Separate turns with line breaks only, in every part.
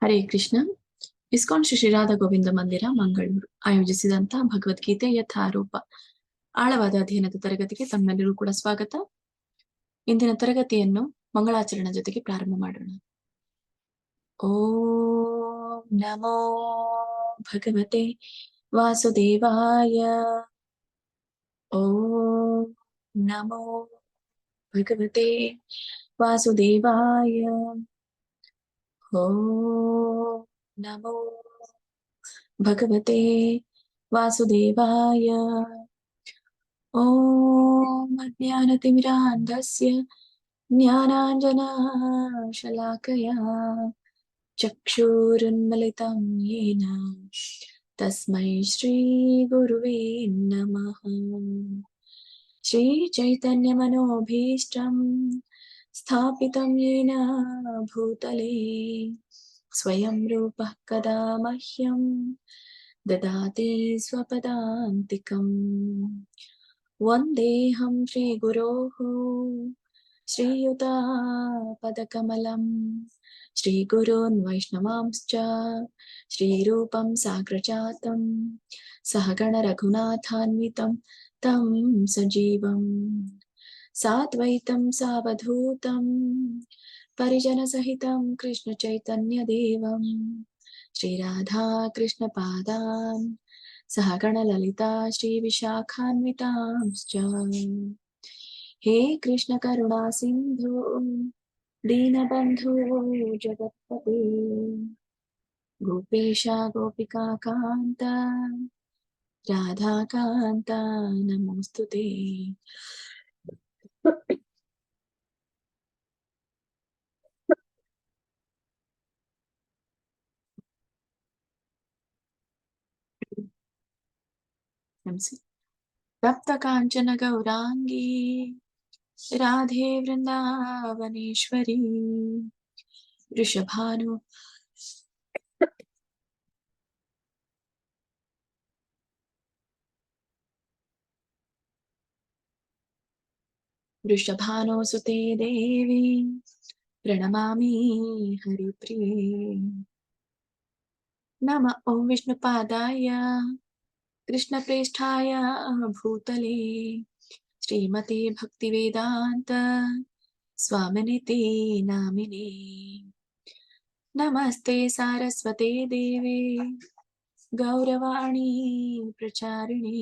Hare Krishna. ISKCON Shri ಶ್ರೀರಾಧಾ Govinda ಮಂದಿರ ಮಂಗಳೂರು ಆಯೋಜಿಸಿದಂತಹ ಭಗವದ್ಗೀತೆ ಯಥಾರೂಪ ಆಳವಾದ ಅಧ್ಯಯನದ ತರಗತಿಗೆ ತಮ್ಮೆಲ್ಲರೂ ಕೂಡ ಸ್ವಾಗತ. ಇಂದಿನ ತರಗತಿಯನ್ನು ಮಂಗಳಾಚರಣೆ ಜೊತೆಗೆ ಪ್ರಾರಂಭ ಮಾಡೋಣ. ಓಂ ನಮೋ ಭಗವತೆ ವಾಸುದೇವಾಯ. ಓಂ ನಮೋ ಭಗವತೆ ವಾಸುದೇವಾಯ. ಓಂ ನಮೋ ಭಗವತೆ ವಾಸುದೇವಾಯ. ಓಂ ಅಜ್ಞಾನತಿಮಿರಾಂಧಸ್ಯ ಜ್ಞಾನಾಂಜನಶಲಾಕಯಾ ಚಕ್ಷುರುನ್ಮಿಲಿತಂ ಯೇನ ತಸ್ಮೈ ಶ್ರೀ ಗುರುವೇ ನಮಃ. ಶ್ರೀ ಚೈತನ್ಯ ಮನೋಭೀಷ್ಟಂ ಸ್ಥಾಪಿತಂ ಯೇನ ಭೂತಲೇ ಸ್ವಯಂ ರೂಪಃ ಕದಾ ಮಹ್ಯಂ ದದಾತಿ ಸ್ವಪದಾಂತಿಕಂ. ವಂದೇಹಂ ಶ್ರೀಗುರೋಃ ಶ್ರೀಯುತಾಪದಕಮಲಂ ಶ್ರೀಗುರೋನ್ ವೈಷ್ಣವಾಂಶ್ಚ ಶ್ರೀರೂಪಂ ಸಾಗ್ರಜಾತಂ ಸಹಗಣ ರಘುನಾಥಾನ್ವಿತಂ तं ಸಜೀವಂ ಸಾದ್ವೈತಂ ಸಾವಧೂತಂ ಪರಿಜನಸಹಿತಂ ಕೃಷ್ಣ ಚೈತನ್ಯ ದೇವಂ ಶ್ರೀರಾಧಾ ಕೃಷ್ಣ ಪಾದಾನ್ ಸಹಗಣ ಲಲಿತಾ ಶ್ರೀ ವಿಶಾಖಾನ್ವಿತಾಂಶ್ಚ. ಹೇ ಕೃಷ್ಣ ಕರುಣಾ ಸಿಂಧು ದೀನಬಂಧು ಜಗತ್ಪತೆ ಗೋಪೇಶ ಗೋಪಿಕಾ ಕಾಂತ ರಾಧಾಕಾಂತ ನಮೋಸ್ತುತೆ. ತಪ್ತ ಕಾಂಚನ ಗೌರಾಂಗಿ ರಾಧೆ ವೃಂದಾವನೇಶ್ವರಿ ವೃಷಭಾನು ವೃಷಭಾನುಸುತೆ ದೇವಿ ಪ್ರಣಮಾಮಿ ಹರಿಪ್ರಿಯೇ. ನಮ ಓಂ ವಿಷ್ಣುಪಾದಾಯ ಕೃಷ್ಣಪ್ರೇಷ್ಠಾಯ ಭೂತಲೇ ಶ್ರೀಮತೆ ಭಕ್ತಿವೇದಾಂತ ಸ್ವಾಮಿನಿತಿ ನಾಮಿನೇ. ನಮಸ್ತೆ ಸಾರಸ್ವತೆ ದೇವೆ ಗೌರವಾಣಿ ಪ್ರಚಾರಿಣಿ.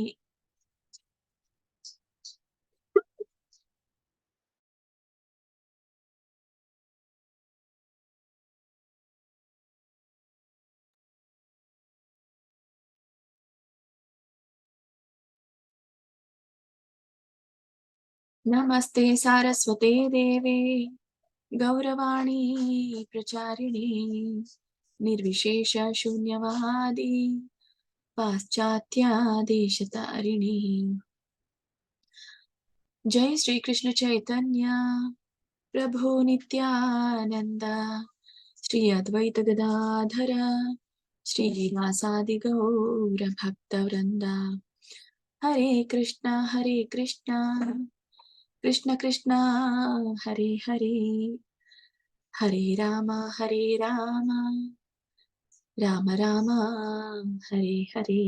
ನಮಸ್ತೆ ಸಾರಸ್ವತೆ ದೇವೆ ಗೌರವಾಣಿ ಪ್ರಚಾರಿಣಿ ನಿರ್ವಿಶೇಷ ಶೂನ್ಯವಾದಿ ಪಾಶ್ಚಾತ್ಯ ದೇಶತಾರಿಣಿ. ಜೈ ಶ್ರೀ ಕೃಷ್ಣ ಚೈತನ್ಯ ಪ್ರಭು ನಿತ್ಯಾನಂದ ಶ್ರೀ ಅದ್ವೈತ ಗದಾಧರ ಶ್ರೀವಾಸಾದಿ ಗೌರ ಭಕ್ತವೃಂದ. ಹರೇ ಕೃಷ್ಣ ಕೃಷ್ಣ ಕೃಷ್ಣ ಹರೇ ಹರೇ ಹರೇ ರಾಮ ರಾಮ ರಾಮ ಹರೇ ಹರೇ.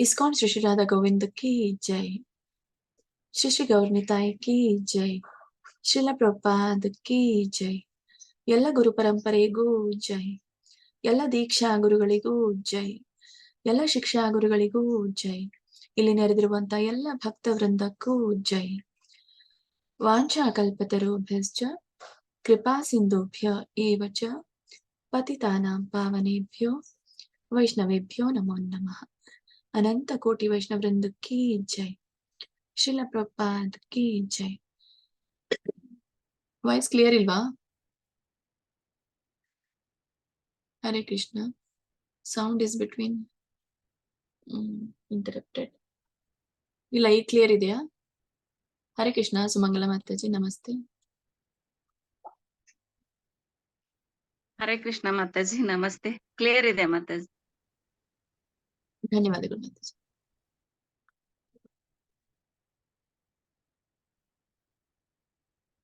ಇಸ್ಕಾನ್ ಶ್ರೀ ಶ್ರೀ ರಾಧಾ ಗೋವಿಂದ ಕಿ ಜೈ. ಶ್ರೀ ಶ್ರೀ ಗೌರ್ನಿತಾಯ್ ಕಿ ಜೈ. ಶ್ರೀಲ ಪ್ರಭುಪಾದ್ ಕಿ ಜೈ. ಎಲ್ಲ ಗುರು ಪರಂಪರೆಗೂ ಜೈ. ಎಲ್ಲ ದೀಕ್ಷಾ ಗುರುಗಳಿಗೂ ಜೈ. ಎಲ್ಲ ಶಿಕ್ಷಾ ಗುರುಗಳಿಗೂ ಜೈ. ಇಲ್ಲಿ ನೆರೆದಿರುವಂತ ಎಲ್ಲ ಭಕ್ತ ವೃಂದಕ್ಕೂ ಜೈ. ವಾಂಛಾ ಕಲ್ಪತರುಭ್ಯಶ್ಚ ಕೃಪಾ ಸಿಂಧುಭ್ಯ ಏವ ಚ ಪತಿತಾನಾಂ ಪಾವನೇಭ್ಯೋ ವೈಷ್ಣವೇಭ್ಯೋ ನಮೋ ನಮಃ. ಅನಂತ ಕೋಟಿ ವೈಷ್ಣವೃಂದ ಕಿ ಜೈ. ಶ್ರೀಲ ಪ್ರಭುಪಾದ್ ಕಿ ಜೈ. ವಾಯ್ಸ್ ಕ್ಲಿಯರ್ ಇಲ್ವಾ? Hare Krishna. Sound is between interrupted. ಇಲ್ಲ, ಈಗ ಕ್ಲಿಯರ್ ಇದೆಯಾ? ಹರೇ ಕೃಷ್ಣ. ಸುಮಂಗಲ ಮಾತಾಜಿ ನಮಸ್ತೆ.
ಹರೇ ಕೃಷ್ಣ ಮಾತಾಜಿ ನಮಸ್ತೆ. ಕ್ಲಿಯರ್ ಇದೆ ಮಾತಾಜಿ.
ಧನ್ಯವಾದಗಳು ಮಾತಾಜಿ.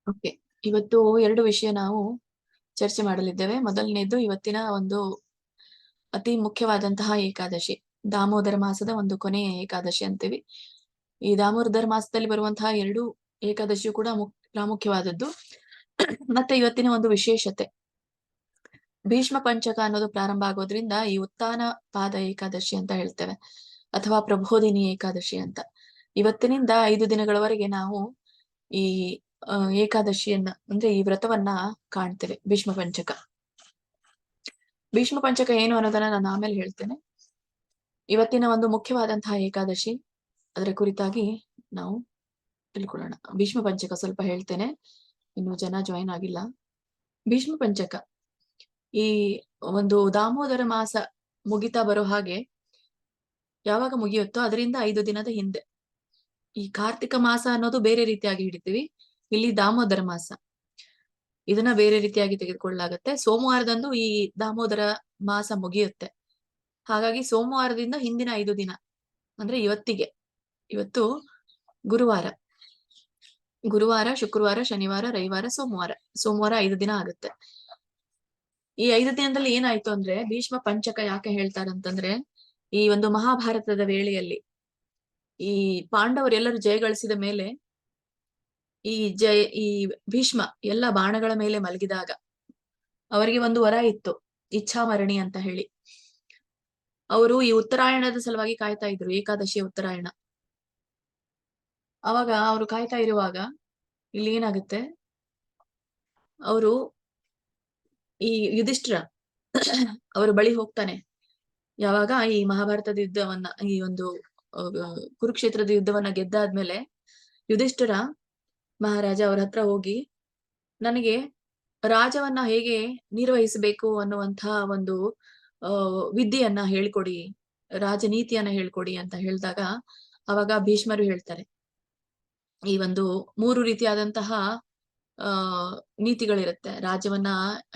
ಓಕೆ, ಇವತ್ತು ಎರಡು ವಿಷಯ ನಾವು ಚರ್ಚೆ ಮಾಡಲಿದ್ದೇವೆ. ಮೊದಲನೇದು ಇವತ್ತಿನ ಒಂದು ಅತಿ ಮುಖ್ಯವಾದಂತಹ ಏಕಾದಶಿ, ದಾಮೋದರ ಮಾಸದ ಒಂದು ಕೊನೆಯ ಏಕಾದಶಿ ಅಂತೀವಿ. ಈ ದಾಮೋದರ ಮಾಸದಲ್ಲಿ ಬರುವಂತಹ 2 ಏಕಾದಶಿಯು ಕೂಡ ಪ್ರಾಮುಖ್ಯವಾದದ್ದು. ಮತ್ತೆ ಇವತ್ತಿನ ಒಂದು ವಿಶೇಷತೆ, ಭೀಷ್ಮ ಪಂಚಕ ಅನ್ನೋದು ಪ್ರಾರಂಭ ಆಗೋದ್ರಿಂದ ಈ ಉತ್ಥಾನ ಪಾದ ಏಕಾದಶಿ ಅಂತ ಹೇಳ್ತೇವೆ, ಅಥವಾ ಪ್ರಬೋಧಿನಿ ಏಕಾದಶಿ ಅಂತ. ಇವತ್ತಿನಿಂದ 5 ದಿನಗಳವರೆಗೆ ನಾವು ಈ ಏಕಾದಶಿಯನ್ನ ಅಂದ್ರೆ ಈ ವ್ರತವನ್ನ ಕಾಣ್ತೇವೆ. ಭೀಷ್ಮ ಪಂಚಕ ಏನು ಅನ್ನೋದನ್ನ ನಾನು ಆಮೇಲೆ ಹೇಳ್ತೇನೆ. ಇವತ್ತಿನ ಒಂದು ಮುಖ್ಯವಾದಂತಹ ಏಕಾದಶಿ, ಅದರ ಕುರಿತಾಗಿ ನಾವು ತಿಳ್ಕೊಳ್ಳೋಣ. ಭೀಷ್ಮ ಪಂಚಕ ಸ್ವಲ್ಪ ಹೇಳ್ತೇನೆ, ಇನ್ನು ಜನ ಜಾಯಿನ್ ಆಗಿಲ್ಲ. ಭೀಷ್ಮ ಪಂಚಕ ಈ ಒಂದು ದಾಮೋದರ ಮಾಸ ಮುಗಿತಾ ಬರೋ ಹಾಗೆ ಯಾವಾಗ ಮುಗಿಯುತ್ತೋ ಅದರಿಂದ 5 ದಿನದ ಹಿಂದೆ, ಈ ಕಾರ್ತಿಕ ಮಾಸ ಅನ್ನೋದು ಬೇರೆ ರೀತಿಯಾಗಿ ಹಿಡಿತೀವಿ, ಇಲ್ಲಿ ದಾಮೋದರ ಮಾಸ ಇದನ್ನ ಬೇರೆ ರೀತಿಯಾಗಿ ತೆಗೆದುಕೊಳ್ಳಲಾಗತ್ತೆ. ಸೋಮವಾರದಂದು ಈ ದಾಮೋದರ ಮಾಸ ಮುಗಿಯುತ್ತೆ. ಹಾಗಾಗಿ ಸೋಮವಾರದಿಂದ ಹಿಂದಿನ 5 ದಿನ ಅಂದ್ರೆ ಇವತ್ತು ಗುರುವಾರ, ಶುಕ್ರವಾರ, ಶನಿವಾರ, ರವಿವಾರ, ಸೋಮವಾರ 5 ದಿನ ಆಗುತ್ತೆ. ಈ 5 ದಿನದಲ್ಲಿ ಏನಾಯ್ತು ಅಂದ್ರೆ, ಭೀಷ್ಮ ಪಂಚಕ ಯಾಕೆ ಹೇಳ್ತಾರಂತಂದ್ರೆ, ಈ ಒಂದು ಮಹಾಭಾರತದ ವೇಳೆಯಲ್ಲಿ ಈ ಪಾಂಡವರೆಲ್ಲರೂ ಜಯಗಳಿಸಿದ ಮೇಲೆ ಈ ಭೀಷ್ಮ ಎಲ್ಲ ಬಾಣಗಳ ಮೇಲೆ ಮಲಗಿದಾಗ ಅವರಿಗೆ ಒಂದು ವರ ಇತ್ತು, ಇಚ್ಛಾಮರಣಿ ಅಂತ ಹೇಳಿ. ಅವರು ಈ ಉತ್ತರಾಯಣದ ಸಲುವಾಗಿ ಕಾಯ್ತಾ ಇದ್ರು, ಏಕಾದಶಿಯ ಉತ್ತರಾಯಣ. ಅವಾಗ ಅವರು ಕಾಯ್ತಾ ಇರುವಾಗ ಇಲ್ಲಿ ಏನಾಗುತ್ತೆ, ಅವರು ಈ ಯುಧಿಷ್ಠಿರ ಅವರ ಬಳಿ ಹೋಗ್ತಾನೆ. ಯಾವಾಗ ಈ ಮಹಾಭಾರತದ ಯುದ್ಧವನ್ನ, ಈ ಒಂದು ಕುರುಕ್ಷೇತ್ರದ ಯುದ್ಧವನ್ನ ಗೆದ್ದಾದ್ಮೇಲೆ ಯುಧಿಷ್ಠಿರ ಮಹಾರಾಜ ಅವ್ರ ಹತ್ರ ಹೋಗಿ, ನನಗೆ ರಾಜವನ್ನ ಹೇಗೆ ನಿರ್ವಹಿಸಬೇಕು ಅನ್ನುವಂತಹ ಒಂದು ವಿದ್ಯೆಯನ್ನ ಹೇಳ್ಕೊಡಿ, ರಾಜನೀತಿಯನ್ನ ಹೇಳ್ಕೊಡಿ ಅಂತ ಹೇಳಿದಾಗ, ಅವಾಗ ಭೀಷ್ಮರು ಹೇಳ್ತಾರೆ, ಈ ಒಂದು 3 ರೀತಿಯಾದಂತಹ ನೀತಿಗಳಿರುತ್ತೆ. ರಾಜ್ಯವನ್ನ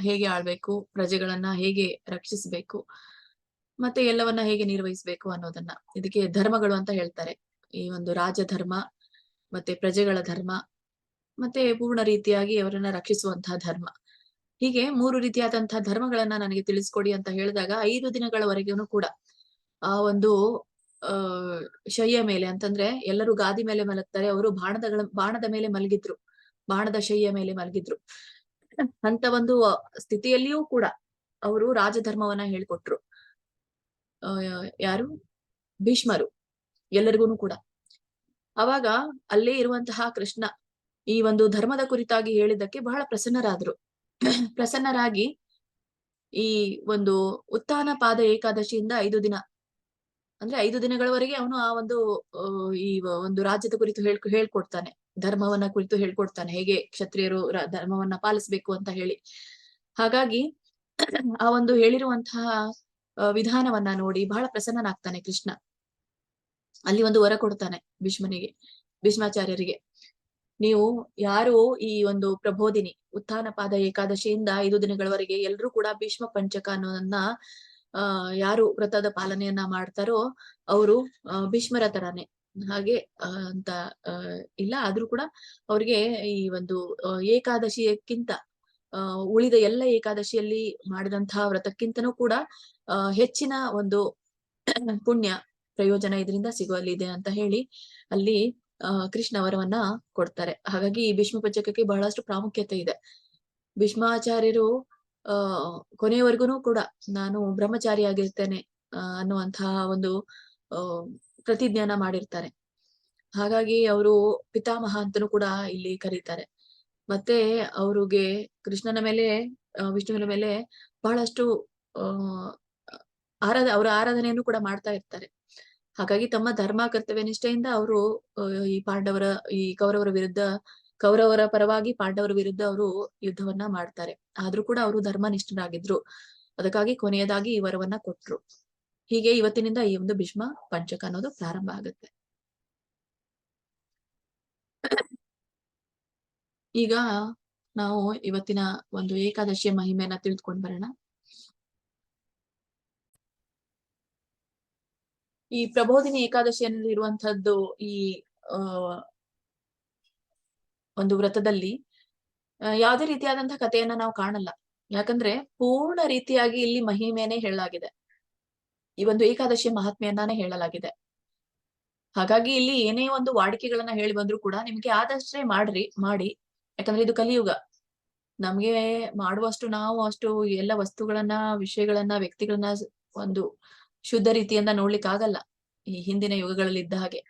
ಹೇಗೆ ಆಳ್ಬೇಕು, ಪ್ರಜೆಗಳನ್ನ ಹೇಗೆ ರಕ್ಷಿಸಬೇಕು, ಮತ್ತೆ ಎಲ್ಲವನ್ನ ಹೇಗೆ ನಿರ್ವಹಿಸಬೇಕು ಅನ್ನೋದನ್ನ, ಇದಕ್ಕೆ ಧರ್ಮಗಳು ಅಂತ ಹೇಳ್ತಾರೆ. ಈ ಒಂದು ರಾಜಧರ್ಮ, ಮತ್ತೆ ಪ್ರಜೆಗಳ ಧರ್ಮ, ಮತ್ತೆ ಪೂರ್ಣ ರೀತಿಯಾಗಿ ಅವರನ್ನ ರಕ್ಷಿಸುವಂತಹ ಧರ್ಮ. ಹೀಗೆ 3 ರೀತಿಯಾದಂತಹ ಧರ್ಮಗಳನ್ನ ನನಗೆ ತಿಳಿಸ್ಕೊಡಿ ಅಂತ ಹೇಳಿದಾಗ 5 ದಿನಗಳವರೆಗೂ ಕೂಡ ಆ ಒಂದು ಶಯ್ಯ ಮೇಲೆ, ಅಂತಂದ್ರೆ ಎಲ್ಲರೂ ಗಾದಿ ಮೇಲೆ ಮಲಗ್ತಾರೆ, ಅವರು ಬಾಣದ ಮೇಲೆ ಮಲಗಿದ್ರು, ಬಾಣದ ಶಯ್ಯ ಮೇಲೆ ಮಲಗಿದ್ರು. ಅಂತ ಒಂದು ಸ್ಥಿತಿಯಲ್ಲಿಯೂ ಕೂಡ ಅವರು ರಾಜಧರ್ಮವನ್ನ ಹೇಳ್ಕೊಟ್ರು. ಯಾರು? ಭೀಷ್ಮರು ಎಲ್ಲರಿಗೂ ಕೂಡ. ಅವಾಗ ಅಲ್ಲೇ ಇರುವಂತಹ ಕೃಷ್ಣ ಈ ಒಂದು ಧರ್ಮದ ಕುರಿತಾಗಿ ಹೇಳಿದ್ದಕ್ಕೆ ಬಹಳ ಪ್ರಸನ್ನರಾಗಿ ಈ ಒಂದು ಉತ್ಥಾನ ಪಾದ ಏಕಾದಶಿಯಿಂದ 5 ದಿನ ಅಂದ್ರೆ 5 ದಿನಗಳವರೆಗೆ ಅವನು ಆ ಒಂದು ಈ ಒಂದು ರಾಜ್ಯದ ಕುರಿತು ಹೇಳ್ಕೊಡ್ತಾನೆ, ಧರ್ಮವನ್ನ ಕುರಿತು ಹೇಳ್ಕೊಡ್ತಾನೆ, ಹೇಗೆ ಕ್ಷತ್ರಿಯರು ಧರ್ಮವನ್ನ ಪಾಲಿಸ್ಬೇಕು ಅಂತ ಹೇಳಿ. ಹಾಗಾಗಿ ಆ ಒಂದು ಹೇಳಿರುವಂತಹ ವಿಧಾನವನ್ನ ನೋಡಿ ಬಹಳ ಪ್ರಸನ್ನನಾಗ್ತಾನೆ ಕೃಷ್ಣ. ಅಲ್ಲಿ ಒಂದು ವರ ಕೊಡ್ತಾನೆ ಭೀಷ್ಮಾಚಾರ್ಯರಿಗೆ, ನೀವು ಯಾರು ಈ ಒಂದು ಪ್ರಬೋಧಿನಿ ಉತ್ಥಾನ ಪಾದ ಏಕಾದಶಿಯಿಂದ 5 ದಿನಗಳವರೆಗೆ ಎಲ್ರೂ ಕೂಡ ಭೀಷ್ಮ ಪಂಚಕ ಅನ್ನೋದನ್ನ ಯಾರು ವ್ರತದ ಪಾಲನೆಯನ್ನ ಮಾಡ್ತಾರೋ ಅವರು ಭೀಷ್ಮರ ತರಾನೇ. ಹಾಗೆ ಅಂತ ಇಲ್ಲ, ಆದ್ರೂ ಕೂಡ ಅವ್ರಿಗೆ ಈ ಒಂದು ಏಕಾದಶಿಯಕ್ಕಿಂತ ಉಳಿದ ಎಲ್ಲ ಏಕಾದಶಿಯಲ್ಲಿ ಮಾಡಿದಂತಹ ವ್ರತಕ್ಕಿಂತನೂ ಕೂಡ ಹೆಚ್ಚಿನ ಒಂದು ಪುಣ್ಯ ಪ್ರಯೋಜನ ಇದರಿಂದ ಸಿಗುವಲ್ಲಿದೆ ಅಂತ ಹೇಳಿ ಅಲ್ಲಿ ಕೃಷ್ಣ ವರವನ್ನ ಕೊಡ್ತಾರೆ. ಹಾಗಾಗಿ ಈ ಭೀಷ್ಮ ಪಂಚಕಕ್ಕೆ ಬಹಳಷ್ಟು ಪ್ರಾಮುಖ್ಯತೆ ಇದೆ. ಭೀಷ್ಮಾಚಾರ್ಯರು ಕೊನೆಯವರೆಗೂ ಕೂಡ ನಾನು ಬ್ರಹ್ಮಚಾರಿಯಾಗಿರ್ತೇನೆ ಅನ್ನುವಂತಹ ಒಂದು ಪ್ರತಿಜ್ಞಾನ ಮಾಡಿರ್ತಾರೆ. ಹಾಗಾಗಿ ಅವರು ಪಿತಾಮಹ ಅಂತನೂ ಕೂಡ ಇಲ್ಲಿ ಕರೀತಾರೆ. ಮತ್ತೆ ಅವ್ರಿಗೆ ಕೃಷ್ಣನ ಮೇಲೆ, ವಿಷ್ಣುವಿನ ಮೇಲೆ ಬಹಳಷ್ಟು ಅವರ ಆರಾಧನೆಯನ್ನು ಕೂಡ ಮಾಡ್ತಾ ಇರ್ತಾರೆ. ಹಾಗಾಗಿ ತಮ್ಮ ಧರ್ಮ ಕರ್ತವ್ಯ ನಿಷ್ಠೆಯಿಂದ ಅವರು ಈ ಕೌರವರ ಪರವಾಗಿ ಪಾಂಡವರ ವಿರುದ್ಧ ಅವರು ಯುದ್ಧವನ್ನ ಮಾಡ್ತಾರೆ. ಆದ್ರೂ ಕೂಡ ಅವರು ಧರ್ಮನಿಷ್ಠರಾಗಿದ್ರು. ಅದಕ್ಕಾಗಿ ಕೊನೆಯದಾಗಿ ಈ ವರವನ್ನ ಕೊಟ್ರು. ಹೀಗೆ ಇವತ್ತಿನಿಂದ ಈ ಒಂದು ಭೀಷ್ಮ ಪಂಚಕ ಅನ್ನೋದು ಪ್ರಾರಂಭ ಆಗುತ್ತೆ. ಈಗ ನಾವು ಇವತ್ತಿನ ಒಂದು ಏಕಾದಶಿಯ ಮಹಿಮೆಯನ್ನ ತಿಳಿದುಕೊಂಡು ಬರೋಣ. ಈ ಪ್ರಬೋಧಿನಿ ಏಕಾದಶಿಯಲ್ಲಿ ಇರುವಂತಹದ್ದು ಈ ಒಂದು ವ್ರತದಲ್ಲಿ ಯಾವುದೇ ರೀತಿಯಾದಂತಹ ಕಥೆಯನ್ನ ನಾವು ಕಾಣಲ್ಲ. ಯಾಕಂದ್ರೆ ಪೂರ್ಣ ರೀತಿಯಾಗಿ ಇಲ್ಲಿ ಮಹಿಮೆನೇ ಹೇಳಲಾಗಿದೆ. ಈ ಒಂದು ಏಕಾದಶಿಯ ಮಹಾತ್ಮೆಯನ್ನಾನೇ ಹೇಳಲಾಗಿದೆ. ಹಾಗಾಗಿ ಇಲ್ಲಿ ಏನೇ ಒಂದು ವಾಡಿಕೆಗಳನ್ನ ಹೇಳಿ ಬಂದ್ರು ಕೂಡ ನಿಮ್ಗೆ ಆದಷ್ಟೇ ಮಾಡಿ. ಯಾಕಂದ್ರೆ ಇದು ಕಲಿಯುಗ. ನಮ್ಗೆ ಮಾಡುವಷ್ಟು ನಾವು ಅಷ್ಟು ಎಲ್ಲ ವಸ್ತುಗಳನ್ನ, ವಿಷಯಗಳನ್ನ, ವ್ಯಕ್ತಿಗಳನ್ನ ಒಂದು ಶುದ್ಧ ರೀತಿಯಿಂದ ನೋಡ್ಲಿಕ್ಕೆ ಆಗಲ್ಲ. ಈ ಹಿಂದಿನ ಯುಗಗಳಲ್ಲಿ ಇದ್ದ ಹಾಗೆ.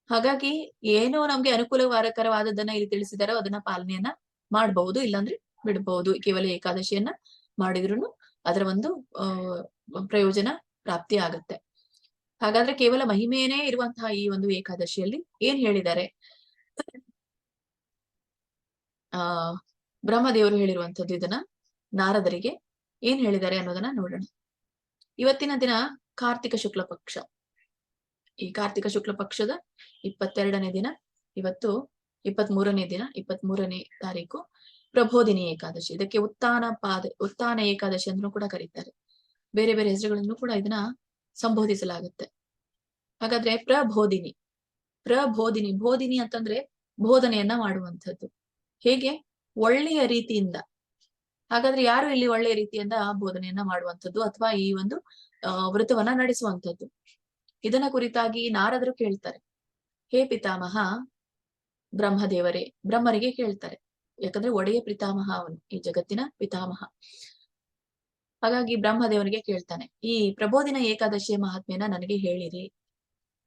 ಹಾಗಾಗಿ ಏನೋ ನಮ್ಗೆ ಅನುಕೂಲಕರವಾದದ್ದನ್ನ ಇಲ್ಲಿ ತಿಳಿಸಿದಾರೋ ಅದನ್ನ ಪಾಲನೆಯನ್ನ ಮಾಡಬಹುದು, ಇಲ್ಲಾಂದ್ರೆ ಬಿಡಬಹುದು. ಕೇವಲ ಏಕಾದಶಿಯನ್ನ ಮಾಡಿದ್ರುನು ಅದರ ಒಂದು ಪ್ರಯೋಜನ ಪ್ರಾಪ್ತಿ ಆಗತ್ತೆ. ಹಾಗಾದ್ರೆ ಕೇವಲ ಮಹಿಮೆಯೇ ಇರುವಂತಹ ಈ ಒಂದು ಏಕಾದಶಿಯಲ್ಲಿ ಏನ್ ಹೇಳಿದ್ದಾರೆ? ಬ್ರಹ್ಮದೇವರು ಹೇಳಿರುವಂತದ್ದು ಇದನ್ನ ನಾರದರಿಗೆ ಏನ್ ಹೇಳಿದ್ದಾರೆ ಅನ್ನೋದನ್ನ ನೋಡೋಣ. ಇವತ್ತಿನ ದಿನ ಕಾರ್ತಿಕ ಶುಕ್ಲ ಪಕ್ಷ. ಈ ಕಾರ್ತಿಕ ಶುಕ್ಲ ಪಕ್ಷದ 22ನೇ ದಿನ. ಇವತ್ತು 23ನೇ ದಿನ, 23ನೇ ತಾರೀಕು ಪ್ರಬೋಧಿನಿ ಏಕಾದಶಿ. ಇದಕ್ಕೆ ಉತ್ಥಾನ ಏಕಾದಶಿ ಅಂದ್ರೂ ಕೂಡ ಕರೀತಾರೆ. ಬೇರೆ ಬೇರೆ ಹೆಸರುಗಳನ್ನು ಕೂಡ ಇದನ್ನ ಸಂಬೋಧಿಸಲಾಗುತ್ತೆ. ಹಾಗಾದ್ರೆ ಪ್ರಬೋಧಿನಿ ಬೋಧಿನಿ ಅಂತಂದ್ರೆ ಬೋಧನೆಯನ್ನ ಮಾಡುವಂಥದ್ದು. ಹೇಗೆ? ಒಳ್ಳೆಯ ರೀತಿಯಿಂದ. ಹಾಗಾದ್ರೆ ಯಾರು ಇಲ್ಲಿ ಒಳ್ಳೆಯ ರೀತಿಯಿಂದ ಬೋಧನೆಯನ್ನ ಮಾಡುವಂಥದ್ದು ಅಥವಾ ಈ ಒಂದು ವ್ರತವನ್ನ ನಡೆಸುವಂಥದ್ದು? ಇದನ್ನ ಕುರಿತಾಗಿ ನಾರದರು ಕೇಳ್ತಾರೆ. ಹೇ ಪಿತಾಮಹ ಬ್ರಹ್ಮದೇವರೇ, ಬ್ರಹ್ಮರಿಗೆ ಕೇಳ್ತಾರೆ. ಯಾಕಂದ್ರೆ ಒಡೆಯ ಪಿತಾಮಹ ಅವನು, ಈ ಜಗತ್ತಿನ ಪಿತಾಮಹ. ಹಾಗಾಗಿ ಬ್ರಹ್ಮದೇವನಿಗೆ ಕೇಳ್ತಾನೆ, ಈ ಪ್ರಬೋಧಿನ ಏಕಾದಶಿಯ ಮಹಾತ್ಮೆಯನ್ನ ನನಗೆ ಹೇಳಿರಿ.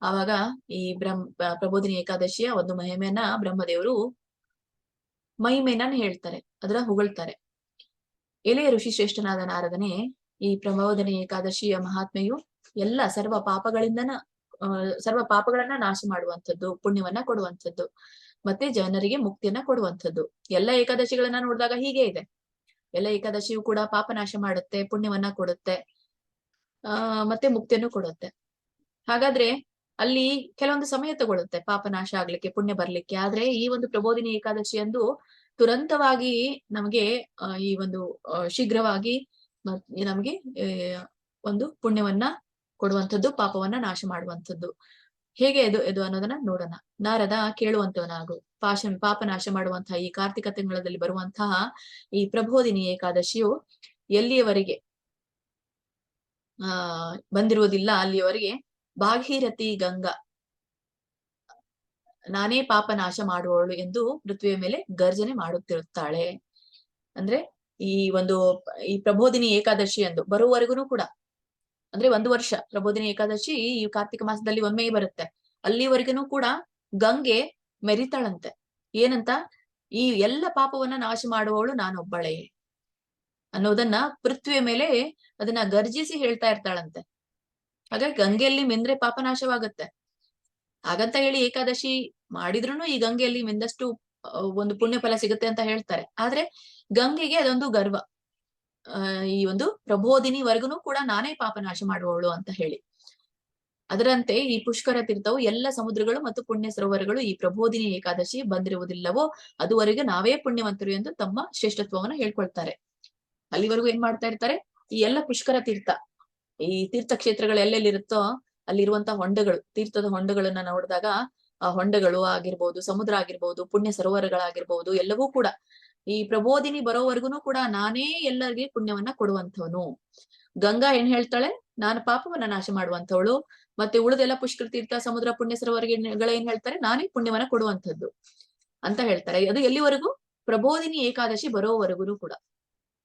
ಆವಾಗ ಈ ಪ್ರಬೋಧಿನಿ ಏಕಾದಶಿಯ ಒಂದು ಮಹಿಮೆಯನ್ನ ಬ್ರಹ್ಮದೇವರು ಹೇಳ್ತಾರೆ, ಅದರ ಹೊಗಳ್ತಾರೆ. ಎಲೆಯ ಋಷಿ ಶ್ರೇಷ್ಠನಾದ ನಾರದನೇ, ಈ ಪ್ರಬೋಧಿನಿ ಏಕಾದಶಿಯ ಮಹಾತ್ಮೆಯು ಎಲ್ಲ ಸರ್ವ ಪಾಪಗಳನ್ನ ನಾಶ ಮಾಡುವಂಥದ್ದು, ಪುಣ್ಯವನ್ನ ಕೊಡುವಂಥದ್ದು, ಮತ್ತೆ ಜನರಿಗೆ ಮುಕ್ತಿಯನ್ನ ಕೊಡುವಂಥದ್ದು. ಎಲ್ಲ ಏಕಾದಶಿಗಳನ್ನ ನೋಡಿದಾಗ ಹೀಗೆ ಇದೆ. ಎಲ್ಲ ಏಕಾದಶಿಯು ಕೂಡ ಪಾಪ ನಾಶ ಮಾಡುತ್ತೆ, ಪುಣ್ಯವನ್ನ ಕೊಡುತ್ತೆ, ಮತ್ತೆ ಮುಕ್ತಿಯನ್ನು ಕೊಡುತ್ತೆ. ಹಾಗಾದ್ರೆ ಅಲ್ಲಿ ಕೆಲವೊಂದು ಸಮಯ ತಗೊಳುತ್ತೆ ಪಾಪ ನಾಶ ಆಗ್ಲಿಕ್ಕೆ, ಪುಣ್ಯ ಬರ್ಲಿಕ್ಕೆ. ಆದ್ರೆ ಈ ಒಂದು ಪ್ರಬೋಧಿನಿ ಏಕಾದಶಿ ಅಂದು ತುರಂತವಾಗಿ ನಮಗೆ ಈ ಒಂದು ಶೀಘ್ರವಾಗಿ ನಮಗೆ ಒಂದು ಪುಣ್ಯವನ್ನ ಕೊಡುವಂಥದ್ದು, ಪಾಪವನ್ನ ನಾಶ ಮಾಡುವಂಥದ್ದು. ಹೇಗೆ ಇದು ಅನ್ನೋದನ್ನ ನೋಡೋಣ. ನಾರದ ಕೇಳುವಂತವನಾಗು. ಪಾಪ ನಾಶ ಮಾಡುವಂತಹ ಈ ಕಾರ್ತಿಕ ತಿಂಗಳಲ್ಲಿ ಬರುವಂತಹ ಈ ಪ್ರಬೋಧಿನಿ ಏಕಾದಶಿಯು ಎಲ್ಲಿಯವರೆಗೆ ಬಂದಿರುವುದಿಲ್ಲ ಅಲ್ಲಿಯವರೆಗೆ ಭಾಗೀರಥಿ ಗಂಗಾ ನಾನೇ ಪಾಪ ನಾಶ ಮಾಡುವವಳು ಎಂದು ಪೃಥ್ವಿಯ ಮೇಲೆ ಗರ್ಜನೆ ಮಾಡುತ್ತಿರುತ್ತಾಳೆ. ಅಂದ್ರೆ ಈ ಪ್ರಬೋಧಿನಿ ಏಕಾದಶಿ ಎಂದು ಬರುವವರೆಗೂ ಕೂಡ, ಅಂದ್ರೆ 1 ವರ್ಷ ಪ್ರಬೋಧಿನಿ ಏಕಾದಶಿ ಈ ಕಾರ್ತಿಕ ಮಾಸದಲ್ಲಿ ಒಮ್ಮೆ ಬರುತ್ತೆ. ಅಲ್ಲಿವರೆಗೂ ಕೂಡ ಗಂಗೆ ಮೆರಿತಾಳಂತೆ. ಏನಂತ? ಈ ಎಲ್ಲ ಪಾಪವನ್ನ ನಾಶ ಮಾಡುವವಳು ನಾನೊಬ್ಬಳೆ ಅನ್ನೋದನ್ನ ಪೃಥ್ವಿಯ ಮೇಲೆ ಅದನ್ನ ಗರ್ಜಿಸಿ ಹೇಳ್ತಾ ಇರ್ತಾಳಂತೆ. ಹಾಗಾಗಿ ಗಂಗೆಯಲ್ಲಿ ಮಿಂದ್ರೆ ಪಾಪ ನಾಶವಾಗತ್ತೆ. ಹಾಗಂತ ಹೇಳಿ ಏಕಾದಶಿ ಮಾಡಿದ್ರುನು ಈ ಗಂಗೆಯಲ್ಲಿ ಮಿಂದಷ್ಟು ಒಂದು ಪುಣ್ಯ ಫಲ ಸಿಗುತ್ತೆ ಅಂತ ಹೇಳ್ತಾರೆ. ಆದ್ರೆ ಗಂಗೆಗೆ ಅದೊಂದು ಗರ್ವ, ಈ ಒಂದು ಪ್ರಬೋಧಿನಿವರೆಗೂ ಕೂಡ ನಾನೇ ಪಾಪ ನಾಶ ಮಾಡುವವಳು ಅಂತ ಹೇಳಿ. ಅದರಂತೆ ಈ ಪುಷ್ಕರ ತೀರ್ಥವು ಎಲ್ಲ ಸಮುದ್ರಗಳು ಮತ್ತು ಪುಣ್ಯ ಸರೋವರಗಳು ಈ ಪ್ರಬೋಧಿನಿ ಏಕಾದಶಿ ಬಂದಿರುವುದಿಲ್ಲವೋ ಅದುವರೆಗೆ ನಾವೇ ಪುಣ್ಯವಂತರು ಎಂದು ತಮ್ಮ ಶ್ರೇಷ್ಠತ್ವವನ್ನು ಹೇಳ್ಕೊಳ್ತಾರೆ. ಅಲ್ಲಿವರೆಗೂ ಏನ್ ಮಾಡ್ತಾ ಇರ್ತಾರೆ? ಈ ಎಲ್ಲ ಪುಷ್ಕರ ತೀರ್ಥ, ಈ ತೀರ್ಥ ಕ್ಷೇತ್ರಗಳು ಎಲ್ಲೆಲ್ಲಿರುತ್ತೋ ಅಲ್ಲಿರುವಂತಹ ಹೊಂಡಗಳು, ತೀರ್ಥದ ಹೊಂಡಗಳನ್ನ ನೋಡಿದಾಗ ಆ ಹೊಂಡಗಳು ಆಗಿರ್ಬೋದು, ಸಮುದ್ರ ಆಗಿರ್ಬೋದು, ಪುಣ್ಯ ಸರೋವರಗಳಾಗಿರ್ಬೋದು, ಎಲ್ಲವೂ ಕೂಡ ಈ ಪ್ರಬೋಧಿನಿ ಬರೋವರೆಗೂ ಕೂಡ ನಾನೇ ಎಲ್ಲರಿಗೆ ಪುಣ್ಯವನ್ನ ಕೊಡುವಂಥವನು. ಗಂಗಾ ಏನ್ ಹೇಳ್ತಾಳೆ? ನಾನು ಪಾಪವನ್ನ ನಾಶ ಮಾಡುವಂಥವಳು. ಮತ್ತೆ ಉಳಿದೆಲ್ಲ ಪುಷ್ಕರ ತೀರ್ಥ, ಸಮುದ್ರ, ಪುಣ್ಯ ಸರೋವರಗಳ ಏನ್ ಹೇಳ್ತಾರೆ? ನಾನೇ ಪುಣ್ಯವನ್ನ ಕೊಡುವಂಥದ್ದು ಅಂತ ಹೇಳ್ತಾರೆ. ಅದು ಎಲ್ಲಿವರೆಗೂ? ಪ್ರಬೋಧಿನಿ ಏಕಾದಶಿ ಬರೋವರೆಗೂ ಕೂಡ.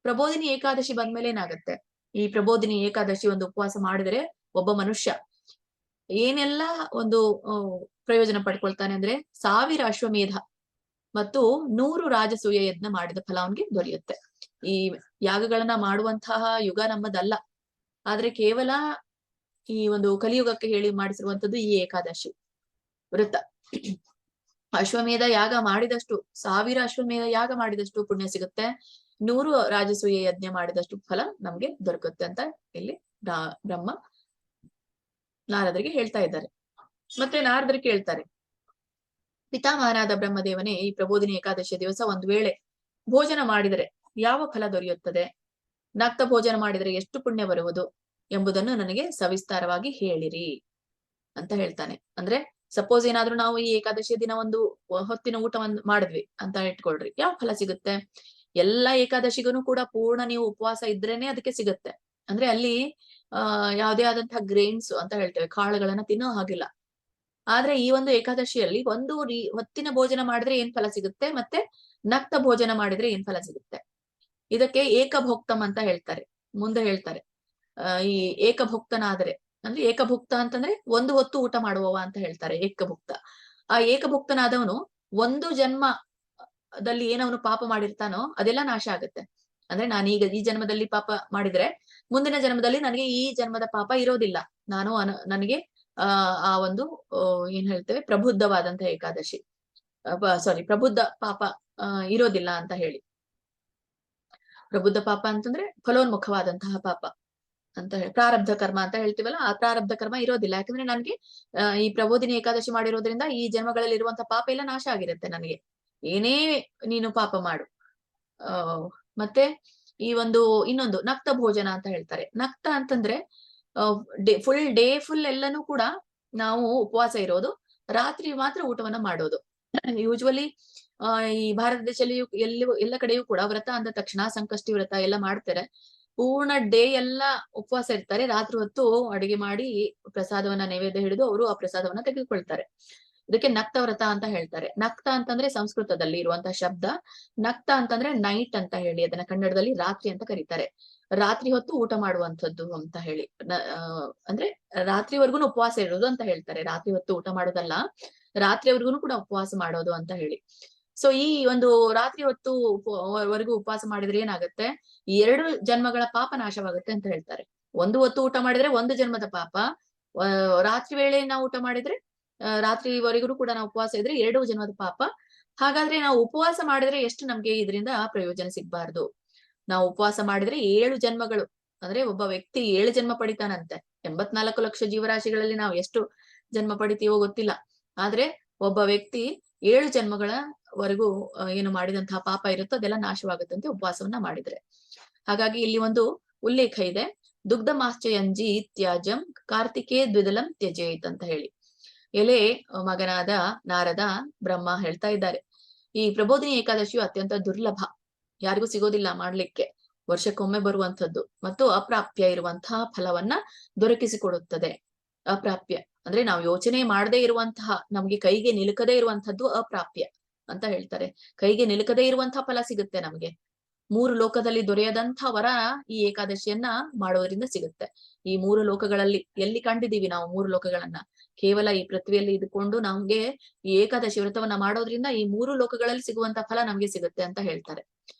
ಪ್ರಬೋಧಿನಿ ಏಕಾದಶಿ ಬಂದ್ಮೇಲೆ ಏನಾಗತ್ತೆ? ಈ ಪ್ರಬೋಧಿನಿ ಏಕಾದಶಿ ಒಂದು ಉಪವಾಸ ಮಾಡಿದರೆ ಒಬ್ಬ ಮನುಷ್ಯ ಏನೆಲ್ಲ ಒಂದು ಪ್ರಯೋಜನ ಪಡ್ಕೊಳ್ತಾನೆ ಅಂದ್ರೆ 1000 ಅಶ್ವಮೇಧ ಮತ್ತು 100 ರಾಜಸೂಯ ಯಜ್ಞ ಮಾಡಿದ ಫಲ ಅವನ್ಗೆ ದೊರೆಯುತ್ತೆ. ಈ ಯಾಗಗಳನ್ನ ಮಾಡುವಂತಹ ಯುಗ ನಮ್ಮದಲ್ಲ. ಆದ್ರೆ ಕೇವಲ ಈ ಒಂದು ಕಲಿಯುಗಕ್ಕೆ ಹೇಳಿ ಮಾಡಿಸಿರುವಂತದ್ದು ಈ ಏಕಾದಶಿ ವೃತ್ತ. ಅಶ್ವಮೇಧ ಯಾಗ ಮಾಡಿದಷ್ಟು, 1000 ಅಶ್ವಮೇಧ ಯಾಗ ಮಾಡಿದಷ್ಟು ಪುಣ್ಯ ಸಿಗುತ್ತೆ, 100 ರಾಜಸೂಯ ಯಜ್ಞ ಮಾಡಿದಷ್ಟು ಫಲ ನಮ್ಗೆ ದೊರಕುತ್ತೆ ಅಂತ ಇಲ್ಲಿ ಬ್ರಹ್ಮ ನಾರದರಿಗೆ ಹೇಳ್ತಾ ಇದ್ದಾರೆ. ಮತ್ತೆ ನಾರದರು ಕೇಳ್ತಾರೆ, ಪಿತಾಮಹನಾದ ಬ್ರಹ್ಮದೇವನೇ, ಈ ಪ್ರಬೋಧಿನಿ ಏಕಾದಶಿಯ ದಿವಸ ಒಂದು ವೇಳೆ ಭೋಜನ ಮಾಡಿದರೆ ಯಾವ ಫಲ ದೊರೆಯುತ್ತದೆ? ನಕ್ತ ಭೋಜನ ಮಾಡಿದರೆ ಎಷ್ಟು ಪುಣ್ಯ ಬರುವುದು ಎಂಬುದನ್ನು ನನಗೆ ಸವಿಸ್ತಾರವಾಗಿ ಹೇಳಿರಿ ಅಂತ ಹೇಳ್ತಾನೆ. ಅಂದ್ರೆ ಸಪೋಸ್ ಏನಾದ್ರೂ ನಾವು ಈ ಏಕಾದಶಿಯ ದಿನ ಒಂದು ಹೊತ್ತಿನ ಊಟವನ್ನು ಮಾಡಿದ್ವಿ ಅಂತ ಇಟ್ಕೊಳ್ರಿ, ಯಾವ ಫಲ ಸಿಗುತ್ತೆ? ಎಲ್ಲಾ ಏಕಾದಶಿಗೂ ಕೂಡ ಪೂರ್ಣ ನೀವು ಉಪವಾಸ ಇದ್ರೇನೆ ಅದಕ್ಕೆ ಸಿಗುತ್ತೆ. ಅಂದ್ರೆ ಅಲ್ಲಿ ಯಾವುದೇ ಆದಂತಹ ಗ್ರೇನ್ಸ್ ಅಂತ ಹೇಳ್ತೇವೆ, ಕಾಳುಗಳನ್ನ ತಿನ್ನೋ ಹಾಗಿಲ್ಲ. ಆದ್ರೆ ಈ ಒಂದು ಏಕಾದಶಿಯಲ್ಲಿ ಒಂದು ಹೊತ್ತಿನ ಭೋಜನ ಮಾಡಿದ್ರೆ ಏನ್ ಫಲ ಸಿಗುತ್ತೆ, ಮತ್ತೆ ನಕ್ತ ಭೋಜನ ಮಾಡಿದ್ರೆ ಏನ್ ಫಲ ಸಿಗುತ್ತೆ. ಇದಕ್ಕೆ ಏಕಭೋಕ್ತಂ ಅಂತ ಹೇಳ್ತಾರೆ. ಮುಂದೆ ಹೇಳ್ತಾರೆ ಈ ಏಕಭುಕ್ತನಾದರೆ, ಅಂದ್ರೆ ಏಕಭುಕ್ತ ಅಂತಂದ್ರೆ ಒಂದು ಹೊತ್ತು ಊಟ ಮಾಡುವವ ಅಂತ ಹೇಳ್ತಾರೆ ಏಕಭುಕ್ತ. ಆ ಏಕಭುಕ್ತನಾದವನು ಒಂದು ಜನ್ಮದಲ್ಲಿ ಏನವನು ಪಾಪ ಮಾಡಿರ್ತಾನೋ ಅದೆಲ್ಲ ನಾಶ ಆಗುತ್ತೆ. ಅಂದ್ರೆ ನಾನೀಗ ಈ ಜನ್ಮದಲ್ಲಿ ಪಾಪ ಮಾಡಿದ್ರೆ ಮುಂದಿನ ಜನ್ಮದಲ್ಲಿ ನನಗೆ ಈ ಜನ್ಮದ ಪಾಪ ಇರೋದಿಲ್ಲ. ನಾನು ನನಗೆ ಆ ಒಂದು ಏನ್ ಹೇಳ್ತೇವೆ, ಪ್ರಬುದ್ಧವಾದಂತಹ ಏಕಾದಶಿ, ಸಾರಿ ಪ್ರಬುದ್ಧ ಪಾಪ ಇರೋದಿಲ್ಲ ಅಂತ ಹೇಳಿ. ಪ್ರಬುದ್ಧ ಪಾಪ ಅಂತಂದ್ರೆ ಫಲೋನ್ಮುಖವಾದಂತಹ ಪಾಪ ಅಂತ ಹೇಳಿ, ಪ್ರಾರಬ್ಧ ಕರ್ಮ ಅಂತ ಹೇಳ್ತೀವಲ್ಲ, ಆ ಪ್ರಾರಬ್ಧ ಕರ್ಮ ಇರೋದಿಲ್ಲ. ಯಾಕಂದ್ರೆ ನನ್ಗೆ ಈ ಪ್ರಬೋಧಿನಿ ಏಕಾದಶಿ ಮಾಡಿರೋದ್ರಿಂದ ಈ ಜನ್ಮಗಳಲ್ಲಿ ಇರುವಂತಹ ಪಾಪ ಎಲ್ಲ ನಾಶ ಆಗಿರುತ್ತೆ ನನಗೆ, ಏನೇ ನೀನು ಪಾಪ ಮಾಡು. ಮತ್ತೆ ಈ ಒಂದು ಇನ್ನೊಂದು ನಕ್ತ ಭೋಜನ ಅಂತ ಹೇಳ್ತಾರೆ. ನಕ್ತ ಅಂತಂದ್ರೆ ಫುಲ್ ಎಲ್ಲನೂ ಕೂಡ ನಾವು ಉಪವಾಸ ಇರೋದು, ರಾತ್ರಿ ಮಾತ್ರ ಊಟವನ್ನ ಮಾಡೋದು. ಯೂಶುವಲಿ ಈ ಭಾರತ ದೇಶದಲ್ಲಿ ಎಲ್ಲ ಕಡೆಯೂ ಕೂಡ ವ್ರತ ಅಂದ ತಕ್ಷಣ ಸಂಕಷ್ಟಿ ವ್ರತ ಎಲ್ಲ ಮಾಡ್ತಾರೆ. ಪೂರ್ಣ ಡೇ ಎಲ್ಲ ಉಪವಾಸ ಇರ್ತಾರೆ. ರಾತ್ರಿ ಹೊತ್ತು ಅಡಿಗೆ ಮಾಡಿ ಪ್ರಸಾದವನ್ನ ನೈವೇದ್ಯ ಹಿಡಿದು ಅವರು ಆ ಪ್ರಸಾದವನ್ನ ತೆಗೆದುಕೊಳ್ತಾರೆ. ಇದಕ್ಕೆ ನಕ್ತ ವ್ರತ ಅಂತ ಹೇಳ್ತಾರೆ. ನಕ್ತ ಅಂತಂದ್ರೆ ಸಂಸ್ಕೃತದಲ್ಲಿ ಇರುವಂತಹ ಶಬ್ದ. ನಕ್ತ ಅಂತಂದ್ರೆ ನೈಟ್ ಅಂತ ಹೇಳಿ, ಅದನ್ನ ಕನ್ನಡದಲ್ಲಿ ರಾತ್ರಿ ಅಂತ ಕರೀತಾರೆ. ರಾತ್ರಿ ಹೊತ್ತು ಊಟ ಮಾಡುವಂಥದ್ದು ಅಂತ ಹೇಳಿ, ಅಂದ್ರೆ ರಾತ್ರಿವರೆಗೂ ಉಪವಾಸ ಇರೋದು ಅಂತ ಹೇಳ್ತಾರೆ. ರಾತ್ರಿ ಹೊತ್ತು ಊಟ ಮಾಡೋದಲ್ಲ, ರಾತ್ರಿವರೆಗೂ ಕೂಡ ಉಪವಾಸ ಮಾಡೋದು ಅಂತ ಹೇಳಿ. ಸೊ ಈ ಒಂದು ರಾತ್ರಿ ಹೊತ್ತು ವರೆಗೂ ಉಪವಾಸ ಮಾಡಿದ್ರೆ ಏನಾಗುತ್ತೆ, 2 ಜನ್ಮಗಳ ಪಾಪ ನಾಶವಾಗುತ್ತೆ ಅಂತ ಹೇಳ್ತಾರೆ. ಒಂದು ಹೊತ್ತು ಊಟ ಮಾಡಿದ್ರೆ ಒಂದು ಜನ್ಮದ ಪಾಪ, ರಾತ್ರಿ ವೇಳೆ ನಾವು ಊಟ ಮಾಡಿದ್ರೆ ರಾತ್ರಿವರೆಗೂ ಕೂಡ ನಾವು ಉಪವಾಸ ಇದ್ರೆ 2 ಜನ್ಮದ ಪಾಪ. ಹಾಗಾದ್ರೆ ನಾವು ಉಪವಾಸ ಮಾಡಿದ್ರೆ ಎಷ್ಟು ನಮ್ಗೆ ಇದರಿಂದ ಪ್ರಯೋಜನ ಸಿಗ್ಬಾರ್ದು. ನಾವು ಉಪವಾಸ ಮಾಡಿದ್ರೆ 7 ಜನ್ಮಗಳು, ಅಂದ್ರೆ ಒಬ್ಬ ವ್ಯಕ್ತಿ 7 ಜನ್ಮ ಪಡಿತಾನಂತೆ. 84 ಲಕ್ಷ ಜೀವರಾಶಿಗಳಲ್ಲಿ ನಾವು ಎಷ್ಟು ಜನ್ಮ ಪಡಿತೀವೋ ಗೊತ್ತಿಲ್ಲ, ಆದ್ರೆ ಒಬ್ಬ ವ್ಯಕ್ತಿ 7 ಜನ್ಮಗಳವರೆಗೂ ಏನು ಮಾಡಿದಂತಹ ಪಾಪ ಇರುತ್ತೋ ಅದೆಲ್ಲ ನಾಶವಾಗುತ್ತಂತೆ ಉಪವಾಸವನ್ನ ಮಾಡಿದ್ರೆ. ಹಾಗಾಗಿ ಇಲ್ಲಿ ಒಂದು ಉಲ್ಲೇಖ ಇದೆ, ದುಗ್ಧ ಮಾಶ್ಚಯಂಜಿ ತ್ಯಾಜಂ ಕಾರ್ತಿಕೇ ದ್ವಿದಲಂ ತ್ಯಜೇತ್ ಅಂತ ಹೇಳಿ. ಎಲೆ ಮಗನಾದ ನಾರದ ಬ್ರಹ್ಮ ಹೇಳ್ತಾ ಇದ್ದಾರೆ, ಈ ಪ್ರಬೋಧಿನಿ ಏಕಾದಶಿಯು ಅತ್ಯಂತ ದುರ್ಲಭ, ಯಾರಿಗೂ ಸಿಗೋದಿಲ್ಲ ಮಾಡ್ಲಿಕ್ಕೆ, ವರ್ಷಕ್ಕೊಮ್ಮೆ ಬರುವಂತದ್ದು ಮತ್ತು ಅಪ್ರಾಪ್ಯ ಇರುವಂತಹ ಫಲವನ್ನ ದೊರಕಿಸಿಕೊಡುತ್ತದೆ. ಅಪ್ರಾಪ್ಯ ಅಂದ್ರೆ ನಾವು ಯೋಚನೆ ಮಾಡದೇ ಇರುವಂತಹ, ನಮ್ಗೆ ಕೈಗೆ ನಿಲುಕದೇ ಇರುವಂತದ್ದು ಅಪ್ರಾಪ್ಯ ಅಂತ ಹೇಳ್ತಾರೆ. ಕೈಗೆ ನಿಲುಕದೇ ಇರುವಂತಹ ಫಲ ಸಿಗುತ್ತೆ ನಮ್ಗೆ. 3 ಲೋಕದಲ್ಲಿ ದೊರೆಯದಂತಹ ವರ ಈ ಏಕಾದಶಿಯನ್ನ ಮಾಡೋದ್ರಿಂದ ಸಿಗುತ್ತೆ. ಈ 3 ಲೋಕಗಳಲ್ಲಿ ಎಲ್ಲಿ ಕಂಡಿದೀವಿ ನಾವು 3 ಲೋಕಗಳನ್ನ? ಕೇವಲ ಈ ಪೃಥ್ವಿಯಲ್ಲಿ ಇದ್ಕೊಂಡು ನಮ್ಗೆ ಈ ಏಕಾದಶಿ ವ್ರತವನ್ನ ಮಾಡೋದ್ರಿಂದ ಈ 3 ಲೋಕಗಳಲ್ಲಿ ಸಿಗುವಂತಹ ಫಲ ನಮ್ಗೆ ಸಿಗುತ್ತೆ ಅಂತ ಹೇಳ್ತಾರೆ.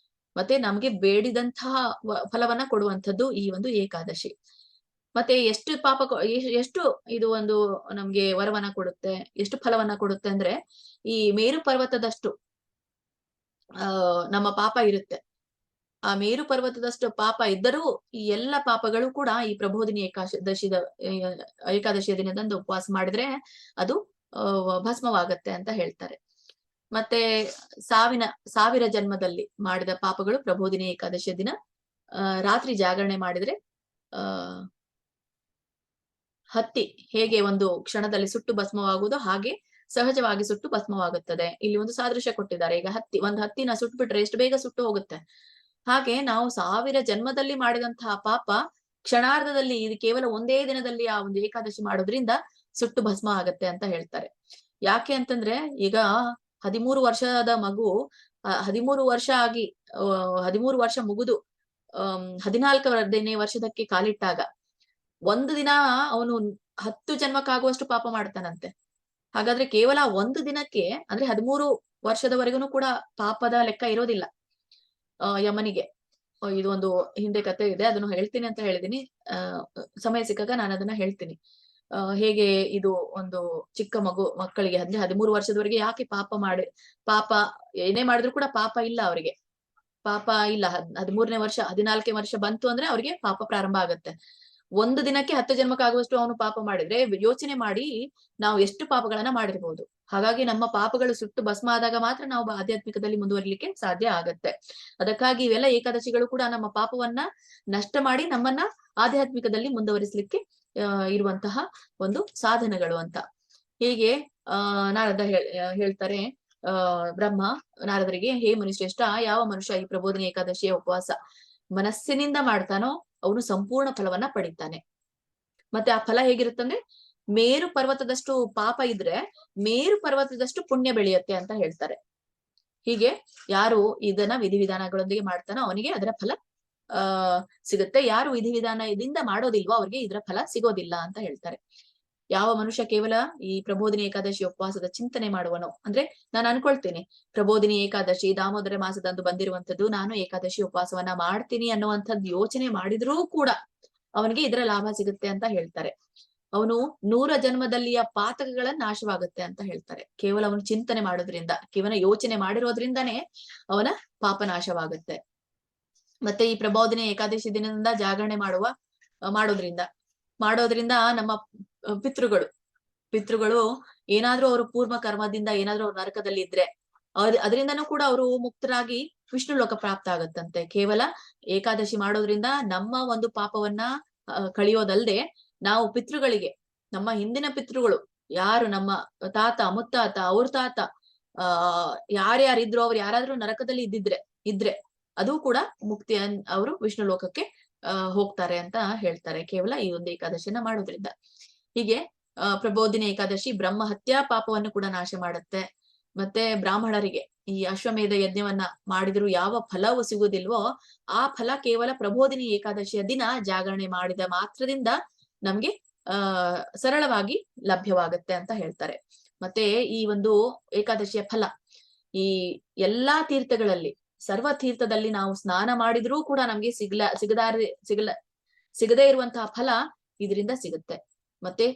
ಮತ್ತೆ ನಮ್ಗೆ ಬೇಡಿದಂತಹ ಫಲವನ್ನ ಕೊಡುವಂಥದ್ದು ಈ ಒಂದು ಏಕಾದಶಿ. ಮತ್ತೆ ಎಷ್ಟು ಎಷ್ಟು ಇದು ಒಂದು ನಮ್ಗೆ ವರವನ್ನ ಕೊಡುತ್ತೆ, ಎಷ್ಟು ಫಲವನ್ನ ಕೊಡುತ್ತೆ ಅಂದ್ರೆ, ಈ ಮೇರು ಪರ್ವತದಷ್ಟು ನಮ್ಮ ಪಾಪ ಇರುತ್ತೆ. ಆ ಮೇರು ಪರ್ವತದಷ್ಟು ಪಾಪ ಇದ್ದರೂ ಈ ಎಲ್ಲ ಪಾಪಗಳು ಕೂಡ ಈ ಪ್ರಬೋಧಿನಿ ಏಕಾದಶಿಯ ದಿನದಂದು ಉಪವಾಸ ಮಾಡಿದ್ರೆ ಅದು ಭಸ್ಮವಾಗತ್ತೆ ಅಂತ ಹೇಳ್ತಾರೆ. ಮತ್ತೆ 1000 ಜನ್ಮದಲ್ಲಿ ಮಾಡಿದ ಪಾಪಗಳು ಪ್ರಬೋಧಿನಿ ಏಕಾದಶಿಯ ದಿನ ರಾತ್ರಿ ಜಾಗರಣೆ ಮಾಡಿದ್ರೆ ಹತ್ತಿ ಹೇಗೆ ಒಂದು ಕ್ಷಣದಲ್ಲಿ ಸುಟ್ಟು ಭಸ್ಮವಾಗುವುದೋ ಹಾಗೆ ಸಹಜವಾಗಿ ಸುಟ್ಟು ಭಸ್ಮವಾಗುತ್ತದೆ. ಇಲ್ಲಿ ಒಂದು ಸಾದೃಶ್ಯ ಕೊಟ್ಟಿದ್ದಾರೆ. ಈಗ ಒಂದು ಹತ್ತಿನ ಸುಟ್ಬಿಟ್ರೆ ಎಷ್ಟು ಬೇಗ ಸುಟ್ಟು ಹೋಗುತ್ತೆ, ಹಾಗೆ ನಾವು 1000 ಜನ್ಮದಲ್ಲಿ ಮಾಡಿದಂತಹ ಪಾಪ ಕ್ಷಣಾರ್ಧದಲ್ಲಿ, ಇದು ಕೇವಲ ಒಂದೇ ದಿನದಲ್ಲಿ ಆ ಒಂದು ಏಕಾದಶಿ ಮಾಡೋದ್ರಿಂದ ಸುಟ್ಟು ಭಸ್ಮ ಆಗತ್ತೆ ಅಂತ ಹೇಳ್ತಾರೆ. ಯಾಕೆ ಅಂತಂದ್ರೆ, ಈಗ 13 ವರ್ಷದ ಮಗು 13 ವರ್ಷ ಆಗಿ 13 ವರ್ಷ ಮುಗಿದು 14ನೇ ವರ್ಷದಕ್ಕೆ ಕಾಲಿಟ್ಟಾಗ ಒಂದು ದಿನ ಅವನು 10 ಜನ್ಮಕ್ಕಾಗುವಷ್ಟು ಪಾಪ ಮಾಡ್ತಾನಂತೆ. ಹಾಗಾದ್ರೆ ಕೇವಲ ಒಂದು ದಿನಕ್ಕೆ, ಅಂದ್ರೆ 13 ವರ್ಷದವರೆಗೂ ಕೂಡ ಪಾಪದ ಲೆಕ್ಕ ಇರೋದಿಲ್ಲ ಯಮನಿಗೆ. ಇದು ಒಂದು ಹಿಂದೆ ಕಥೆ ಇದೆ, ಅದನ್ನು ಹೇಳ್ತೀನಿ ಅಂತ ಹೇಳಿದೀನಿ. ಸಮಯ ಸಿಕ್ಕಾಗ ನಾನು ಅದನ್ನ ಹೇಳ್ತೀನಿ. ಹೇಗೆ ಇದು ಒಂದು ಚಿಕ್ಕ ಮಕ್ಕಳಿಗೆ 13 ವರ್ಷದವರೆಗೆ ಯಾಕೆ ಪಾಪ ಏನೇ ಮಾಡಿದ್ರು ಕೂಡ ಪಾಪ ಇಲ್ಲ ಅವರಿಗೆ, ಪಾಪ ಇಲ್ಲ. 13ನೇ ವರ್ಷ 14ನೇ ವರ್ಷ ಬಂತು ಅಂದ್ರೆ ಅವ್ರಿಗೆ ಪಾಪ ಪ್ರಾರಂಭ ಆಗತ್ತೆ. ಒಂದು ದಿನಕ್ಕೆ 10 ಜನ್ಮಕ್ಕಾಗುವಷ್ಟು ಅವನು ಪಾಪ ಮಾಡಿದ್ರೆ ಯೋಚನೆ ಮಾಡಿ ನಾವು ಎಷ್ಟು ಪಾಪಗಳನ್ನ ಮಾಡಿರ್ಬೋದು. ಹಾಗಾಗಿ ನಮ್ಮ ಪಾಪಗಳು ಸುಟ್ಟು ಭಸ್ಮ ಆದಾಗ ಮಾತ್ರ ನಾವು ಆಧ್ಯಾತ್ಮಿಕದಲ್ಲಿ ಮುಂದುವರಿಲಿಕ್ಕೆ ಸಾಧ್ಯ ಆಗತ್ತೆ. ಅದಕ್ಕಾಗಿ ಇವೆಲ್ಲ ಏಕಾದಶಿಗಳು ಕೂಡ ನಮ್ಮ ಪಾಪವನ್ನ ನಷ್ಟ ಮಾಡಿ ನಮ್ಮನ್ನ ಆಧ್ಯಾತ್ಮಿಕದಲ್ಲಿ ಮುಂದುವರಿಸಲಿಕ್ಕೆ ಇರುವಂತಹ ಒಂದು ಸಾಧನಗಳು ಅಂತ. ಹೀಗೆ ನಾರದ ಹೇಳ್ತಾರೆ, ಬ್ರಹ್ಮ ನಾರದರಿಗೆ, ಹೇ ಮುನಿಶ್ರೇಷ್ಠ, ಯಾವ ಮನುಷ್ಯ ಈ ಪ್ರಬೋಧಿನಿ ಏಕಾದಶಿಯ ಉಪವಾಸ ಮನಸ್ಸಿನಿಂದ ಮಾಡ್ತಾನೋ ಅವನು ಸಂಪೂರ್ಣ ಫಲವನ್ನ ಪಡಿತಾನೆ. ಮತ್ತೆ ಆ ಫಲ ಹೇಗಿರುತ್ತಂದ್ರೆ ಮೇರು ಪರ್ವತದಷ್ಟು ಪಾಪ ಇದ್ರೆ ಮೇರು ಪರ್ವತದಷ್ಟು ಪುಣ್ಯ ಬೆಳೆಯುತ್ತೆ ಅಂತ ಹೇಳ್ತಾರೆ. ಹೀಗೆ ಯಾರು ಇದನ್ನ ವಿಧಿವಿಧಾನಗಳೊಂದಿಗೆ ಮಾಡ್ತಾನೋ ಅವನಿಗೆ ಅದರ ಫಲ ಸಿಗುತ್ತೆ. ಯಾರು ವಿಧಿವಿಧಾನದಿಂದ ಮಾಡೋದಿಲ್ವೋ ಅವ್ರಿಗೆ ಇದರ ಫಲ ಸಿಗೋದಿಲ್ಲ ಅಂತ ಹೇಳ್ತಾರೆ. ಯಾವ ಮನುಷ್ಯ ಕೇವಲ ಈ ಪ್ರಬೋಧಿನಿ ಏಕಾದಶಿ ಉಪವಾಸದ ಚಿಂತನೆ ಮಾಡುವನೋ, ಅಂದ್ರೆ ನಾನು ಅನ್ಕೊಳ್ತೇನೆ ಪ್ರಬೋಧಿನಿ ಏಕಾದಶಿ ದಾಮೋದರ ಮಾಸದಂದು ಬಂದಿರುವಂತದ್ದು, ನಾನು ಏಕಾದಶಿ ಉಪವಾಸವನ್ನ ಮಾಡ್ತೀನಿ ಅನ್ನುವಂಥದ್ದು ಯೋಚನೆ ಮಾಡಿದ್ರೂ ಕೂಡ ಅವನಿಗೆ ಇದರ ಲಾಭ ಸಿಗುತ್ತೆ ಅಂತ ಹೇಳ್ತಾರೆ. ಅವನು 100 ಜನ್ಮದಲ್ಲಿಯ ಪಾತಕಗಳ ನಾಶವಾಗುತ್ತೆ ಅಂತ ಹೇಳ್ತಾರೆ. ಕೇವಲ ಅವನು ಚಿಂತನೆ ಮಾಡೋದ್ರಿಂದ, ಕೇವಲ ಯೋಚನೆ ಮಾಡಿರೋದ್ರಿಂದಾನೇ ಅವನ ಪಾಪ ನಾಶವಾಗುತ್ತೆ. ಮತ್ತೆ ಈ ಪ್ರಬೋಧಿನಿ ಏಕಾದಶಿ ದಿನದಿಂದ ಜಾಗರಣೆ ಮಾಡೋದ್ರಿಂದ ನಮ್ಮ ಪಿತೃಗಳು ಏನಾದ್ರೂ ಅವರು ಪೂರ್ವ ಕರ್ಮದಿಂದ ಏನಾದ್ರೂ ಅವ್ರು ನರಕದಲ್ಲಿ ಇದ್ರೆ ಅದರಿಂದನೂ ಕೂಡ ಅವರು ಮುಕ್ತರಾಗಿ ವಿಷ್ಣು ಲೋಕ ಪ್ರಾಪ್ತ ಆಗತ್ತಂತೆ. ಕೇವಲ ಏಕಾದಶಿ ಮಾಡೋದ್ರಿಂದ ನಮ್ಮ ಒಂದು ಪಾಪವನ್ನ ಕಳಿಯೋದಲ್ದೆ ನಾವು ಪಿತೃಗಳಿಗೆ, ನಮ್ಮ ಹಿಂದಿನ ಪಿತೃಗಳು ಯಾರು ನಮ್ಮ ತಾತ ಮುತ್ತಾತ ಅವ್ರ ತಾತ ಯಾರ್ಯಾರಿದ್ರು ಅವ್ರು ಯಾರಾದ್ರೂ ನರಕದಲ್ಲಿ ಇದ್ರೆ ಅದು ಕೂಡ ಮುಕ್ತಿ ಅವರು ವಿಷ್ಣು ಲೋಕಕ್ಕೆ ಹೋಗ್ತಾರೆ ಅಂತ ಹೇಳ್ತಾರೆ, ಕೇವಲ ಈ ಒಂದು ಏಕಾದಶಿಯನ್ನ ಮಾಡೋದ್ರಿಂದ. ಹೀಗೆ ಪ್ರಬೋಧಿನಿ ಏಕಾದಶಿ ಬ್ರಹ್ಮ ಹತ್ಯಾ ಪಾಪವನ್ನು ಕೂಡ ನಾಶ ಮಾಡುತ್ತೆ. ಮತ್ತೆ ಬ್ರಾಹ್ಮಣರಿಗೆ ಈ ಅಶ್ವಮೇಧ ಯಜ್ಞವನ್ನ ಮಾಡಿದ್ರು ಯಾವ ಫಲವು ಸಿಗುವುದಿಲ್ವೋ ಆ ಫಲ ಕೇವಲ ಪ್ರಬೋಧಿನಿ ಏಕಾದಶಿಯ ದಿನ ಜಾಗರಣೆ ಮಾಡಿದ ಮಾತ್ರದಿಂದ ನಮ್ಗೆ ಸರಳವಾಗಿ ಲಭ್ಯವಾಗುತ್ತೆ ಅಂತ ಹೇಳ್ತಾರೆ. ಮತ್ತೆ ಈ ಒಂದು ಏಕಾದಶಿಯ ಫಲ ಈ ಎಲ್ಲಾ ತೀರ್ಥಗಳಲ್ಲಿ, ಸರ್ವ ತೀರ್ಥದಲ್ಲಿ ನಾವು ಸ್ನಾನ ಮಾಡಿದ್ರೂ ಕೂಡ ನಮ್ಗೆ ಸಿಗದೇ ಇರುವಂತಹ ಫಲ ಇದರಿಂದ ಸಿಗುತ್ತೆ. ಮತ್ತೆ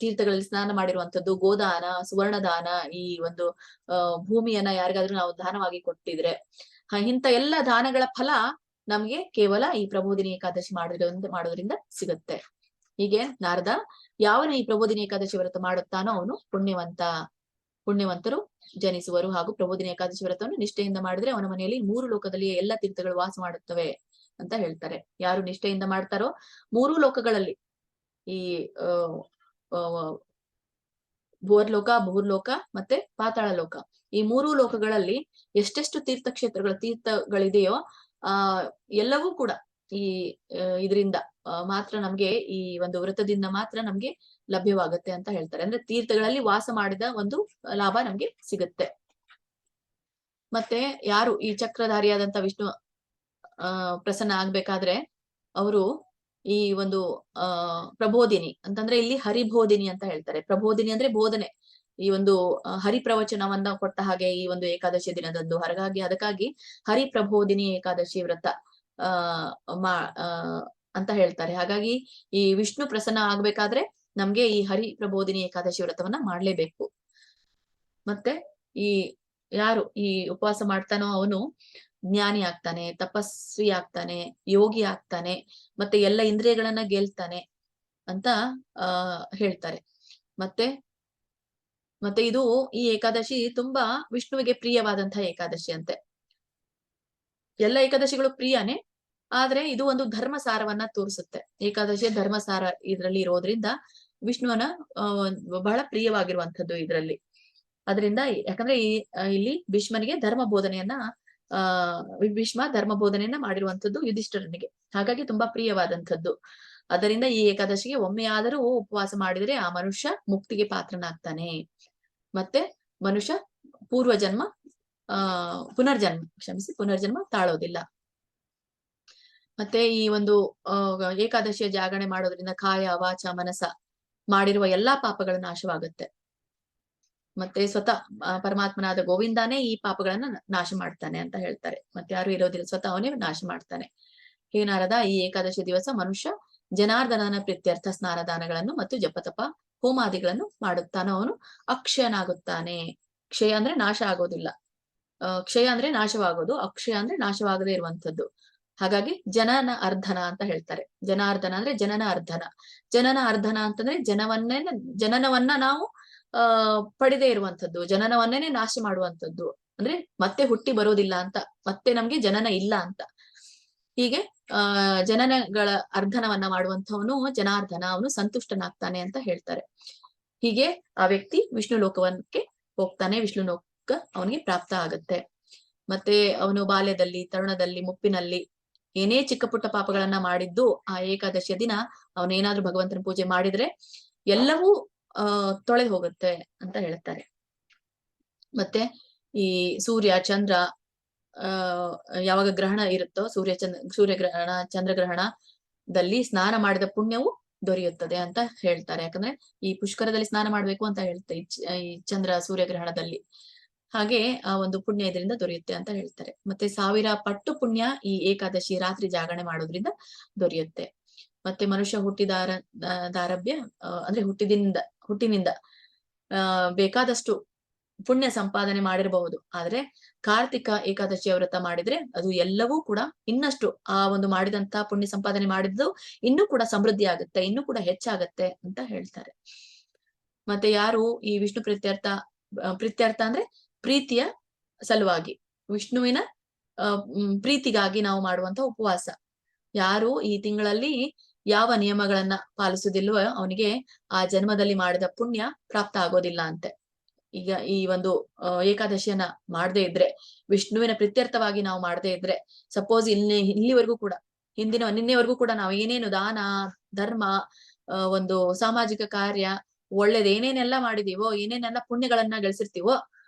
ತೀರ್ಥಗಳಲ್ಲಿ ಸ್ನಾನ ಮಾಡಿರುವಂತದ್ದು, ಗೋದಾನ, ಸುವರ್ಣದಾನ, ಈ ಒಂದು ಭೂಮಿಯನ್ನ ಯಾರಿಗಾದ್ರೂ ನಾವು ದಾನವಾಗಿ ಕೊಟ್ಟಿದ್ರೆ ಇಂಥ ಎಲ್ಲ ದಾನಗಳ ಫಲ ನಮ್ಗೆ ಕೇವಲ ಈ ಪ್ರಬೋಧಿನಿ ಏಕಾದಶಿ ಮಾಡೋದ್ರಿಂದ ಸಿಗುತ್ತೆ. ಹೀಗೆ ನಾರದ ಯಾವನು ಈ ಪ್ರಬೋಧಿನಿ ಏಕಾದಶಿ ವ್ರತ ಮಾಡುತ್ತಾನೋ ಅವನು ಪುಣ್ಯವಂತರು ಜನಿಸುವರು. ಹಾಗೂ ಪ್ರಬೋಧಿನಿ ಏಕಾದಶಿ ವ್ರತವನ್ನು ನಿಷ್ಠೆಯಿಂದ ಮಾಡಿದ್ರೆ ಅವನ ಮನೆಯಲ್ಲಿ 3 ಲೋಕದಲ್ಲಿ ಎಲ್ಲ ತೀರ್ಥಗಳು ವಾಸ ಮಾಡುತ್ತವೆ ಅಂತ ಹೇಳ್ತಾರೆ. ಯಾರು ನಿಷ್ಠೆಯಿಂದ ಮಾಡ್ತಾರೋ 3 ಲೋಕಗಳಲ್ಲಿ, ಈ ಭುವರ್ಲೋಕ, ಭೂರ್ಲೋಕ ಮತ್ತೆ ಪಾತಾಳ ಲೋಕ, ಈ 3 ಲೋಕಗಳಲ್ಲಿ ಎಷ್ಟೆಷ್ಟು ತೀರ್ಥಗಳಿದೆಯೋ ಎಲ್ಲವೂ ಕೂಡ ಈ ಇದರಿಂದ ಮಾತ್ರ ನಮ್ಗೆ, ಈ ಒಂದು ವ್ರತದಿಂದ ಮಾತ್ರ ನಮ್ಗೆ ಲಭ್ಯವಾಗುತ್ತೆ ಅಂತ ಹೇಳ್ತಾರೆ. ಅಂದ್ರೆ ತೀರ್ಥಗಳಲ್ಲಿ ವಾಸ ಮಾಡಿದ ಒಂದು ಲಾಭ ನಮ್ಗೆ ಸಿಗುತ್ತೆ. ಮತ್ತೆ ಯಾರು ಈ ಚಕ್ರಧಾರಿಯಾದಂತ ವಿಷ್ಣು ಪ್ರಸನ್ನ ಆಗ್ಬೇಕಾದ್ರೆ ಅವರು ಈ ಒಂದು ಪ್ರಬೋಧಿನಿ ಅಂತಂದ್ರೆ ಇಲ್ಲಿ ಹರಿಬೋಧಿನಿ ಅಂತ ಹೇಳ್ತಾರೆ. ಪ್ರಬೋಧಿನಿ ಅಂದ್ರೆ ಬೋಧನೆ, ಈ ಒಂದು ಹರಿಪ್ರವಚನವನ್ನ ಕೊಟ್ಟ ಹಾಗೆ ಈ ಒಂದು ಏಕಾದಶಿ ದಿನದಂದು. ಹಾಗಾಗಿ ಅದಕ್ಕಾಗಿ ಹರಿಪ್ರಬೋಧಿನಿ ಏಕಾದಶಿ ವ್ರತ ಅಂತ ಹೇಳ್ತಾರೆ. ಹಾಗಾಗಿ ಈ ವಿಷ್ಣು ಪ್ರಸನ್ನ ಆಗ್ಬೇಕಾದ್ರೆ ನಮ್ಗೆ ಈ ಹರಿ ಪ್ರಬೋಧಿನಿ ಏಕಾದಶಿ ವ್ರತವನ್ನ ಮಾಡ್ಲೇಬೇಕು. ಮತ್ತೆ ಈ ಯಾರು ಈ ಉಪವಾಸ ಮಾಡ್ತಾನೋ ಅವನು ಜ್ಞಾನಿ ಆಗ್ತಾನೆ, ತಪಸ್ವಿ ಆಗ್ತಾನೆ, ಯೋಗಿ ಆಗ್ತಾನೆ, ಮತ್ತೆ ಎಲ್ಲ ಇಂದ್ರಿಯಗಳನ್ನ ಗೆಲ್ತಾನೆ ಅಂತ ಹೇಳ್ತಾರೆ. ಮತ್ತೆ ಇದು ಈ ಏಕಾದಶಿ ತುಂಬಾ ವಿಷ್ಣುವಿಗೆ ಪ್ರಿಯವಾದಂತಹ ಏಕಾದಶಿ ಅಂತೆ. ಎಲ್ಲ ಏಕಾದಶಿಗಳು ಪ್ರಿಯನೇ, ಆದ್ರೆ ಇದು ಒಂದು ಧರ್ಮಸಾರವನ್ನ ತೋರಿಸುತ್ತೆ. ಏಕಾದಶಿಯ ಧರ್ಮಸಾರ ಇದ್ರಲ್ಲಿ ಇರೋದ್ರಿಂದ ವಿಷ್ಣುವನ ಬಹಳ ಪ್ರಿಯವಾಗಿರುವಂತದ್ದು ಇದ್ರಲ್ಲಿ. ಅದರಿಂದ ಯಾಕಂದ್ರೆ ಇಲ್ಲಿ ಭೀಷ್ಮನಿಗೆ ಧರ್ಮ ಬೋಧನೆಯನ್ನ ಭೀಷ್ಮ ಧರ್ಮ ಬೋಧನೆಯನ್ನ ಮಾಡಿರುವಂತದ್ದು ಯುಧಿಷ್ಠಿರನಿಗೆ, ಹಾಗಾಗಿ ತುಂಬಾ ಪ್ರಿಯವಾದಂಥದ್ದು. ಅದರಿಂದ ಈ ಏಕಾದಶಿಗೆ ಒಮ್ಮೆಯಾದರೂ ಉಪವಾಸ ಮಾಡಿದರೆ ಆ ಮನುಷ್ಯ ಮುಕ್ತಿಗೆ ಪಾತ್ರನಾಗ್ತಾನೆ. ಮತ್ತೆ ಮನುಷ್ಯ ಪುನರ್ಜನ್ಮ ತಾಳೋದಿಲ್ಲ. ಮತ್ತೆ ಈ ಒಂದು ಏಕಾದಶಿಯ ಜಾಗರಣೆ ಮಾಡೋದ್ರಿಂದ ಕಾಯ ವಾಚ ಮನಸ ಮಾಡಿರುವ ಎಲ್ಲಾ ಪಾಪಗಳ ನಾಶವಾಗುತ್ತೆ. ಮತ್ತೆ ಸ್ವತಃ ಪರಮಾತ್ಮನಾದ ಗೋವಿಂದಾನೇ ಈ ಪಾಪಗಳನ್ನ ನಾಶ ಮಾಡ್ತಾನೆ ಅಂತ ಹೇಳ್ತಾರೆ. ಮತ್ತೆ ಯಾರು ಇರೋದಿಲ್ಲ, ಸ್ವತಃ ಅವನೇ ನಾಶ ಮಾಡ್ತಾನೆ. ಹೇ ನಾರದ, ಈ ಏಕಾದಶಿ ದಿವಸ ಮನುಷ್ಯ ಜನಾರ್ದನನ ಪ್ರೀತ್ಯರ್ಥ ಸ್ನಾನದಾನಗಳನ್ನು ಮತ್ತು ಜಪತಪ ಹೋಮಾದಿಗಳನ್ನು ಮಾಡುತ್ತಾನೋ ಅವನು ಅಕ್ಷಯನಾಗುತ್ತಾನೆ. ಕ್ಷಯ ಅಂದ್ರೆ ನಾಶ ಆಗೋದಿಲ್ಲ, ಕ್ಷಯ ಅಂದ್ರೆ ನಾಶವಾಗೋದು, ಅಕ್ಷಯ ಅಂದ್ರೆ ನಾಶವಾಗದೇ ಇರುವಂತದ್ದು. ಹಾಗಾಗಿ ಜನನ ಅರ್ಧನ ಅಂತ ಹೇಳ್ತಾರೆ. ಜನಾರ್ದನ ಅಂದ್ರೆ ಜನನ ಅರ್ಧನ. ಜನನ ಅರ್ಧನ ಅಂತಂದ್ರೆ ಜನನವನ್ನ ನಾವು ಪಡೆದೇ ಇರುವಂತದ್ದು, ಜನನವನ್ನೇನೆ ನಾಶ ಮಾಡುವಂತದ್ದು. ಅಂದ್ರೆ ಮತ್ತೆ ಹುಟ್ಟಿ ಬರೋದಿಲ್ಲ ಅಂತ, ಮತ್ತೆ ನಮ್ಗೆ ಜನನ ಇಲ್ಲ ಅಂತ. ಹೀಗೆ ಜನನಗಳ ಅರ್ಧನವನ್ನ ಮಾಡುವಂತವನು ಜನಾರ್ದನ, ಅವನು ಸಂತುಷ್ಟನಾಗ್ತಾನೆ ಅಂತ ಹೇಳ್ತಾರೆ. ಹೀಗೆ ಆ ವ್ಯಕ್ತಿ ವಿಷ್ಣು ಲೋಕವನ್ನೇ ಹೋಗ್ತಾನೆ, ವಿಷ್ಣು ಅವನಿಗೆ ಪ್ರಾಪ್ತ ಆಗತ್ತೆ. ಮತ್ತೆ ಅವನು ಬಾಲ್ಯದಲ್ಲಿ, ತರುಣದಲ್ಲಿ, ಮುಪ್ಪಿನಲ್ಲಿ ಏನೇ ಚಿಕ್ಕ ಪುಟ್ಟ ಪಾಪಗಳನ್ನ ಮಾಡಿದ್ದು ಆ ಏಕಾದಶಿಯ ದಿನ ಅವನೇನಾದ್ರೂ ಭಗವಂತನ ಪೂಜೆ ಮಾಡಿದ್ರೆ ಎಲ್ಲವೂ ತೊಳೆದು ಹೋಗುತ್ತೆ ಅಂತ ಹೇಳ್ತಾರೆ. ಮತ್ತೆ ಈ ಸೂರ್ಯ, ಚಂದ್ರ ಯಾವಾಗ ಗ್ರಹಣ ಇರುತ್ತೋ, ಸೂರ್ಯಗ್ರಹಣ, ಚಂದ್ರಗ್ರಹಣದಲ್ಲಿ ಸ್ನಾನ ಮಾಡಿದ ಪುಣ್ಯವು ದೊರೆಯುತ್ತದೆ ಅಂತ ಹೇಳ್ತಾರೆ. ಯಾಕಂದ್ರೆ ಈ ಪುಷ್ಕರದಲ್ಲಿ ಸ್ನಾನ ಮಾಡ್ಬೇಕು ಅಂತ ಹೇಳ್ತಾರೆ ಈ ಚಂದ್ರ ಸೂರ್ಯಗ್ರಹಣದಲ್ಲಿ. ಹಾಗೆ ಆ ಒಂದು ಪುಣ್ಯ ಇದರಿಂದ ದೊರೆಯುತ್ತೆ ಅಂತ ಹೇಳ್ತಾರೆ. ಮತ್ತೆ 1000 ಪಟ್ಟು ಪುಣ್ಯ ಈ ಏಕಾದಶಿ ರಾತ್ರಿ ಜಾಗರಣೆ ಮಾಡೋದ್ರಿಂದ ದೊರೆಯುತ್ತೆ. ಮತ್ತೆ ಮನುಷ್ಯ ದಾರಭ್ಯ ಅಂದ್ರೆ ಹುಟ್ಟಿನಿಂದ ಬೇಕಾದಷ್ಟು ಪುಣ್ಯ ಸಂಪಾದನೆ ಮಾಡಿರಬಹುದು. ಆದ್ರೆ ಕಾರ್ತಿಕ ಏಕಾದಶಿಯ ವ್ರತ ಮಾಡಿದ್ರೆ ಅದು ಎಲ್ಲವೂ ಕೂಡ ಇನ್ನಷ್ಟು ಆ ಒಂದು ಮಾಡಿದಂತ ಪುಣ್ಯ ಸಂಪಾದನೆ ಮಾಡಿದ್ದು ಇನ್ನೂ ಕೂಡ ಸಮೃದ್ಧಿ ಆಗುತ್ತೆ, ಇನ್ನೂ ಕೂಡ ಹೆಚ್ಚಾಗತ್ತೆ ಅಂತ ಹೇಳ್ತಾರೆ. ಮತ್ತೆ ಯಾರು ಈ ವಿಷ್ಣು ಪ್ರೀತ್ಯರ್ಥ ಅಂದ್ರೆ ಪ್ರೀತಿಯ ಸಲುವಾಗಿ, ವಿಷ್ಣುವಿನ ಪ್ರೀತಿಗಾಗಿ ನಾವು ಮಾಡುವಂತ ಉಪವಾಸ, ಯಾರು ಈ ತಿಂಗಳಲ್ಲಿ ಯಾವ ನಿಯಮಗಳನ್ನ ಪಾಲಿಸುವುದಿಲ್ವೋ ಅವನಿಗೆ ಆ ಜನ್ಮದಲ್ಲಿ ಮಾಡಿದ ಪುಣ್ಯ ಪ್ರಾಪ್ತ ಆಗೋದಿಲ್ಲ ಅಂತೆ. ಈಗ ಈ ಒಂದು ಏಕಾದಶಿಯನ್ನ ಮಾಡದೇ ಇದ್ರೆ, ವಿಷ್ಣುವಿನ ಪ್ರೀತ್ಯರ್ಥವಾಗಿ ನಾವು ಮಾಡದೇ ಇದ್ರೆ, ಸಪೋಸ್ ಇಲ್ಲಿವರೆಗೂ ಕೂಡ ನಿನ್ನೆವರೆಗೂ ಕೂಡ ನಾವು ಏನೇನು ದಾನ, ಧರ್ಮ, ಒಂದು ಸಾಮಾಜಿಕ ಕಾರ್ಯ, ಒಳ್ಳೇದ್ ಏನೇನೆಲ್ಲ ಮಾಡಿದೀವೋ, ಏನೇನೆಲ್ಲ ಪುಣ್ಯಗಳನ್ನ ಗಳಿಸಿರ್ತೀವೋ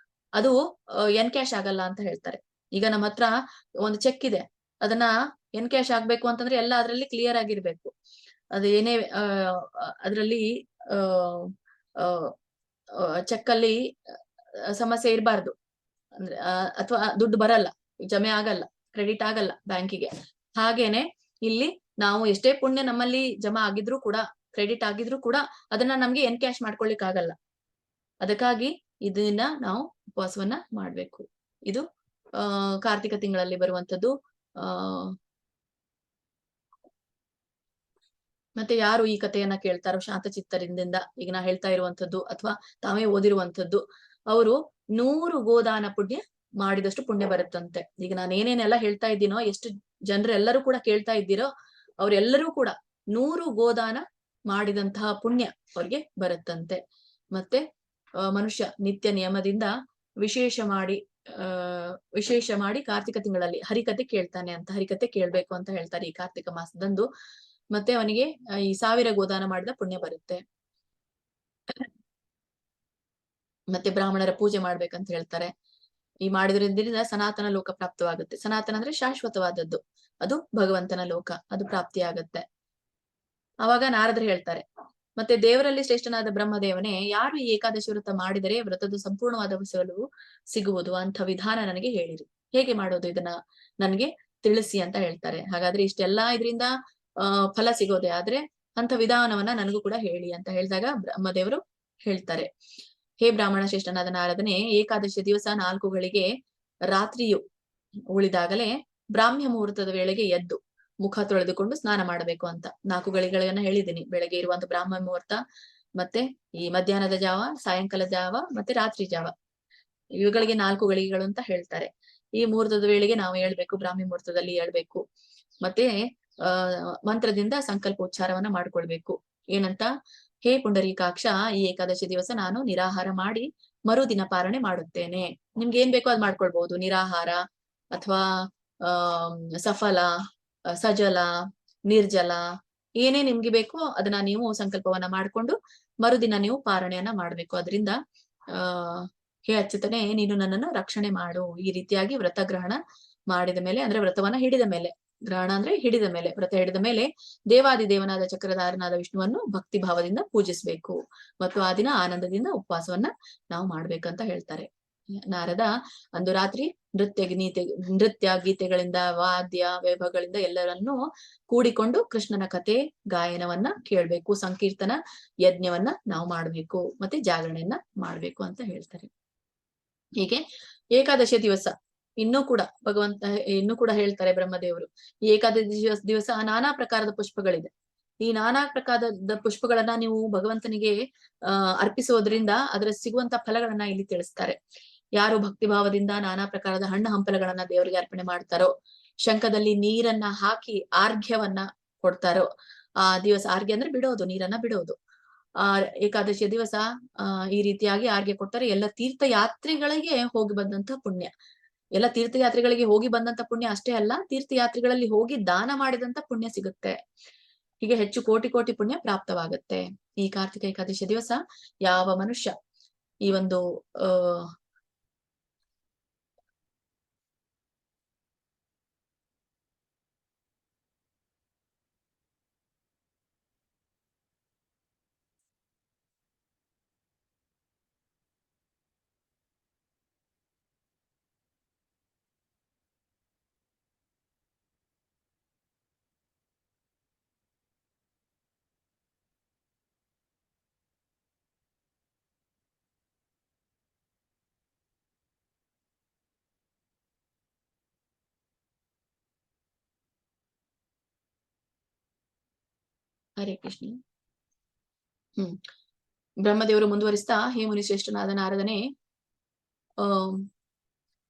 ಅದು ಎನ್ಕ್ಯಾಶ್ ಆಗಲ್ಲ ಅಂತ ಹೇಳ್ತಾರೆ. ಈಗ ನಮ್ಮ ಹತ್ರ ಒಂದು ಚೆಕ್ ಇದೆ, ಅದನ್ನ ಎನ್ಕ್ಯಾಶ್ ಆಗ್ಬೇಕು ಅಂತಂದ್ರೆ ಎಲ್ಲ ಅದ್ರಲ್ಲಿ ಕ್ಲಿಯರ್ ಆಗಿರ್ಬೇಕು. ಅದು ಏನೇ ಅದ್ರಲ್ಲಿ ಚೆಕ್ ಅಲ್ಲಿ ಸಮಸ್ಯೆ ಇರಬಾರ್ದು ಅಂದ್ರೆ ಅಥವಾ ದುಡ್ಡು ಬರಲ್ಲ, ಜಮೆ ಆಗಲ್ಲ, ಕ್ರೆಡಿಟ್ ಆಗಲ್ಲ ಬ್ಯಾಂಕಿಗೆ. ಹಾಗೇನೆ ಇಲ್ಲಿ ನಾವು ಎಷ್ಟೇ ಪುಣ್ಯ ನಮ್ಮಲ್ಲಿ ಜಮಾ ಆಗಿದ್ರು ಕೂಡ, ಕ್ರೆಡಿಟ್ ಆಗಿದ್ರು ಕೂಡ ಅದನ್ನ ನಮ್ಗೆ ಎನ್ಕ್ಯಾಶ್ ಮಾಡ್ಕೊಳ್ಲಿಕ್ ಆಗಲ್ಲ. ಅದಕ್ಕಾಗಿ ಇದನ್ನ ನಾವು ಉಪವಾಸವನ್ನ ಮಾಡ್ಬೇಕು. ಇದು ಕಾರ್ತಿಕ ತಿಂಗಳಲ್ಲಿ ಬರುವಂತದ್ದು. ಮತ್ತೆ ಯಾರು ಈ ಕಥೆಯನ್ನ ಕೇಳ್ತಾರೋ ಶಾಂತಚಿತ್ತರಿಂದ, ಈಗ ನಾ ಹೇಳ್ತಾ ಇರುವಂತದ್ದು ಅಥವಾ ತಾವೇ ಓದಿರುವಂತದ್ದು, ಅವರು 100 ಗೋದಾನ ಪುಣ್ಯ ಮಾಡಿದಷ್ಟು ಪುಣ್ಯ ಬರುತ್ತಂತೆ. ಈಗ ನಾನು ಏನೇನೆಲ್ಲ ಹೇಳ್ತಾ ಇದ್ದೀನೋ, ಎಷ್ಟು ಜನರೆಲ್ಲರೂ ಕೂಡ ಕೇಳ್ತಾ ಇದ್ದೀರೋ ಅವ್ರೆಲ್ಲರೂ ಕೂಡ 100 ಗೋದಾನ ಮಾಡಿದಂತಹ ಪುಣ್ಯ ಅವ್ರಿಗೆ ಬರುತ್ತಂತೆ. ಮತ್ತೆ ಮನುಷ್ಯ ನಿತ್ಯ ನಿಯಮದಿಂದ ವಿಶೇಷ ಮಾಡಿ ಕಾರ್ತಿಕ ತಿಂಗಳಲ್ಲಿ ಹರಿಕತೆ ಕೇಳ್ತಾನೆ ಅಂತ, ಹರಿಕತೆ ಕೇಳ್ಬೇಕು ಅಂತ ಹೇಳ್ತಾರೆ ಈ ಕಾರ್ತಿಕ ಮಾಸದಂದು. ಮತ್ತೆ ಅವನಿಗೆ ಈ 1000 ಗೋದಾನ ಮಾಡಿದ ಪುಣ್ಯ ಬರುತ್ತೆ. ಮತ್ತೆ ಬ್ರಾಹ್ಮಣರ ಪೂಜೆ ಮಾಡ್ಬೇಕಂತ ಹೇಳ್ತಾರೆ. ಈ ಮಾಡಿದ್ರಿಂದ ಸನಾತನ ಲೋಕ ಪ್ರಾಪ್ತವಾಗುತ್ತೆ. ಸನಾತನ ಅಂದ್ರೆ ಶಾಶ್ವತವಾದದ್ದು, ಅದು ಭಗವಂತನ ಲೋಕ, ಅದು ಪ್ರಾಪ್ತಿಯಾಗತ್ತೆ. ಅವಾಗ ನಾರದರು ಹೇಳ್ತಾರೆ, ಮತ್ತೆ ದೇವರಲ್ಲಿ ಶ್ರೇಷ್ಠನಾದ ಬ್ರಹ್ಮದೇವನೇ, ಯಾರು ಈ ಏಕಾದಶಿ ವ್ರತ ಮಾಡಿದರೆ ವ್ರತದ ಸಂಪೂರ್ಣವಾದ ಫಲವು ಸಿಗುವುದು ಅಂತ ವಿಧಾನ ನನಗೆ ಹೇಳಿರಿ. ಹೇಗೆ ಮಾಡೋದು ಇದನ್ನ ನನ್ಗೆ ತಿಳಿಸಿ ಅಂತ ಹೇಳ್ತಾರೆ. ಹಾಗಾದ್ರೆ ಇಷ್ಟೆಲ್ಲಾ ಇದರಿಂದ ಫಲ ಸಿಗೋದೆ ಆದ್ರೆ ಅಂತ ವಿಧಾನವನ್ನ ನನಗೂ ಕೂಡ ಹೇಳಿ ಅಂತ ಹೇಳಿದಾಗ ಬ್ರಹ್ಮದೇವರು ಹೇಳ್ತಾರೆ, ಹೇ ಬ್ರಾಹ್ಮಣ ಶ್ರೇಷ್ಠನಾದ ನಾರದನೇ, ಏಕಾದಶಿ ದಿವಸ 4 ಗಳಿಗೆ ರಾತ್ರಿಯು ಉಳಿದಾಗಲೇ ಬ್ರಾಹ್ಮ್ಯ ಮುಹೂರ್ತದ ವೇಳೆಗೆ ಎದ್ದು ಮುಖ ತೊಳೆದುಕೊಂಡು ಸ್ನಾನ ಮಾಡಬೇಕು ಅಂತ 4 ಗಳಿಗಳನ್ನ ಹೇಳಿದ್ದೀನಿ. ಬೆಳಗ್ಗೆ ಇರುವಂತ ಬ್ರಾಹ್ಮ ಮುಹೂರ್ತ, ಮತ್ತೆ ಈ ಮಧ್ಯಾಹ್ನದ ಜಾವ, ಸಾಯಂಕಾಲ ಜಾವ, ಮತ್ತೆ ರಾತ್ರಿ ಜಾವ, ಇವುಗಳಿಗೆ 4 ಗಳಿಗಳು ಅಂತ ಹೇಳ್ತಾರೆ. ಈ ಮುಹೂರ್ತದ ವೇಳೆಗೆ ನಾವು ಹೇಳ್ಬೇಕು, ಬ್ರಾಹ್ಮಿ ಮುಹೂರ್ತದಲ್ಲಿ ಹೇಳ್ಬೇಕು. ಮತ್ತೆ ಮಂತ್ರದಿಂದ ಸಂಕಲ್ಪೋಚ್ಚಾರವನ್ನ ಮಾಡ್ಕೊಳ್ಬೇಕು. ಏನಂತ, ಹೇ ಪುಂಡರೀಕಾಕ್ಷ, ಈ ಏಕಾದಶಿ ದಿವಸ ನಾನು ನಿರಾಹಾರ ಮಾಡಿ ಮರುದಿನ ಪಾರಣೆ ಮಾಡುತ್ತೇನೆ. ನಿಮ್ಗೆ ಏನ್ ಬೇಕೋ ಅದ್ ಮಾಡ್ಕೊಳ್ಬಹುದು, ನಿರಾಹಾರ ಅಥವಾ ಸಫಲ, ಸಜಲ, ನಿರ್ಜಲ, ಏನೇ ನಿಮ್ಗೆ ಬೇಕೋ ಅದನ್ನ ನೀವು ಸಂಕಲ್ಪವನ್ನ ಮಾಡ್ಕೊಂಡು ಮರುದಿನ ನೀವು ಪಾರಣೆಯನ್ನ ಮಾಡ್ಬೇಕು. ಅದರಿಂದ ಹೇ ಅಚ್ಯುತನೇ, ನೀನು ನನ್ನನ್ನು ರಕ್ಷಣೆ ಮಾಡು. ಈ ರೀತಿಯಾಗಿ ವ್ರತ ಗ್ರಹಣ ಮಾಡಿದ ಮೇಲೆ, ಅಂದ್ರೆ ವ್ರತವನ್ನ ಹಿಡಿದ ಮೇಲೆ, ಗ್ರಹಣ ಅಂದ್ರೆ ಹಿಡಿದ ಮೇಲೆ, ವ್ರತ ಹಿಡಿದ ಮೇಲೆ ದೇವಾದಿದೇವನಾದ ಚಕ್ರಧಾರನಾದ ವಿಷ್ಣುವನ್ನು ಭಕ್ತಿ ಭಾವದಿಂದ ಪೂಜಿಸ್ಬೇಕು. ಮತ್ತು ಆ ದಿನ ಆನಂದದಿಂದ ಉಪವಾಸವನ್ನ ನಾವು ಮಾಡ್ಬೇಕಂತ ಹೇಳ್ತಾರೆ. ನಾರದ ಅಂದು ರಾತ್ರಿ ನೃತ್ಯ ಗೀತೆಗಳಿಂದ, ವಾದ್ಯ ವೈಭವಗಳಿಂದ ಎಲ್ಲರನ್ನೂ ಕೂಡಿಕೊಂಡು ಕೃಷ್ಣನ ಕಥೆ ಗಾಯನವನ್ನ ಕೇಳ್ಬೇಕು, ಸಂಕೀರ್ತನ ಯಜ್ಞವನ್ನ ನಾವು ಮಾಡ್ಬೇಕು, ಮತ್ತೆ ಜಾಗರಣೆಯನ್ನ ಮಾಡ್ಬೇಕು ಅಂತ ಹೇಳ್ತಾರೆ. ಹೀಗೆ ಏಕಾದಶಿ ದಿವಸ ಇನ್ನೂ ಕೂಡ ಹೇಳ್ತಾರೆ ಬ್ರಹ್ಮದೇವರು, ಈ ಏಕಾದಶಿ ದಿವಸ ನಾನಾ ಪ್ರಕಾರದ ಪುಷ್ಪಗಳಿದೆ. ಈ ನಾನಾ ಪ್ರಕಾರದ ಪುಷ್ಪಗಳನ್ನ ನೀವು ಭಗವಂತನಿಗೆ ಅರ್ಪಿಸೋದ್ರಿಂದ ಅದರ ಸಿಗುವಂತ ಫಲಗಳನ್ನ ಇಲ್ಲಿ ತಿಳಿಸ್ತಾರೆ. ಯಾರು ಭಕ್ತಿ ಭಾವದಿಂದ ನಾನಾ ಪ್ರಕಾರದ ಹಣ್ಣು ಹಂಪಲಗಳನ್ನ ದೇವರಿಗೆ ಅರ್ಪಣೆ ಮಾಡ್ತಾರೋ, ಶಂಖದಲ್ಲಿ ನೀರನ್ನ ಹಾಕಿ ಆರ್ಘ್ಯವನ್ನ ಕೊಡ್ತಾರೋ, ಆ ದಿವಸ, ಆರ್ಘ್ಯ ಅಂದ್ರೆ ಬಿಡೋದು, ನೀರನ್ನ ಬಿಡೋದು, ಏಕಾದಶಿಯ ದಿವಸ ಈ ರೀತಿಯಾಗಿ ಆರ್ಗೆ ಕೊಟ್ಟರೆ ಎಲ್ಲ ತೀರ್ಥಯಾತ್ರಿಗಳಿಗೆ ಹೋಗಿ ಬಂದಂತ ಪುಣ್ಯ. ಎಲ್ಲ ತೀರ್ಥಯಾತ್ರಿಗಳಿಗೆ ಹೋಗಿ ಬಂದಂತ ಪುಣ್ಯ ಅಷ್ಟೇ ಅಲ್ಲ, ತೀರ್ಥಯಾತ್ರಿಗಳಲ್ಲಿ ಹೋಗಿ ದಾನ ಮಾಡಿದಂತ ಪುಣ್ಯ ಸಿಗುತ್ತೆ. ಹೀಗೆ ಹೆಚ್ಚು ಕೋಟಿ ಕೋಟಿ ಪುಣ್ಯ ಪ್ರಾಪ್ತವಾಗುತ್ತೆ. ಈ ಕಾರ್ತಿಕ ಏಕಾದಶಿ ದಿವಸ ಯಾವ ಮನುಷ್ಯ ಈ ಒಂದು ಹರೇ ಕೃಷ್ಣ. ಬ್ರಹ್ಮದೇವರು ಮುಂದುವರಿಸ್ತಾ, ಹೇ ಮುನಿಶ್ರೇಷ್ಠನಾದ ನಾರದನೇ,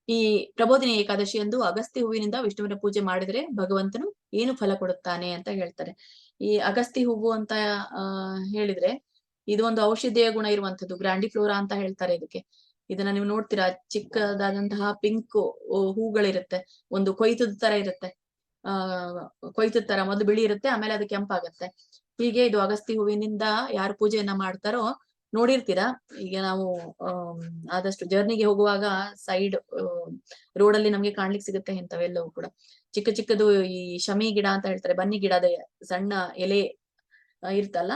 ಈ ಪ್ರಬೋಧಿನಿ ಏಕಾದಶಿ ಎಂದು ಅಗಸ್ತ್ಯ ಹೂವಿನಿಂದ ವಿಷ್ಣುವಿನ ಪೂಜೆ ಮಾಡಿದ್ರೆ ಭಗವಂತನು ಏನು ಫಲ ಕೊಡುತ್ತಾನೆ ಅಂತ ಹೇಳ್ತಾರೆ. ಈ ಅಗಸ್ತ್ಯ ಹೂವು ಅಂತ ಹೇಳಿದ್ರೆ ಇದು ಒಂದು ಔಷಧೀಯ ಗುಣ ಇರುವಂತದ್ದು, ಗ್ರಾಂಡಿಫ್ಲೋರಾ ಅಂತ ಹೇಳ್ತಾರೆ ಇದಕ್ಕೆ. ಇದನ್ನ ನೀವು ನೋಡ್ತೀರಾ, ಚಿಕ್ಕದಾದಂತಹ ಪಿಂಕ್ ಹೂಗಳಿರುತ್ತೆ, ಒಂದು ಕೊಯ್ತದ ತರ ಇರುತ್ತೆ. ಕೊಯ್ತದ ತರ ಮೊದಲು ಬಿಳಿ ಇರುತ್ತೆ, ಆಮೇಲೆ ಅದು ಕೆಂಪಾಗತ್ತೆ. ಹೀಗೆ ಇದು ಅಗಸ್ತ್ಯ ಹೂವಿನಿಂದ ಯಾರು ಪೂಜೆಯನ್ನ ಮಾಡ್ತಾರೋ ನೋಡಿರ್ತೀರಾ. ಈಗ ನಾವು ಆದಷ್ಟು ಜರ್ನಿಗೆ ಹೋಗುವಾಗ ಸೈಡ್ ರೋಡ್ ಅಲ್ಲಿ ನಮ್ಗೆ ಕಾಣ್ಲಿಕ್ಕೆ ಸಿಗುತ್ತೆ ಇಂಥವೆಲ್ಲವೂ ಕೂಡ. ಚಿಕ್ಕ ಚಿಕ್ಕದು ಈ ಶಮಿ ಗಿಡ ಅಂತ ಹೇಳ್ತಾರೆ, ಬನ್ನಿ ಗಿಡದ ಸಣ್ಣ ಎಲೆ ಇರ್ತಲ್ಲ,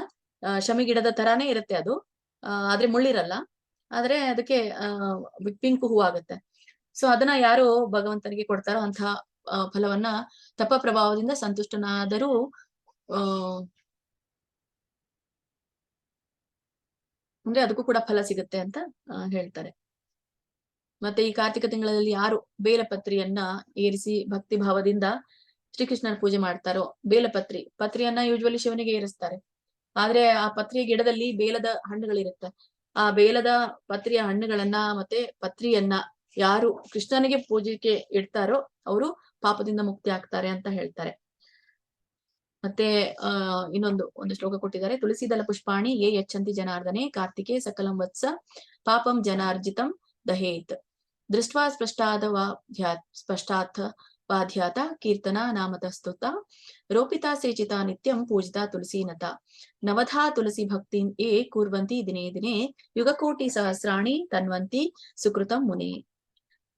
ಶಮಿ ಗಿಡದ ತರಾನೇ ಇರುತ್ತೆ ಅದು, ಆದ್ರೆ ಮುಳ್ಳಿರಲ್ಲ, ಆದ್ರೆ ಅದಕ್ಕೆ ಪಿಂಕ್ ಹೂ ಆಗುತ್ತೆ. ಸೊ ಅದನ್ನ ಯಾರು ಭಗವಂತನಿಗೆ ಕೊಡ್ತಾರೋ ಅಂತಹ ಫಲವನ್ನ ತಪ ಪ್ರಭಾವದಿಂದ ಸಂತುಷ್ಟನಾದರೂ ಅಂದ್ರೆ ಅದಕ್ಕೂ ಕೂಡ ಫಲ ಸಿಗುತ್ತೆ ಅಂತ ಹೇಳ್ತಾರೆ. ಮತ್ತೆ ಈ ಕಾರ್ತಿಕ ತಿಂಗಳಲ್ಲಿ ಯಾರು ಬೇಲಪತ್ರಿಯನ್ನ ಏರಿಸಿ ಭಕ್ತಿ ಭಾವದಿಂದ ಶ್ರೀಕೃಷ್ಣನ ಪೂಜೆ ಮಾಡ್ತಾರೋ, ಪತ್ರಿಯನ್ನ ಯೂಶುವಲಿ ಶಿವನಿಗೆ ಏರಿಸ್ತಾರೆ, ಆದ್ರೆ ಆ ಪತ್ರಿಯ ಗಿಡದಲ್ಲಿ ಬೇಲದ ಹಣ್ಣುಗಳಿರುತ್ತೆ. ಆ ಬೇಲದ ಪತ್ರಿಯ ಹಣ್ಣುಗಳನ್ನ ಮತ್ತೆ ಪತ್ರಿಯನ್ನ ಯಾರು ಕೃಷ್ಣನಿಗೆ ಪೂಜೆಗೆ ಇಡ್ತಾರೋ ಅವರು ಪಾಪದಿಂದ ಮುಕ್ತಿ ಆಗ್ತಾರೆ ಅಂತ ಹೇಳ್ತಾರೆ. ಮತ್ತೆ ಒಂದು ಶ್ಲೋಕ ಕೊಟ್ಟಿದ್ದಾರೆ, ತುಳಸಿದಲ ಪುಷ್ಪಾಣಿ ಯೇ ಯಚ್ಚಂತಿ ಜನಾರ್ದನೆ ಕಾರ್ತಿಕೆ ಸಕಲಂ ವತ್ಸ ಪಾಪಂ ಜನಾರ್ಜಿತಂ ದಹೇತ್ ದೃಷ್ಟ್ವಾ ಸ್ಪಷ್ಟಾತ್ ವಾಧ್ಯಾತ ಕೀರ್ತನ ನಾಮತ ಸ್ತುತ ರೋಪಿತಾ ಸೇಚಿತಾ ನಿತ್ಯಂ ಪೂಜಿತಾ ತುಳಸೀನತ ನವಧಾ ತುಳಸಿ ಭಕ್ತಿಂ ಯೇ ಕುರ್ವಂತಿ ದಿನೇ ದಿನೇ ಯುಗಕೋಟಿ ಸಹಸ್ರಾಣಿ ತನ್ವಂತಿ ಸುಕೃತಂ ಮುನಿ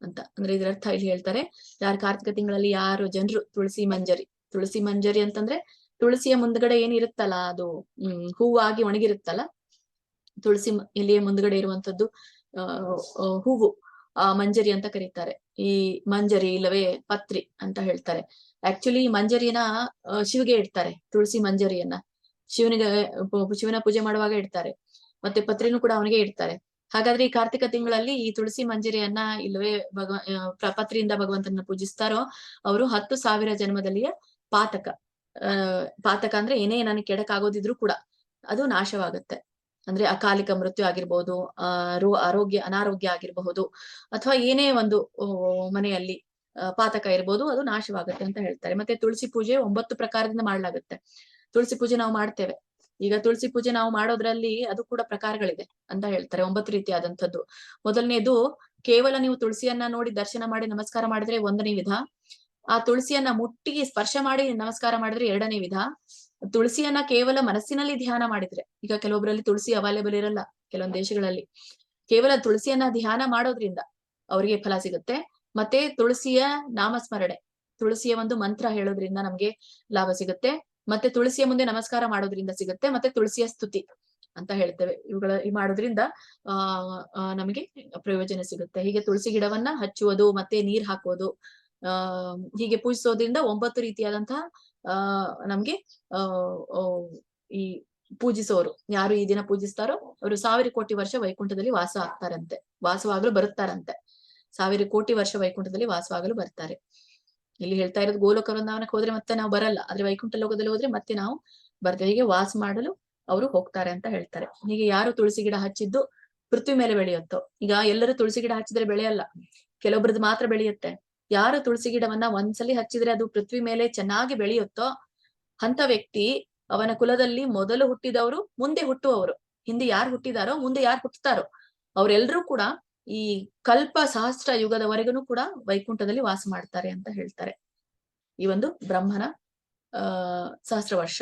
ಅಂತ. ಅಂದ್ರೆ ಇದರರ್ಥ ಇಲ್ಲಿ ಹೇಳ್ತಾರೆ, ಯಾರು ಕಾರ್ತಿಕ ತಿಂಗಳಲ್ಲಿ ಯಾರು ಜನರು ತುಳಸಿ ಮಂಜರಿ ಅಂತಂದ್ರೆ ತುಳಸಿಯ ಮುಂದ್ಗಡೆ ಏನಿರುತ್ತಲ್ಲ ಅದು ಹೂವಾಗಿ ಒಣಗಿರುತ್ತಲ್ಲ, ತುಳಸಿ ಎಲೆಯ ಮುಂದ್ಗಡೆ ಇರುವಂತದ್ದು ಹೂವು ಮಂಜರಿ ಅಂತ ಕರೀತಾರೆ. ಈ ಮಂಜರಿ ಇಲ್ಲವೇ ಪತ್ರಿ ಅಂತ ಹೇಳ್ತಾರೆ. ಆಕ್ಚುಲಿ ಮಂಜರಿಯನ್ನ ಶಿವಗೆ ಇಡ್ತಾರೆ, ತುಳಸಿ ಮಂಜರಿಯನ್ನ ಶಿವನ ಪೂಜೆ ಮಾಡುವಾಗ ಇಡ್ತಾರೆ, ಮತ್ತೆ ಪತ್ರಿನೂ ಕೂಡ ಅವನಿಗೆ ಇಡ್ತಾರೆ. ಹಾಗಾದ್ರೆ ಈ ಕಾರ್ತಿಕ ತಿಂಗಳಲ್ಲಿ ಈ ತುಳಸಿ ಮಂಜರಿಯನ್ನ ಇಲ್ಲವೇ ಪತ್ರಿಯಿಂದ ಭಗವಂತನ ಪೂಜಿಸ್ತಾರೋ ಅವರು 10,000 ಜನ್ಮದಲ್ಲಿಯ ಪಾತಕ ಅಂದ್ರೆ ಏನೇ ನನಗೆ ಕೆಡಕಾಗೋದಿದ್ರು ಕೂಡ ಅದು ನಾಶವಾಗುತ್ತೆ. ಅಂದ್ರೆ ಅಕಾಲಿಕ ಮೃತ್ಯು ಆಗಿರ್ಬಹುದು, ಅನಾರೋಗ್ಯ ಆಗಿರಬಹುದು, ಅಥವಾ ಏನೇ ಒಂದು ಮನೆಯಲ್ಲಿ ಪಾತಕ ಇರ್ಬೋದು, ಅದು ನಾಶವಾಗುತ್ತೆ ಅಂತ ಹೇಳ್ತಾರೆ. ಮತ್ತೆ ತುಳಸಿ ಪೂಜೆ 9 ಪ್ರಕಾರದಿಂದ ಮಾಡ್ಲಾಗುತ್ತೆ. ತುಳಸಿ ಪೂಜೆ ನಾವು ಮಾಡ್ತೇವೆ. ಈಗ ತುಳಸಿ ಪೂಜೆ ನಾವು ಮಾಡೋದ್ರಲ್ಲಿ ಅದು ಕೂಡ ಪ್ರಕಾರಗಳಿದೆ ಅಂತ ಹೇಳ್ತಾರೆ, 9 ರೀತಿಯಾದಂಥದ್ದು. ಮೊದಲನೇದು, ಕೇವಲ ನೀವು ತುಳಸಿಯನ್ನ ನೋಡಿ ದರ್ಶನ ಮಾಡಿ ನಮಸ್ಕಾರ ಮಾಡಿದ್ರೆ 1ನೇ ವಿಧ. ಆ ತುಳಸಿಯನ್ನ ಮುಟ್ಟಿ ಸ್ಪರ್ಶ ಮಾಡಿ ನಮಸ್ಕಾರ ಮಾಡಿದ್ರೆ 2ನೇ ವಿಧ. ತುಳಸಿಯನ್ನ ಕೇವಲ ಮನಸ್ಸಿನಲ್ಲಿ ಧ್ಯಾನ ಮಾಡಿದ್ರೆ, ಈಗ ಕೆಲವೊಬ್ಬರಲ್ಲಿ ತುಳಸಿ ಅವೈಲೇಬಲ್ ಇರಲ್ಲ, ಕೆಲವೊಂದು ದೇಶಗಳಲ್ಲಿ ಕೇವಲ ತುಳಸಿಯನ್ನ ಧ್ಯಾನ ಮಾಡೋದ್ರಿಂದ ಅವರಿಗೆ ಫಲ ಸಿಗುತ್ತೆ. ಮತ್ತೆ ತುಳಸಿಯ ನಾಮಸ್ಮರಣೆ, ತುಳಸಿಯ ಒಂದು ಮಂತ್ರ ಹೇಳೋದ್ರಿಂದ ನಮ್ಗೆ ಲಾಭ ಸಿಗುತ್ತೆ. ಮತ್ತೆ ತುಳಸಿಯ ಮುಂದೆ ನಮಸ್ಕಾರ ಮಾಡೋದ್ರಿಂದ ಸಿಗುತ್ತೆ. ಮತ್ತೆ ತುಳಸಿಯ ಸ್ತುತಿ ಅಂತ ಹೇಳ್ತೇವೆ, ಮಾಡೋದ್ರಿಂದ ನಮಗೆ ಪ್ರಯೋಜನ ಸಿಗುತ್ತೆ. ಹೀಗೆ ತುಳಸಿ ಗಿಡವನ್ನ ಹಚ್ಚುವುದು, ಮತ್ತೆ ನೀರ್ ಹಾಕುವುದು, ಹೀಗೆ ಪೂಜಿಸೋದ್ರಿಂದ 9 ರೀತಿಯಾದಂತಹ ನಮ್ಗೆ ಈ ಪೂಜಿಸೋರು ಯಾರು ಈ ದಿನ ಪೂಜಿಸ್ತಾರೋ ಅವರು 1000 ಕೋಟಿ ವರ್ಷ ವೈಕುಂಠದಲ್ಲಿ ವಾಸವಾಗಲು ಬರುತ್ತಾರಂತೆ. 1000 ಕೋಟಿ ವರ್ಷ ವೈಕುಂಠದಲ್ಲಿ ವಾಸವಾಗಲು ಬರ್ತಾರೆ. ಇಲ್ಲಿ ಹೇಳ್ತಾ ಇರೋದು ಗೋಲೋಕ ವೃಂದಾವನಕ್ಕೆ ಹೋದ್ರೆ ಮತ್ತೆ ನಾವು ಬರಲ್ಲ, ಆದ್ರೆ ವೈಕುಂಠ ಲೋಕದಲ್ಲಿ ಹೋದ್ರೆ ಮತ್ತೆ ನಾವು ಬರ್ತೇವೆ. ಹೀಗೆ ವಾಸ ಮಾಡಲು ಅವರು ಹೋಗ್ತಾರೆ ಅಂತ ಹೇಳ್ತಾರೆ. ಹೀಗೆ ಯಾರು ತುಳಸಿ ಗಿಡ ಹಚ್ಚಿದ್ದು ಪೃಥ್ವಿ ಮೇಲೆ ಬೆಳೆಯುತ್ತೋ, ಈಗ ಎಲ್ಲರೂ ತುಳಸಿ ಗಿಡ ಹಚ್ಚಿದ್ರೆ ಬೆಳೆಯಲ್ಲ, ಕೆಲವೊಬ್ರದ್ದು ಮಾತ್ರ ಬೆಳೆಯುತ್ತೆ. ಯಾರು ತುಳಸಿ ಗಿಡವನ್ನ ಒಂದ್ಸಲಿ ಹಚ್ಚಿದ್ರೆ ಅದು ಪೃಥ್ವಿ ಮೇಲೆ ಚೆನ್ನಾಗಿ ಬೆಳೆಯುತ್ತೋ ಅಂತ ವ್ಯಕ್ತಿ ಅವನ ಕುಲದಲ್ಲಿ ಮೊದಲು ಹುಟ್ಟಿದವರು ಮುಂದೆ ಹುಟ್ಟುವವರು, ಹಿಂದೆ ಯಾರು ಹುಟ್ಟಿದಾರೋ ಮುಂದೆ ಯಾರು ಹುಟ್ಟುತ್ತಾರೋ ಅವರೆಲ್ಲರೂ ಕೂಡ ಈ ಕಲ್ಪ ಸಹಸ್ರ ಯುಗದವರೆಗೂ ಕೂಡ ವೈಕುಂಠದಲ್ಲಿ ವಾಸ ಮಾಡ್ತಾರೆ ಅಂತ ಹೇಳ್ತಾರೆ. ಈ ಒಂದು ಬ್ರಹ್ಮನ ಸಹಸ್ರ ವರ್ಷ,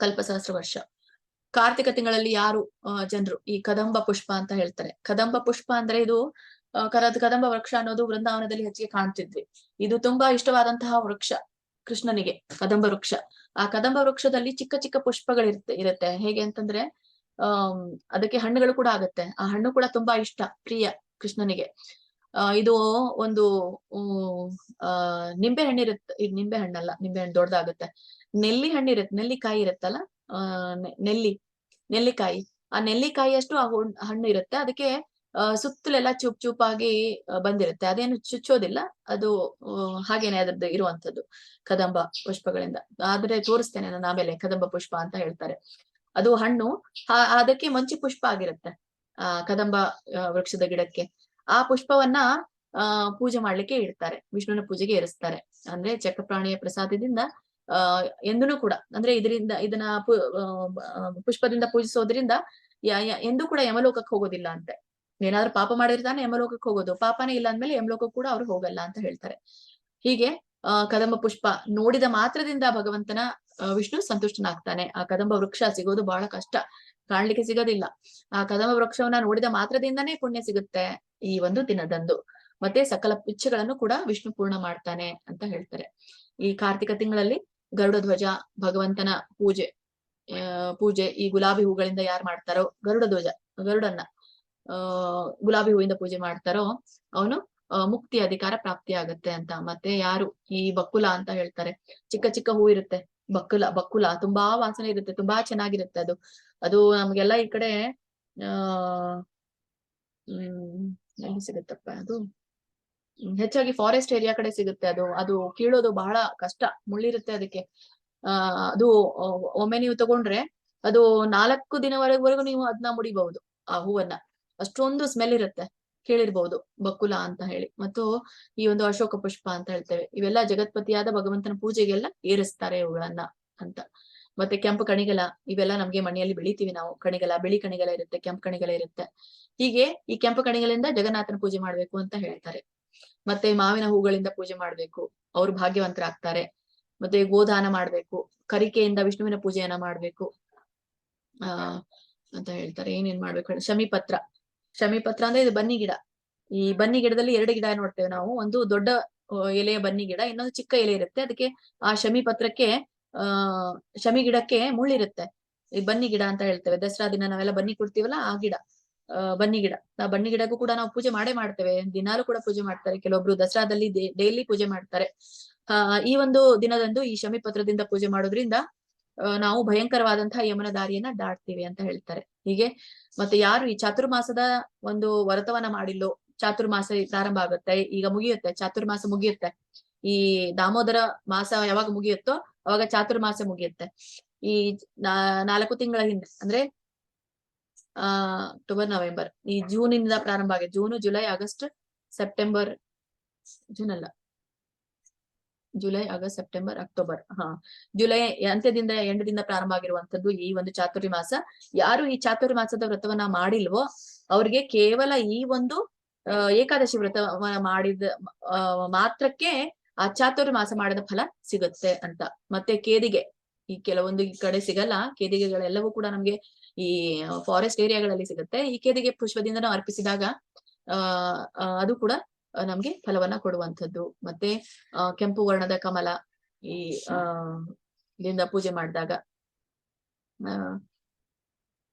ಕಲ್ಪ ಸಹಸ್ರ ವರ್ಷ. ಕಾರ್ತಿಕ ತಿಂಗಳಲ್ಲಿ ಯಾರು ಜನರು ಈ ಕದಂಬ ಪುಷ್ಪ ಅಂತ ಹೇಳ್ತಾರೆ. ಕದಂಬ ಪುಷ್ಪ ಅಂದ್ರೆ ಇದು ಕದಂಬ ವೃಕ್ಷ ಅನ್ನೋದು ವೃಂದಾವನದಲ್ಲಿ ಹೆಚ್ಚಿಗೆ ಕಾಣ್ತಿದ್ವಿ. ಇದು ತುಂಬಾ ಇಷ್ಟವಾದಂತಹ ವೃಕ್ಷ ಕೃಷ್ಣನಿಗೆ, ಕದಂಬ ವೃಕ್ಷ. ಆ ಕದಂಬ ವೃಕ್ಷದಲ್ಲಿ ಚಿಕ್ಕ ಚಿಕ್ಕ ಪುಷ್ಪಗಳಿರುತ್ತೆ. ಹೇಗೆ ಅಂತಂದ್ರೆ ಅದಕ್ಕೆ ಹಣ್ಣುಗಳು ಕೂಡ ಆಗತ್ತೆ. ಆ ಹಣ್ಣು ಕೂಡ ತುಂಬಾ ಇಷ್ಟ, ಪ್ರಿಯ ಕೃಷ್ಣನಿಗೆ. ಇದು ಒಂದು ನಿಂಬೆ ಹಣ್ಣಿರುತ್ತೆ. ಇದು ನಿಂಬೆ ಹಣ್ಣಲ್ಲ, ನಿಂಬೆ ಹಣ್ಣು ದೊಡ್ಡದಾಗುತ್ತೆ. ನೆಲ್ಲಿ ಹಣ್ಣಿರುತ್ತೆ, ನೆಲ್ಲಿಕಾಯಿ ಇರುತ್ತಲ್ಲ, ನೆಲ್ಲಿಕಾಯಿ. ಆ ನೆಲ್ಲಿಕಾಯಿಯಷ್ಟು ಆ ಹಣ್ಣು ಇರುತ್ತೆ. ಅದಕ್ಕೆ ಸುತ್ತಲೆಲ್ಲ ಚೂಪ್ ಚೂಪಾಗಿ ಬಂದಿರುತ್ತೆ. ಅದೇನು ಚುಚ್ಚೋದಿಲ್ಲ, ಅದು ಹಾಗೇನೆ ಅದ್ರದ್ದು ಇರುವಂತದ್ದು ಕದಂಬ ಪುಷ್ಪಗಳಿಂದ. ಆದ್ರೆ ತೋರಿಸ್ತೇನೆ ನಾನು ಆಮೇಲೆ, ಕದಂಬ ಪುಷ್ಪ ಅಂತ ಹೇಳ್ತಾರೆ. ಅದು ಹಣ್ಣು ಅದಕ್ಕೆ ಮಂಚಿ ಪುಷ್ಪ ಆಗಿರುತ್ತೆ ಆ ಕದಂಬ ವೃಕ್ಷದ ಗಿಡಕ್ಕೆ. ಆ ಪುಷ್ಪವನ್ನ ಪೂಜೆ ಮಾಡ್ಲಿಕ್ಕೆ ಇಡ್ತಾರೆ, ವಿಷ್ಣುವಿನ ಪೂಜೆಗೆ ಏರಿಸ್ತಾರೆ. ಅಂದ್ರೆ ಚಕ್ರಪ್ರಾಣಿಯ ಪ್ರಸಾದದಿಂದ ಎಂದೂ ಕೂಡ, ಅಂದ್ರೆ ಇದನ್ನ ಪುಷ್ಪದಿಂದ ಪೂಜಿಸೋದ್ರಿಂದ ಎಂದೂ ಕೂಡ ಯಮಲೋಕಕ್ಕೆ ಹೋಗೋದಿಲ್ಲ ಅಂತೆ. ಏನಾದ್ರೂ ಪಾಪ ಮಾಡಿರ್ತಾನೆ ಯಮಲೋಕಕ್ಕೆ ಹೋಗೋದು, ಪಾಪನೇ ಇಲ್ಲ ಅಂದ್ಮೇಲೆ ಯಮಲೋಕಕ್ಕೆ ಕೂಡ ಅವ್ರು ಹೋಗಲ್ಲ ಅಂತ ಹೇಳ್ತಾರೆ. ಹೀಗೆ ಕದಂಬ ಪುಷ್ಪ ನೋಡಿದ ಮಾತ್ರದಿಂದ ಭಗವಂತನ ವಿಷ್ಣು ಸಂತುಷ್ಟನಾಗ್ತಾನೆ. ಆ ಕದಂಬ ವೃಕ್ಷ ಸಿಗೋದು ಬಹಳ ಕಷ್ಟ, ಕಾಣ್ಲಿಕ್ಕೆ ಸಿಗೋದಿಲ್ಲ. ಆ ಕದಂಬ ವೃಕ್ಷವನ್ನ ನೋಡಿದ ಮಾತ್ರದಿಂದನೇ ಪುಣ್ಯ ಸಿಗುತ್ತೆ ಈ ಒಂದು ದಿನದಂದು. ಮತ್ತೆ ಸಕಲ ಇಚ್ಛೆಗಳನ್ನು ಕೂಡ ವಿಷ್ಣು ಪೂರ್ಣ ಮಾಡ್ತಾನೆ ಅಂತ ಹೇಳ್ತಾರೆ. ಈ ಕಾರ್ತಿಕ ತಿಂಗಳಲ್ಲಿ ಗರುಡ ಧ್ವಜ, ಭಗವಂತನ ಪೂಜೆ ಈ ಗುಲಾಬಿ ಹೂಗಳಿಂದ ಯಾರು ಮಾಡ್ತಾರೋ, ಗರುಡ ಧ್ವಜ, ಗರುಡನ್ನ ಗುಲಾಬಿ ಹೂವಿಂದ ಪೂಜೆ ಮಾಡ್ತಾರೋ ಅವನು ಮುಕ್ತಿ ಅಧಿಕಾರ ಪ್ರಾಪ್ತಿ ಆಗತ್ತೆ ಅಂತ. ಮತ್ತೆ ಯಾರು ಈ ಬಕ್ಕುಲ ಅಂತ ಹೇಳ್ತಾರೆ, ಚಿಕ್ಕ ಚಿಕ್ಕ ಹೂ ಇರುತ್ತೆ, ಬಕ್ಕುಲ ತುಂಬಾ ವಾಸನೆ ಇರುತ್ತೆ, ತುಂಬಾ ಚೆನ್ನಾಗಿರುತ್ತೆ. ಅದು ನಮ್ಗೆಲ್ಲ ಈ ಕಡೆ ಎಲ್ಲಿ ಸಿಗುತ್ತಪ್ಪ ಅದು, ಹೆಚ್ಚಾಗಿ ಫಾರೆಸ್ಟ್ ಏರಿಯಾ ಕಡೆ ಸಿಗುತ್ತೆ. ಅದು ಕೀಳೋದು ಬಹಳ ಕಷ್ಟ, ಮುಳ್ಳಿರುತ್ತೆ ಅದಕ್ಕೆ. ಅದು ಒಮ್ಮೆ ನೀವು ತಗೊಂಡ್ರೆ ಅದು 4 ದಿನವರೆಗೂ ನೀವು ಅದನ್ನ ಮುಡಿಬಹುದು ಆ ಹೂವನ್ನ, ಅಷ್ಟೊಂದು ಸ್ಮೆಲ್ ಇರುತ್ತೆ. ಕೇಳಿರ್ಬಹುದು ಬಕ್ಕುಲ ಅಂತ ಹೇಳಿ. ಮತ್ತು ಈ ಒಂದು ಅಶೋಕ ಪುಷ್ಪ ಅಂತ ಹೇಳ್ತೇವೆ, ಇವೆಲ್ಲ ಜಗತ್ಪತಿಯಾದ ಭಗವಂತನ ಪೂಜೆಗೆಲ್ಲ ಏರಿಸ್ತಾರೆ ಇವುಗಳನ್ನ ಅಂತ. ಮತ್ತೆ ಕೆಂಪು ಕಣಿಗಲ, ಇವೆಲ್ಲ ನಮ್ಗೆ ಮನೆಯಲ್ಲಿ ಬೆಳಿತೀವಿ ನಾವು. ಕಣಿಗಲ, ಬಿಳಿ ಕಣಿಗಲ ಇರುತ್ತೆ, ಕೆಂಪು ಕಣಿಗಲ ಇರುತ್ತೆ. ಹೀಗೆ ಈ ಕೆಂಪು ಕಣಿಗಲಿಂದ ಜಗನ್ನಾಥನ ಪೂಜೆ ಮಾಡ್ಬೇಕು ಅಂತ ಹೇಳ್ತಾರೆ. ಮತ್ತೆ ಮಾವಿನ ಹೂಗಳಿಂದ ಪೂಜೆ ಮಾಡ್ಬೇಕು, ಅವ್ರು ಭಾಗ್ಯವಂತರಾಗ್ತಾರೆ. ಮತ್ತೆ ಗೋದಾನ ಮಾಡ್ಬೇಕು, ಕರಿಕೆಯಿಂದ ವಿಷ್ಣುವಿನ ಪೂಜೆಯನ್ನ ಮಾಡ್ಬೇಕು ಅಂತ ಹೇಳ್ತಾರೆ. ಏನೇನ್ ಮಾಡ್ಬೇಕು, ಶಮೀಪತ್ರ ಅಂದ್ರೆ ಇದು ಬನ್ನಿ ಗಿಡ. ಈ ಬನ್ನಿ ಗಿಡದಲ್ಲಿ 2 ಗಿಡ ನೋಡ್ತೇವೆ ನಾವು. ಒಂದು ದೊಡ್ಡ ಎಲೆಯ ಬನ್ನಿ ಗಿಡ, ಇನ್ನೊಂದು ಚಿಕ್ಕ ಎಲೆ ಇರುತ್ತೆ. ಅದಕ್ಕೆ ಆ ಶಮಿ ಗಿಡಕ್ಕೆ ಮುಳ್ಳಿರುತ್ತೆ. ಈ ಬನ್ನಿ ಗಿಡ ಅಂತ ಹೇಳ್ತೇವೆ. ದಸರಾ ದಿನ ನಾವೆಲ್ಲ ಬನ್ನಿ ಕೊಡ್ತೀವಲ್ಲ, ಆ ಗಿಡ ಬನ್ನಿ ಗಿಡ. ಆ ಬನ್ನಿ ಗಿಡಕ್ಕೂ ಕೂಡ ನಾವು ಪೂಜೆ ಮಾಡ್ತೇವೆ, ದಿನಾಲು ಕೂಡ ಪೂಜೆ ಮಾಡ್ತಾರೆ. ಕೆಲವೊಬ್ರು ದಸರಾದಲ್ಲಿ ಡೈಲಿ ಪೂಜೆ ಮಾಡ್ತಾರೆ. ಈ ಒಂದು ದಿನದಂದು ಈ ಶಮಿ ಪತ್ರದಿಂದ ಪೂಜೆ ಮಾಡೋದ್ರಿಂದ ನಾವು ಭಯಂಕರವಾದಂತಹ ಯಮನ ದಾರಿಯನ್ನ ದಾಟ್ತೀವಿ ಅಂತ ಹೇಳ್ತಾರೆ. ಹೀಗೆ ಮತ್ತೆ ಯಾರು ಈ ಚಾತುರ್ಮಾಸದ ಒಂದು ವ್ರತವನ್ನ ಮಾಡಿಲ್ಲೋ, ಚಾತುರ್ಮಾಸ ಪ್ರಾರಂಭ ಆಗುತ್ತೆ, ಈಗ ಮುಗಿಯುತ್ತೆ, ಚಾತುರ್ಮಾಸ ಮುಗಿಯುತ್ತೆ. ಈ ದಾಮೋದರ ಮಾಸ ಯಾವಾಗ ಮುಗಿಯುತ್ತೋ ಅವಾಗ ಚಾತುರ್ಮಾಸ ಮುಗಿಯುತ್ತೆ. ಈ 4 ತಿಂಗಳ ಹಿಂದೆ, ಅಂದ್ರೆ ಅಕ್ಟೋಬರ್, ನವೆಂಬರ್, ಈ ಜೂನ್ ಇಂದ ಪ್ರಾರಂಭ ಆಗಿದೆ. June, July, August, September, July, August, September, October. July ಅಂತ್ಯದಿಂದ ಎಂಡದಿಂದ ಪ್ರಾರಂಭ ಆಗಿರುವಂತದ್ದು ಈ ಒಂದು ಚಾತುರ್ಮಾಸ. ಯಾರು ಈ ಚಾತುರ್ಮಾಸದ ವ್ರತವನ್ನ ಮಾಡಿಲ್ವೋ ಅವ್ರಿಗೆ ಕೇವಲ ಈ ಒಂದು ಏಕಾದಶಿ ವ್ರತವನ್ನ ಮಾಡಿದ ಮಾತ್ರಕ್ಕೆ ಆ ಚಾತುರ್ಮಾಸ ಮಾಡಿದ ಫಲ ಸಿಗುತ್ತೆ ಅಂತ. ಮತ್ತೆ ಕೇದಿಗೆ, ಈ ಕೆಲವೊಂದು ಈ ಕಡೆ ಸಿಗಲ್ಲ, ಕೇದಿಗೆಗಳೆಲ್ಲವೂ ಕೂಡ ನಮ್ಗೆ ಈ ಫಾರೆಸ್ಟ್ ಏರಿಯಾಗಳಲ್ಲಿ ಸಿಗುತ್ತೆ. ಈ ಕೇದಿಗೆ ಪುಷ್ಪದಿಂದ ನಾವು ಅರ್ಪಿಸಿದಾಗ ಅದು ಕೂಡ ನಮ್ಗೆ ಫಲವನ್ನ ಕೊಡುವಂಥದ್ದು. ಮತ್ತೆ ಕೆಂಪು ವರ್ಣದ ಕಮಲ ಈ ಇಲ್ಲಿಂದ ಪೂಜೆ ಮಾಡಿದಾಗ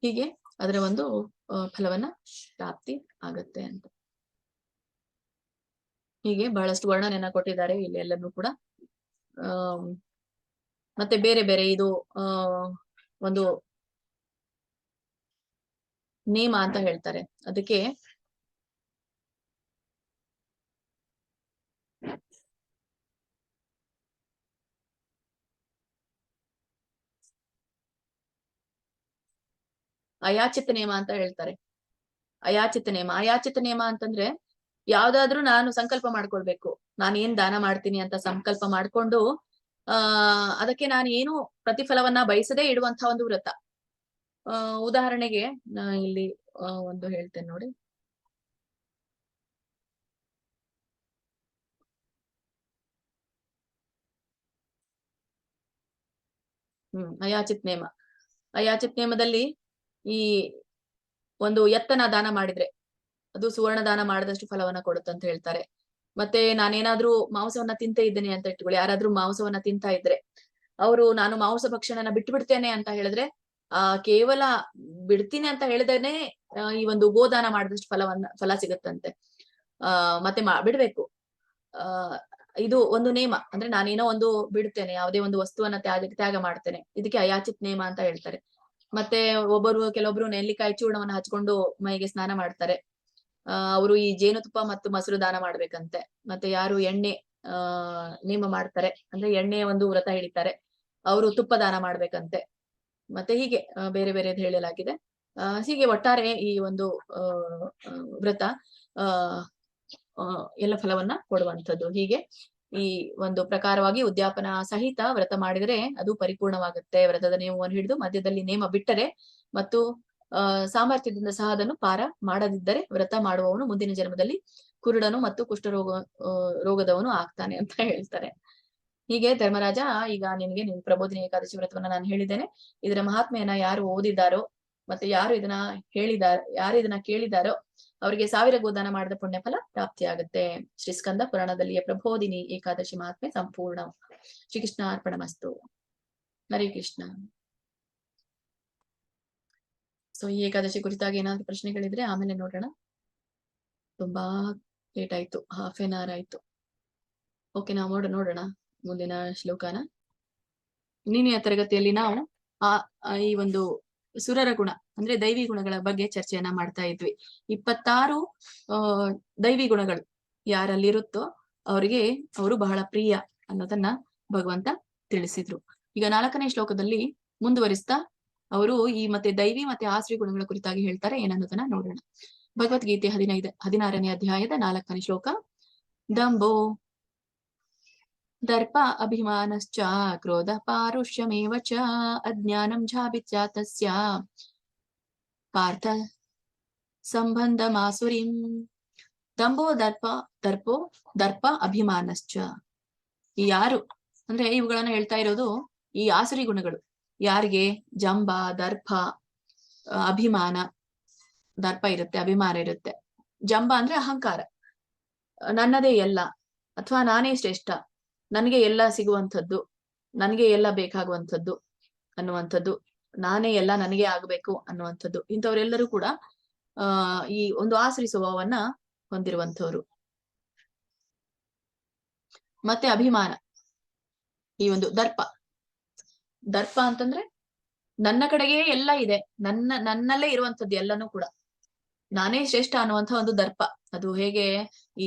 ಹೀಗೆ ಅದರ ಒಂದು ಫಲವನ್ನ ಪ್ರಾಪ್ತಿ ಆಗತ್ತೆ ಅಂತ. ಹೀಗೆ ಬಹಳಷ್ಟು ವರ್ಣನೆಯನ್ನ ಕೊಟ್ಟಿದ್ದಾರೆ ಇಲ್ಲಿ ಎಲ್ಲರೂ ಕೂಡ. ಮತ್ತೆ ಬೇರೆ ಬೇರೆ ಇದು ಒಂದು ನೇಮ ಅಂತ ಹೇಳ್ತಾರೆ. ಅದಕ್ಕೆ ಅಯಾಚಿತ ನೇಮ ಅಂತ ಹೇಳ್ತಾರೆ. ಅಯಾಚಿತ ನೇಮ ಅಂತಂದ್ರೆ ಯಾವ್ದಾದ್ರು ನಾನು ಸಂಕಲ್ಪ ಮಾಡ್ಕೊಳ್ಬೇಕು, ನಾನು ಏನ್ ದಾನ ಮಾಡ್ತೀನಿ ಅಂತ ಸಂಕಲ್ಪ ಮಾಡ್ಕೊಂಡು ಅದಕ್ಕೆ ನಾನು ಏನು ಪ್ರತಿಫಲವನ್ನ ಬಯಸದೇ ಇಡುವಂತಹ ಒಂದು ವ್ರತ. ಉದಾಹರಣೆಗೆ ಇಲ್ಲಿ ಒಂದು ಹೇಳ್ತೇನೆ ನೋಡಿ. ಅಯಾಚಿತ್ ನೇಮ. ಅಯಾಚಿತ್ ನೇಮದಲ್ಲಿ ಈ ಒಂದು ಎತ್ತನ ದಾನ ಮಾಡಿದ್ರೆ ಅದು ಸುವರ್ಣ ದಾನ ಮಾಡಿದಷ್ಟು ಫಲವನ್ನ ಕೊಡುತ್ತಂತ ಹೇಳ್ತಾರೆ. ಮತ್ತೆ ನಾನೇನಾದ್ರೂ ಮಾಂಸವನ್ನ ತಿಂತ ಇದ್ದೇನೆ ಅಂತ ಇಟ್ಕೊಳ್ಳಿ, ಯಾರಾದ್ರೂ ಮಾಂಸವನ್ನ ತಿಂತಾ ಇದ್ರೆ ಅವರು ನಾನು ಮಾಂಸ ಭಕ್ಷಣನ ಬಿಟ್ಟು ಬಿಡ್ತೇನೆ ಅಂತ ಹೇಳಿದ್ರೆ ಕೇವಲ ಬಿಡ್ತೀನಿ ಅಂತ ಹೇಳಿದೇನೆ ಈ ಒಂದು ಗೋದಾನ ಮಾಡಿದಷ್ಟು ಫಲ ಸಿಗುತ್ತಂತೆ. ಮತ್ತೆ ಬಿಡ್ಬೇಕು. ಇದು ಒಂದು ನೇಮ. ಅಂದ್ರೆ ನಾನೇನೋ ಒಂದು ಬಿಡ್ತೇನೆ, ಯಾವುದೇ ಒಂದು ವಸ್ತುವನ್ನ ತ್ಯಾಗ ಮಾಡ್ತೇನೆ, ಇದಕ್ಕೆ ಅಯಾಚಿತ್ ನೇಮ ಅಂತ ಹೇಳ್ತಾರೆ. ಮತ್ತೆ ಕೆಲವೊಬ್ರು ನೆಲ್ಲಿಕಾಯಿ ಚೂರ್ಣವನ್ನ ಹಚ್ಕೊಂಡು ಮೈಗೆ ಸ್ನಾನ ಮಾಡ್ತಾರೆ. ಅವರು ಈ ಜೇನುತುಪ್ಪ ಮತ್ತು ಮೊಸರು ದಾನ ಮಾಡ್ಬೇಕಂತೆ. ಮತ್ತೆ ಯಾರು ಎಣ್ಣೆ ನೇಮ ಮಾಡ್ತಾರೆ ಅಂದ್ರೆ ಎಣ್ಣೆ ಒಂದು ವ್ರತ ಹಿಡಿತಾರೆ, ಅವರು ತುಪ್ಪ ದಾನ ಮಾಡ್ಬೇಕಂತೆ. ಮತ್ತೆ ಹೀಗೆ ಬೇರೆ ಬೇರೆದು ಹೇಳಲಾಗಿದೆ. ಹೀಗೆ ಒಟ್ಟಾರೆ ಈ ಒಂದು ವ್ರತ ಎಲ್ಲ ಫಲವನ್ನ ಕೊಡುವಂಥದ್ದು. ಹೀಗೆ ಈ ಒಂದು ಪ್ರಕಾರವಾಗಿ ಉದ್ಯಾಪನ ಸಹಿತ ವ್ರತ ಮಾಡಿದರೆ ಅದು ಪರಿಪೂರ್ಣವಾಗುತ್ತೆ. ವ್ರತದ ನಿಯಮವನ್ನು ಹಿಡಿದು ಮಧ್ಯದಲ್ಲಿ ನೇಮ ಬಿಟ್ಟರೆ ಮತ್ತು ಸಾಮರ್ಥ್ಯದಿಂದ ಸಹ ಅದನ್ನು ಪಾರ ಮಾಡದಿದ್ದರೆ ವ್ರತ ಮಾಡುವವನು ಮುಂದಿನ ಜನ್ಮದಲ್ಲಿ ಕುರುಡನು ಮತ್ತು ರೋಗದವನು ಆಗ್ತಾನೆ ಅಂತ ಹೇಳ್ತಾರೆ. ಹೀಗೆ ಧರ್ಮರಾಜ, ಈಗ ನಿನ್ಗೆ ಪ್ರಬೋಧಿನಿ ಏಕಾದಶಿ ವ್ರತವನ್ನ ನಾನು ಹೇಳಿದ್ದೇನೆ. ಇದರ ಮಹಾತ್ಮೆಯನ್ನ ಯಾರು ಓದಿದಾರೋ ಮತ್ತೆ ಯಾರು ಇದನ್ನ ಕೇಳಿದಾರೋ ಅವರಿಗೆ 1000 ಗೋದಾನ ಮಾಡಿದ ಪುಣ್ಯ ಫಲ ಪ್ರಾಪ್ತಿಯಾಗುತ್ತೆ. ಶ್ರೀಸ್ಕಂದ ಪುರಾಣದಲ್ಲಿಯ ಪ್ರಬೋಧಿನಿ ಏಕಾದಶಿ ಮಹಾತ್ಮೆ ಸಂಪೂರ್ಣ. ಶ್ರೀಕೃಷ್ಣ ಅರ್ಪಣಮಸ್ತು. ಹರೇ ಕೃಷ್ಣ. ಸೊ ಈ ಏಕಾದಶಿ ಕುರಿತಾಗಿ ಏನಾದ್ರು ಪ್ರಶ್ನೆಗಳಿದ್ರೆ ಆಮೇಲೆ ನೋಡೋಣ. ತುಂಬಾ ಲೇಟ್ ಆಯ್ತು, ½ an hour ಆಯ್ತು. ಓಕೆ, ನಾವು ನೋಡೋಣ ಮುಂದಿನ ಶ್ಲೋಕನ. ನಿನ್ನೆಯ ತರಗತಿಯಲ್ಲಿ ನಾವು ಈ ಒಂದು ಸುರರ ಗುಣ ಅಂದ್ರೆ ದೈವಿ ಗುಣಗಳ ಬಗ್ಗೆ ಚರ್ಚೆಯನ್ನ ಮಾಡ್ತಾ ಇದ್ವಿ. 26 ದೈವಿ ಗುಣಗಳು ಯಾರಲ್ಲಿರುತ್ತೋ ಅವರು ಬಹಳ ಪ್ರಿಯ ಅನ್ನೋದನ್ನ ಭಗವಂತ ತಿಳಿಸಿದ್ರು. ಈಗ 4ನೇ ಶ್ಲೋಕದಲ್ಲಿ ಮುಂದುವರಿಸ್ತಾ ಅವರು ಈ ಮತ್ತೆ ದೈವಿ ಮತ್ತೆ ಆಶ್ರಯ ಗುಣಗಳ ಕುರಿತಾಗಿ ಹೇಳ್ತಾರೆ. ಏನನ್ನೋದನ್ನ ನೋಡೋಣ. ಭಗವದ್ಗೀತೆ 16ನೇ ಅಧ್ಯಾಯದ 4ನೇ ಶ್ಲೋಕ. ದಂಭೋ ದರ್ಪ ಅಭಿಮಾನಶ್ಚ ಕ್ರೋಧ ಪಾರುಷ್ಯಮೇವ ಚ ಅಜ್ಞಾನಂ ಜಾಭಿಜಾತಸ್ಯ ಪಾರ್ಥ ಸಂಬಂಧಮಾಸುರಿಂ. ದಂಭೋ ದರ್ಪ ಅಭಿಮಾನಶ್ಚ. ಈ ಯಾರು ಅಂದ್ರೆ ಇವುಗಳನ್ನ ಹೇಳ್ತಾ ಇರೋದು ಈ ಆಸುರಿ ಗುಣಗಳು. ಯಾರಿಗೆ ಜಂಬ, ದರ್ಪ, ಅಭಿಮಾನ. ದರ್ಪ ಇರುತ್ತೆ, ಅಭಿಮಾನ ಇರುತ್ತೆ. ಜಂಬ ಅಂದ್ರೆ ಅಹಂಕಾರ, ನನ್ನದೇ ಎಲ್ಲ ಅಥವಾ ನಾನೇ ಶ್ರೇಷ್ಠ, ನನಗೆ ಎಲ್ಲ ಸಿಗುವಂಥದ್ದು, ನನಗೆ ಎಲ್ಲ ಬೇಕಾಗುವಂಥದ್ದು ಅನ್ನುವಂಥದ್ದು, ನಾನೇ ಎಲ್ಲ ನನಗೆ ಆಗ್ಬೇಕು ಅನ್ನುವಂಥದ್ದು. ಇಂಥವರೆಲ್ಲರೂ ಕೂಡ ಈ ಒಂದು ಆಸುರಿ ಸ್ವಭಾವವನ್ನ ಹೊಂದಿರುವಂಥವ್ರು. ಮತ್ತೆ ಅಭಿಮಾನ, ಈ ಒಂದು ದರ್ಪ ಅಂತಂದ್ರೆ ನನ್ನ ಕಡೆಗೆ ಎಲ್ಲ ಇದೆ, ನನ್ನಲ್ಲೇ ಇರುವಂಥದ್ದು ಎಲ್ಲನೂ ಕೂಡ, ನಾನೇ ಶ್ರೇಷ್ಠ ಅನ್ನುವಂಥ ಒಂದು ದರ್ಪ. ಅದು ಹೇಗೆ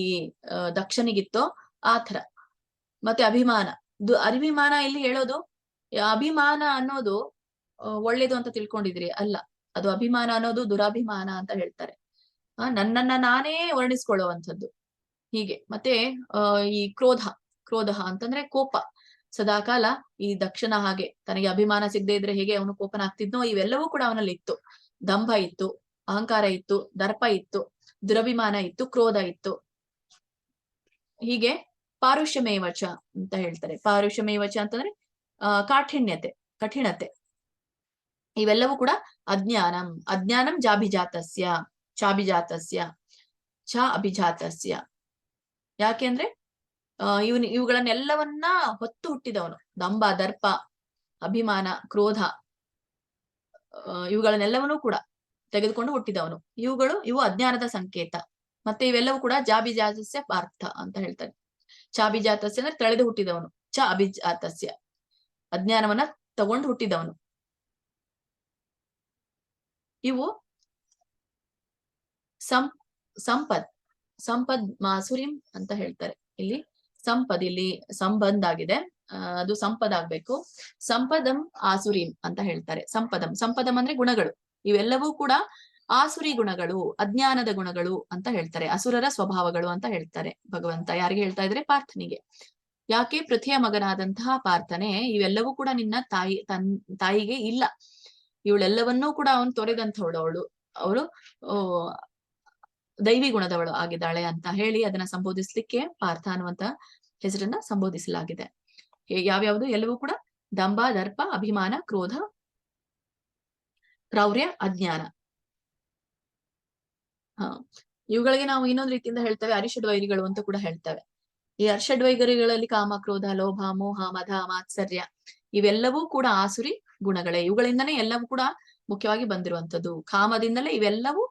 ಈ ದಕ್ಷನಿಗಿತ್ತೋ ಆ ತರ. ಮತ್ತೆ ಅಭಿಮಾನ ಇಲ್ಲಿ ಹೇಳೋದು ಅಭಿಮಾನ ಅನ್ನೋದು ಒಳ್ಳೇದು ಅಂತ ತಿಳ್ಕೊಂಡಿದ್ರಿ ಅಲ್ಲ, ಅದು ಅಭಿಮಾನ ಅನ್ನೋದು ದುರಾಭಿಮಾನ ಅಂತ ಹೇಳ್ತಾರೆ. ನನ್ನನ್ನ ನಾನೇ ವರ್ಣಿಸ್ಕೊಳ್ಳುವಂಥದ್ದು ಹೀಗೆ. ಮತ್ತೆ ಈ ಕ್ರೋಧ ಅಂತಂದ್ರೆ ಕೋಪ. ಸದಾಕಾಲ ಈ ದಕ್ಷನ ಹಾಗೆ ತನಗೆ ಅಭಿಮಾನ ಸಿಗದೆ ಇದ್ರೆ ಹೇಗೆ ಅವನು ಕೋಪನಾಗ್ತಿದ್ನೋ ಇವೆಲ್ಲವೂ ಕೂಡ ಅವನಲ್ಲಿ ಇತ್ತು. ದಂಭ ಇತ್ತು, ಅಹಂಕಾರ ಇತ್ತು, ದರ್ಪ ಇತ್ತು, ದುರಭಿಮಾನ ಇತ್ತು, ಕ್ರೋಧ ಇತ್ತು. ಹೀಗೆ ಪಾರುಷ್ಯಮೇವಚ ಅಂತ ಹೇಳ್ತಾರೆ. ಪಾರುಷ್ಯಮೇವಚ ಅಂತಂದ್ರೆ ಕಠಿಣತೆ. ಇವೆಲ್ಲವೂ ಕೂಡ ಅಜ್ಞಾನಂ ಅಭಿಜಾತಸ್ಯ. ಯಾಕೆಂದ್ರೆ ಇವುಗಳನ್ನೆಲ್ಲವನ್ನ ಹೊತ್ತು ಹುಟ್ಟಿದವನು. ದಂಭ, ದರ್ಪ, ಅಭಿಮಾನ, ಕ್ರೋಧ ಇವುಗಳನ್ನೆಲ್ಲವನ್ನೂ ಕೂಡ ತೆಗೆದುಕೊಂಡು ಹುಟ್ಟಿದವನು. ಇವು ಅಜ್ಞಾನದ ಸಂಕೇತ. ಮತ್ತೆ ಇವೆಲ್ಲವೂ ಕೂಡ ಜಾಭಿಜಾತಸ್ಯ ಪಾರ್ಥ ಅಂತ ಹೇಳ್ತಾರೆ. ಚಾಭಿಜಾತಸ್ಯ ಅಂದ್ರೆ ತಳೆದು ಹುಟ್ಟಿದವನು, ಅಭಿಜಾತಸ್ಯ ಅಜ್ಞಾನವನ್ನ ತಗೊಂಡು ಹುಟ್ಟಿದವನು. ಇವು ಸಂಪದ್ ಮಾಸುರಿಂ ಅಂತ ಹೇಳ್ತಾರೆ. ಇಲ್ಲಿ ಇಲ್ಲಿ ಸಂಬಂಧ ಆಗಿದೆ, ಅದು ಸಂಪದಾಗ್ಬೇಕು. ಸಂಪದಂ ಆಸುರಿಂ ಅಂತ ಹೇಳ್ತಾರೆ. ಸಂಪದಂ ಅಂದ್ರೆ ಗುಣಗಳು. ಇವೆಲ್ಲವೂ ಕೂಡ ಆಸುರಿ ಗುಣಗಳು, ಅಜ್ಞಾನದ ಗುಣಗಳು ಅಂತ ಹೇಳ್ತಾರೆ. ಅಸುರರ ಸ್ವಭಾವಗಳು ಅಂತ ಹೇಳ್ತಾರೆ ಭಗವಂತ. ಯಾರಿಗೆ ಹೇಳ್ತಾ ಇದ್ರೆ? ಪಾರ್ಥನಿಗೆ. ಯಾಕೆ? ಪೃಥ್ವಿಯ ಮಗನಾದಂತಹ ಪಾರ್ಥನೆ, ಇವೆಲ್ಲವೂ ಕೂಡ ನಿನ್ನ ತಾಯಿಗೆ ಇಲ್ಲ. ಇವಳೆಲ್ಲವನ್ನೂ ಕೂಡ ಅವನು ತೊರೆದಂಥವಳು. ಅವಳು ದೈವಿ ಗುಣದವಳು ಆಗಿದ್ದಾಳೆ ಅಂತ ಹೇಳಿ ಅದನ್ನ ಸಂಬೋಧಿಸ್ಲಿಕ್ಕೆ ಪಾರ್ಥ ಅನ್ನುವಂತ ಹೆಸರನ್ನ ಸಂಬೋಧಿಸಲಾಗಿದೆ. ಯಾವ್ಯಾವುದು? ಎಲ್ಲವೂ ಕೂಡ ದಂಭ, ದರ್ಪ, ಅಭಿಮಾನ, ಕ್ರೋಧ, ಕ್ರೌರ್ಯ, ಅಜ್ಞಾನ. ಇವುಗಳಿಗೆ ನಾವು ಇನ್ನೊಂದು ರೀತಿಯಿಂದ ಹೇಳ್ತೇವೆ ಅರಿಷಡ್ ವೈರಿಗಳು ಅಂತ ಕೂಡ ಹೇಳ್ತೇವೆ. ಈ ಅರ್ಷಡ್ ವೈಖರಿಗಳಲ್ಲಿ ಕಾಮ, ಕ್ರೋಧ, ಲೋಭ, ಮೋಹ, ಮದ, ಮಾತ್ಸರ್ಯ ಇವೆಲ್ಲವೂ ಕೂಡ ಆಸುರಿ ಗುಣಗಳೇ. ಇವುಗಳಿಂದನೇ ಎಲ್ಲವೂ ಕೂಡ ಮುಖ್ಯವಾಗಿ ಬಂದಿರುವಂತದ್ದು. ಕಾಮದಿಂದಲೇ ಇವೆಲ್ಲವೂ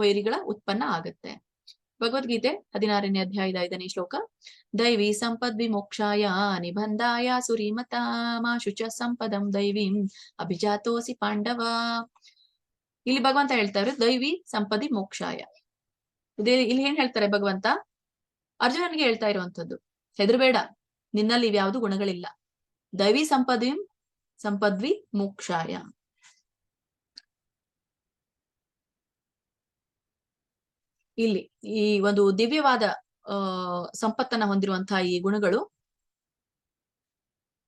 ವೈರಿಗಳ ಉತ್ಪನ್ನ ಆಗತ್ತೆ. ಭಗವದ್ಗೀತೆ 16ನೇ ಅಧ್ಯಾಯದ 5ನೇ ಶ್ಲೋಕ. ದೈವಿ ಸಂಪದ್ ವಿಮೋಕ್ಷಾಯ ನಿಬಂಧಾಯ ಸುರೀಮತ ಮಾ ಶುಚ ಸಂಪದಂ ದೈವೀಂ ಅಭಿಜಾತೋಸಿ ಪಾಂಡವ. ಇಲ್ಲಿ ಭಗವಂತ ಹೇಳ್ತಾರೆ ದೈವಿ ಸಂಪದಿ ಮೋಕ್ಷಾಯ. ಇಲ್ಲಿ ಏನ್ ಹೇಳ್ತಾರೆ ಭಗವಂತ? ಅರ್ಜುನನಿಗೆ ಹೇಳ್ತಾ ಇರುವಂತದ್ದು, ಹೆದರ್ಬೇಡ, ನಿನ್ನಲ್ಲಿ ಇವ್ಯಾವುದು ಗುಣಗಳಿಲ್ಲ. ದೈವಿ ಸಂಪದ್ವಿ ಮೋಕ್ಷಾಯ. ಇಲ್ಲಿ ಈ ಒಂದು ದಿವ್ಯವಾದ ಸಂಪತ್ತನ್ನ ಹೊಂದಿರುವಂತಹ ಈ ಗುಣಗಳು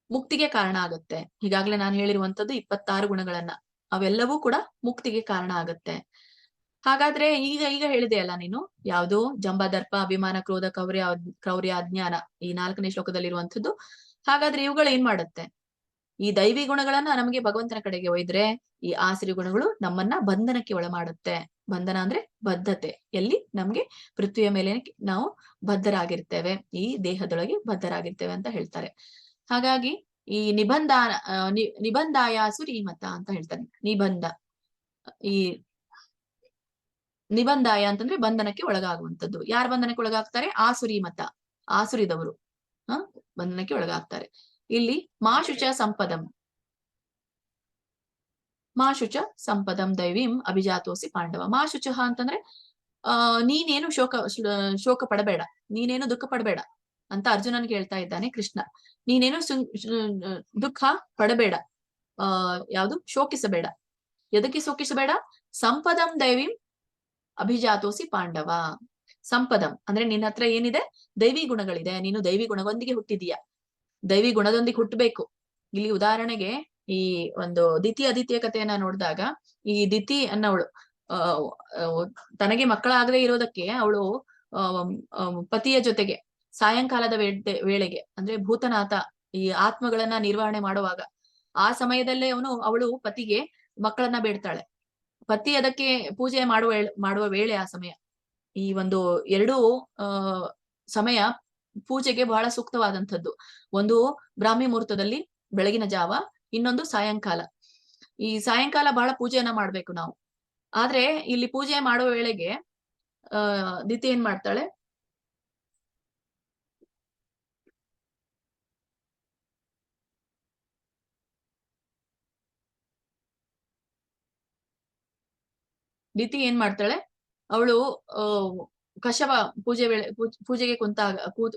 ಮುಕ್ತಿಗೆ ಕಾರಣ ಆಗತ್ತೆ. ಈಗಾಗ್ಲೇ ನಾನು ಹೇಳಿರುವಂತದ್ದು 26 ಗುಣಗಳನ್ನ, ಅವೆಲ್ಲವೂ ಕೂಡ ಮುಕ್ತಿಗೆ ಕಾರಣ ಆಗತ್ತೆ. ಹಾಗಾದ್ರೆ ಈಗ ಹೇಳಿದೆ ಅಲ್ಲ ನೀನು, ಯಾವುದು? ಜಂಬ, ದರ್ಪ, ಅಭಿಮಾನ, ಕ್ರೋಧ, ಕ್ರೌರ್ಯ, ಅಜ್ಞಾನ, ಈ 4ನೇ ಶ್ಲೋಕದಲ್ಲಿರುವಂತದ್ದು. ಹಾಗಾದ್ರೆ ಇವುಗಳು ಏನ್ ಮಾಡತ್ತೆ? ಈ ದೈವಿ ಗುಣಗಳನ್ನ ನಮಗೆ ಭಗವಂತನ ಕಡೆಗೆ ಒಯ್ದ್ರೆ ಈ ಆಸುರಿ ಗುಣಗಳು ನಮ್ಮನ್ನ ಬಂಧನಕ್ಕೆ ಒಳಮಾಡುತ್ತೆ. ಬಂಧನ ಅಂದ್ರೆ ಬದ್ಧತೆ. ಎಲ್ಲಿ? ನಮ್ಗೆ ಪೃಥ್ವಿಯ ಮೇಲೆ ನಾವು ಬದ್ಧರಾಗಿರ್ತೇವೆ, ಈ ದೇಹದೊಳಗೆ ಬದ್ಧರಾಗಿರ್ತೇವೆ ಅಂತ ಹೇಳ್ತಾರೆ. ಹಾಗಾಗಿ ಈ ನಿಬಂಧಾಯ ಸುರೀಮತ ಅಂತ ಹೇಳ್ತಾನೆ. ಈ ನಿಬಂಧಾಯ ಅಂತಂದ್ರೆ ಬಂಧನಕ್ಕೆ ಒಳಗಾಗುವಂಥದ್ದು. ಯಾರು ಬಂಧನಕ್ಕೆ ಒಳಗಾಗ್ತಾರೆ? ಆಸುರಿ ಆಸುರಿದವರು ಬಂಧನಕ್ಕೆ ಒಳಗಾಗ್ತಾರೆ. ಇಲ್ಲಿ ಮಾಶುಚ ಸಂಪದಂ ದೈವೀಂ ಅಭಿಜಾತೋಸಿ ಪಾಂಡವ. ಮಾಶುಚ ಅಂತಂದ್ರೆ ನೀನೇನು ಶೋಕ ಪಡಬೇಡ, ನೀನೇನು ದುಃಖ ಪಡಬೇಡ ಅಂತ ಅರ್ಜುನನ್ಗೆ ಹೇಳ್ತಾ ಇದ್ದಾನೆ ಕೃಷ್ಣ. ನೀನೇನು ದುಃಖ ಪಡಬೇಡ, ಯಾವುದು? ಶೋಕಿಸಬೇಡ. ಎದಕ್ಕೆ ಶೋಕಿಸಬೇಡ? ಸಂಪದಂ ದೈವೀಂ ಅಭಿಜಾತೋಸಿ ಪಾಂಡವ. ಸಂಪದಂ ಅಂದ್ರೆ ನಿನ್ನ ಹತ್ರ ಏನಿದೆ? ದೈವಿ ಗುಣಗಳಿದೆ. ನೀನು ದೈವಿ ಗುಣದೊಂದಿಗೆ ಹುಟ್ಟಿದೀಯ, ದೈವಿ ಗುಣದೊಂದಿಗೆ ಹುಟ್ಟಬೇಕು. ಇಲ್ಲಿ ಉದಾಹರಣೆಗೆ ಈ ಒಂದು ದಿತಿ ಅದಿತಿಯ ಕಥೆಯನ್ನ ನೋಡಿದಾಗ, ಈ ದಿತಿ ಅನ್ನವಳು ತನಗೆ ಮಕ್ಕಳಾಗದೆ ಇರೋದಕ್ಕೆ ಅವಳು ಪತಿಯ ಜೊತೆಗೆ ಸಾಯಂಕಾಲದ ವೇಳೆಗೆ ಅಂದ್ರೆ ಭೂತನಾಥ ಈ ಆತ್ಮಗಳನ್ನ ನಿರ್ವಹಣೆ ಮಾಡುವಾಗ ಆ ಸಮಯದಲ್ಲೇ ಅವಳು ಪತಿಗೆ ಮಕ್ಕಳನ್ನ ಬೇಡ್ತಾಳೆ. ಪತಿ ಅದಕ್ಕೆ ಪೂಜೆ ಮಾಡುವ ವೇಳೆ ಆ ಸಮಯ. ಈ ಒಂದು ಎರಡೂ ಸಮಯ ಪೂಜೆಗೆ ಬಹಳ ಸೂಕ್ತವಾದಂಥದ್ದು. ಒಂದು ಬ್ರಾಹ್ಮಿ ಮುಹೂರ್ತದಲ್ಲಿ ಬೆಳಗಿನ ಜಾವ, ಇನ್ನೊಂದು ಸಾಯಂಕಾಲ. ಈ ಸಾಯಂಕಾಲ ಬಹಳ ಪೂಜೆಯನ್ನ ಮಾಡ್ಬೇಕು ನಾವು. ಆದ್ರೆ ಇಲ್ಲಿ ಪೂಜೆ ಮಾಡುವ ವೇಳೆಗೆ ದಿತಿ ಏನ್ ಮಾಡ್ತಾಳೆ? ದಿತಿ ಏನ್ ಮಾಡ್ತಾಳೆ? ಅವಳು ಕಶವ ಪೂಜೆಗೆ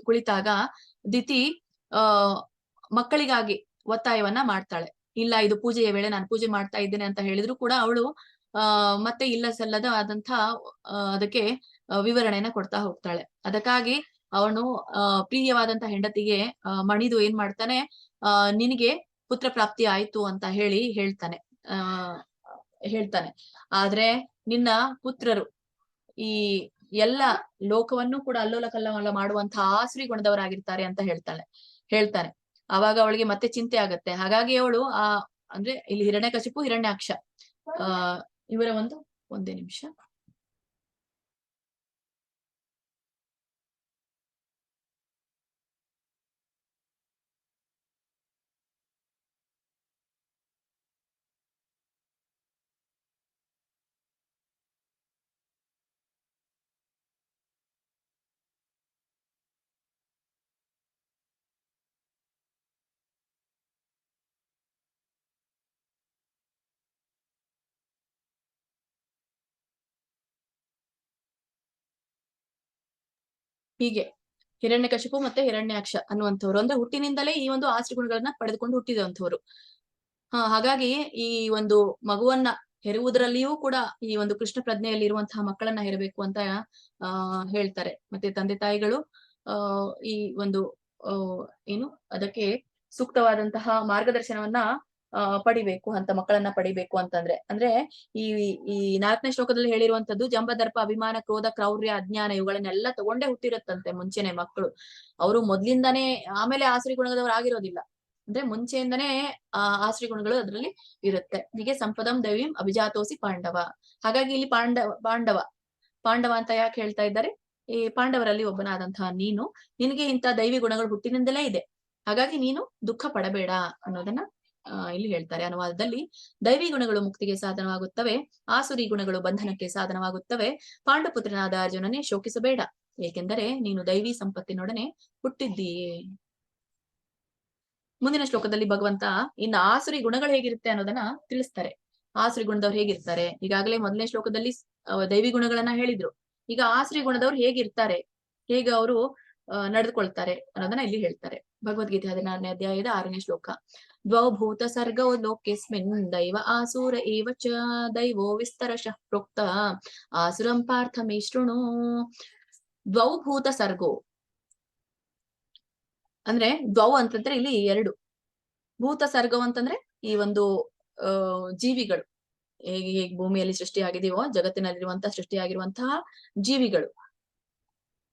ಕುಳಿತಾಗ ದಿತಿ ಮಕ್ಕಳಿಗಾಗಿ ಒತ್ತಾಯವನ್ನ ಮಾಡ್ತಾಳೆ. ಇಲ್ಲ, ಇದು ಪೂಜೆಯ ವೇಳೆ, ನಾನು ಪೂಜೆ ಮಾಡ್ತಾ ಇದ್ದೇನೆ ಅಂತ ಹೇಳಿದ್ರು ಕೂಡ ಅವಳು ಮತ್ತೆ ಇಲ್ಲ ಸಲ್ಲದ ಆದಂತ ಅದಕ್ಕೆ ವಿವರಣೆಯನ್ನ ಕೊಡ್ತಾ ಹೋಗ್ತಾಳೆ. ಅದಕ್ಕಾಗಿ ಅವನು ಪ್ರಿಯವಾದಂತ ಹೆಂಡತಿಗೆ ಮಣಿದು ಏನ್ ಮಾಡ್ತಾನೆ? ನಿನಗೆ ಪುತ್ರ ಪ್ರಾಪ್ತಿ ಆಯ್ತು ಅಂತ ಹೇಳ್ತಾನೆ. ಆದ್ರೆ ನಿನ್ನ ಪುತ್ರರು ಈ ಎಲ್ಲ ಲೋಕವನ್ನು ಕೂಡ ಅಲ್ಲೋಲ ಕಲ್ಲೋಲ ಮಾಡುವಂತಹ ಆಸುರಿ ಗುಣದವರಾಗಿರ್ತಾರೆ ಅಂತ ಹೇಳ್ತಾನೆ. ಆವಾಗ ಅವಳಿಗೆ ಮತ್ತೆ ಚಿಂತೆ ಆಗತ್ತೆ. ಹಾಗಾಗಿ ಅವಳು ಅಂದ್ರೆ ಇಲ್ಲಿ ಹಿರಣ್ಯಕಶಿಪು, ಹಿರಣ್ಯಾಕ್ಷ ಇವರ ಒಂದೇ ನಿಮಿಷ. ಹೀಗೆ ಹಿರಣ್ಯಕಶಿಪು ಮತ್ತೆ ಹಿರಣ್ಯಾಕ್ಷ ಅನ್ನುವಂಥವ್ರು ಅಂದ್ರೆ ಹುಟ್ಟಿನಿಂದಲೇ ಈ ಒಂದು ಆಸ್ತಿ ಗುಣಗಳನ್ನ ಪಡೆದುಕೊಂಡು ಹುಟ್ಟಿದಂಥವ್ರು. ಹಾಗಾಗಿ ಈ ಒಂದು ಮಗುವನ್ನ ಹೆರುವುದರಲ್ಲಿಯೂ ಕೂಡ ಈ ಒಂದು ಕೃಷ್ಣ ಪ್ರಜ್ಞೆಯಲ್ಲಿ ಇರುವಂತಹ ಮಕ್ಕಳನ್ನ ಹೆರಬೇಕು ಅಂತ ಹೇಳ್ತಾರೆ. ಮತ್ತೆ ತಂದೆ ತಾಯಿಗಳು ಈ ಒಂದು ಏನು ಅದಕ್ಕೆ ಸೂಕ್ತವಾದಂತಹ ಮಾರ್ಗದರ್ಶನವನ್ನ ಪಡಿಬೇಕು ಅಂತ ಮಕ್ಕಳನ್ನ ಪಡಿಬೇಕು ಅಂತಂದ್ರೆ ಅಂದ್ರೆ ಈ ಈ 4ನೇ ಶ್ಲೋಕದಲ್ಲಿ ಹೇಳಿರುವಂತದ್ದು ಜಂಬದರ್ಪ ಅಭಿಮಾನ ಕ್ರೋಧ ಕ್ರೌರ್ಯ ಅಜ್ಞಾನ ಇವುಗಳನ್ನೆಲ್ಲ ತಗೊಂಡೇ ಹುಟ್ಟಿರುತ್ತಂತೆ ಮುಂಚೆನೆ ಮಕ್ಕಳು. ಅವರು ಮೊದ್ಲಿಂದಾನೇ ಆಮೇಲೆ ಆಸುರಿ ಗುಣದವರು ಆಗಿರೋದಿಲ್ಲ. ಅಂದ್ರೆ ಮುಂಚೆಯಿಂದನೇ ಆಸುರಿ ಗುಣಗಳು ಅದ್ರಲ್ಲಿ ಇರುತ್ತೆ. ಹೀಗೆ ಸಂಪದಂ ದೈವೀಂ ಅಭಿಜಾತೋಸಿ ಪಾಂಡವ. ಹಾಗಾಗಿ ಇಲ್ಲಿ ಪಾಂಡವ ಅಂತ ಯಾಕೆ ಹೇಳ್ತಾ ಇದ್ದಾರೆ? ಈ ಪಾಂಡವರಲ್ಲಿ ಒಬ್ಬನಾದಂತಹ ನೀನು, ನಿನಗೆ ಇಂಥ ದೈವಿ ಗುಣಗಳು ಹುಟ್ಟಿನಿಂದಲೇ ಇದೆ. ಹಾಗಾಗಿ ನೀನು ದುಃಖ ಪಡಬೇಡ ಅನ್ನೋದನ್ನ ಇಲ್ಲಿ ಹೇಳ್ತಾರೆ. ಅನುವಾದದಲ್ಲಿ ದೈವಿ ಗುಣಗಳು ಮುಕ್ತಿಗೆ ಸಾಧನವಾಗುತ್ತವೆ, ಆಸುರಿ ಗುಣಗಳು ಬಂಧನಕ್ಕೆ ಸಾಧನವಾಗುತ್ತವೆ. ಪಾಂಡುಪುತ್ರನಾದ ಅರ್ಜುನನೇ ಶೋಕಿಸಬೇಡ, ಏಕೆಂದರೆ ನೀನು ದೈವಿ ಸಂಪತ್ತಿನೊಡನೆ ಹುಟ್ಟಿದ್ದೀಯೇ. ಮುಂದಿನ ಶ್ಲೋಕದಲ್ಲಿ ಭಗವಂತ ಇನ್ನು ಆಸುರಿ ಗುಣಗಳು ಹೇಗಿರುತ್ತೆ ಅನ್ನೋದನ್ನ ತಿಳಿಸ್ತಾರೆ. ಆಸುರಿ ಗುಣದವ್ರು ಹೇಗಿರ್ತಾರೆ? ಈಗಾಗಲೇ ಮೊದಲನೇ ಶ್ಲೋಕದಲ್ಲಿ ದೈವಿ ಗುಣಗಳನ್ನ ಹೇಳಿದ್ರು. ಈಗ ಆಸುರಿ ಗುಣದವ್ರು ಹೇಗಿರ್ತಾರೆ, ಹೇಗೆ ಅವರು ನಡೆದುಕೊಳ್ತಾರೆ ಅನ್ನೋದನ್ನ ಇಲ್ಲಿ ಹೇಳ್ತಾರೆ. ಭಗವದ್ಗೀತೆ 16ನೇ ಅಧ್ಯಾಯದ 6ನೇ ಶ್ಲೋಕ. ದ್ವೌ ಭೂತ ಸರ್ಗೋ ಲೋಕೇಸ್ಮಿನ್ ದೈವ ಆಸುರ ಏವ ಚ ದೈವೋ ವಿಸ್ತರಶಃ ಪ್ರೋಕ್ತ ಆಸುರಂ ಪಾರ್ಥ ಮೇ ಶೃಣು. ದ್ವೌ ಭೂತ ಸರ್ಗೋ ಅಂದ್ರೆ ದ್ವೌ ಅಂತಂದ್ರೆ ಇಲ್ಲಿ 2. ಭೂತ ಸರ್ಗವು ಅಂತಂದ್ರೆ ಈ ಒಂದು ಜೀವಿಗಳು ಹೇಗೆ ಭೂಮಿಯಲ್ಲಿ ಸೃಷ್ಟಿಯಾಗಿದೆಯೋ ಜಗತ್ತಿನಲ್ಲಿರುವಂತಹ ಸೃಷ್ಟಿಯಾಗಿರುವಂತಹ ಜೀವಿಗಳು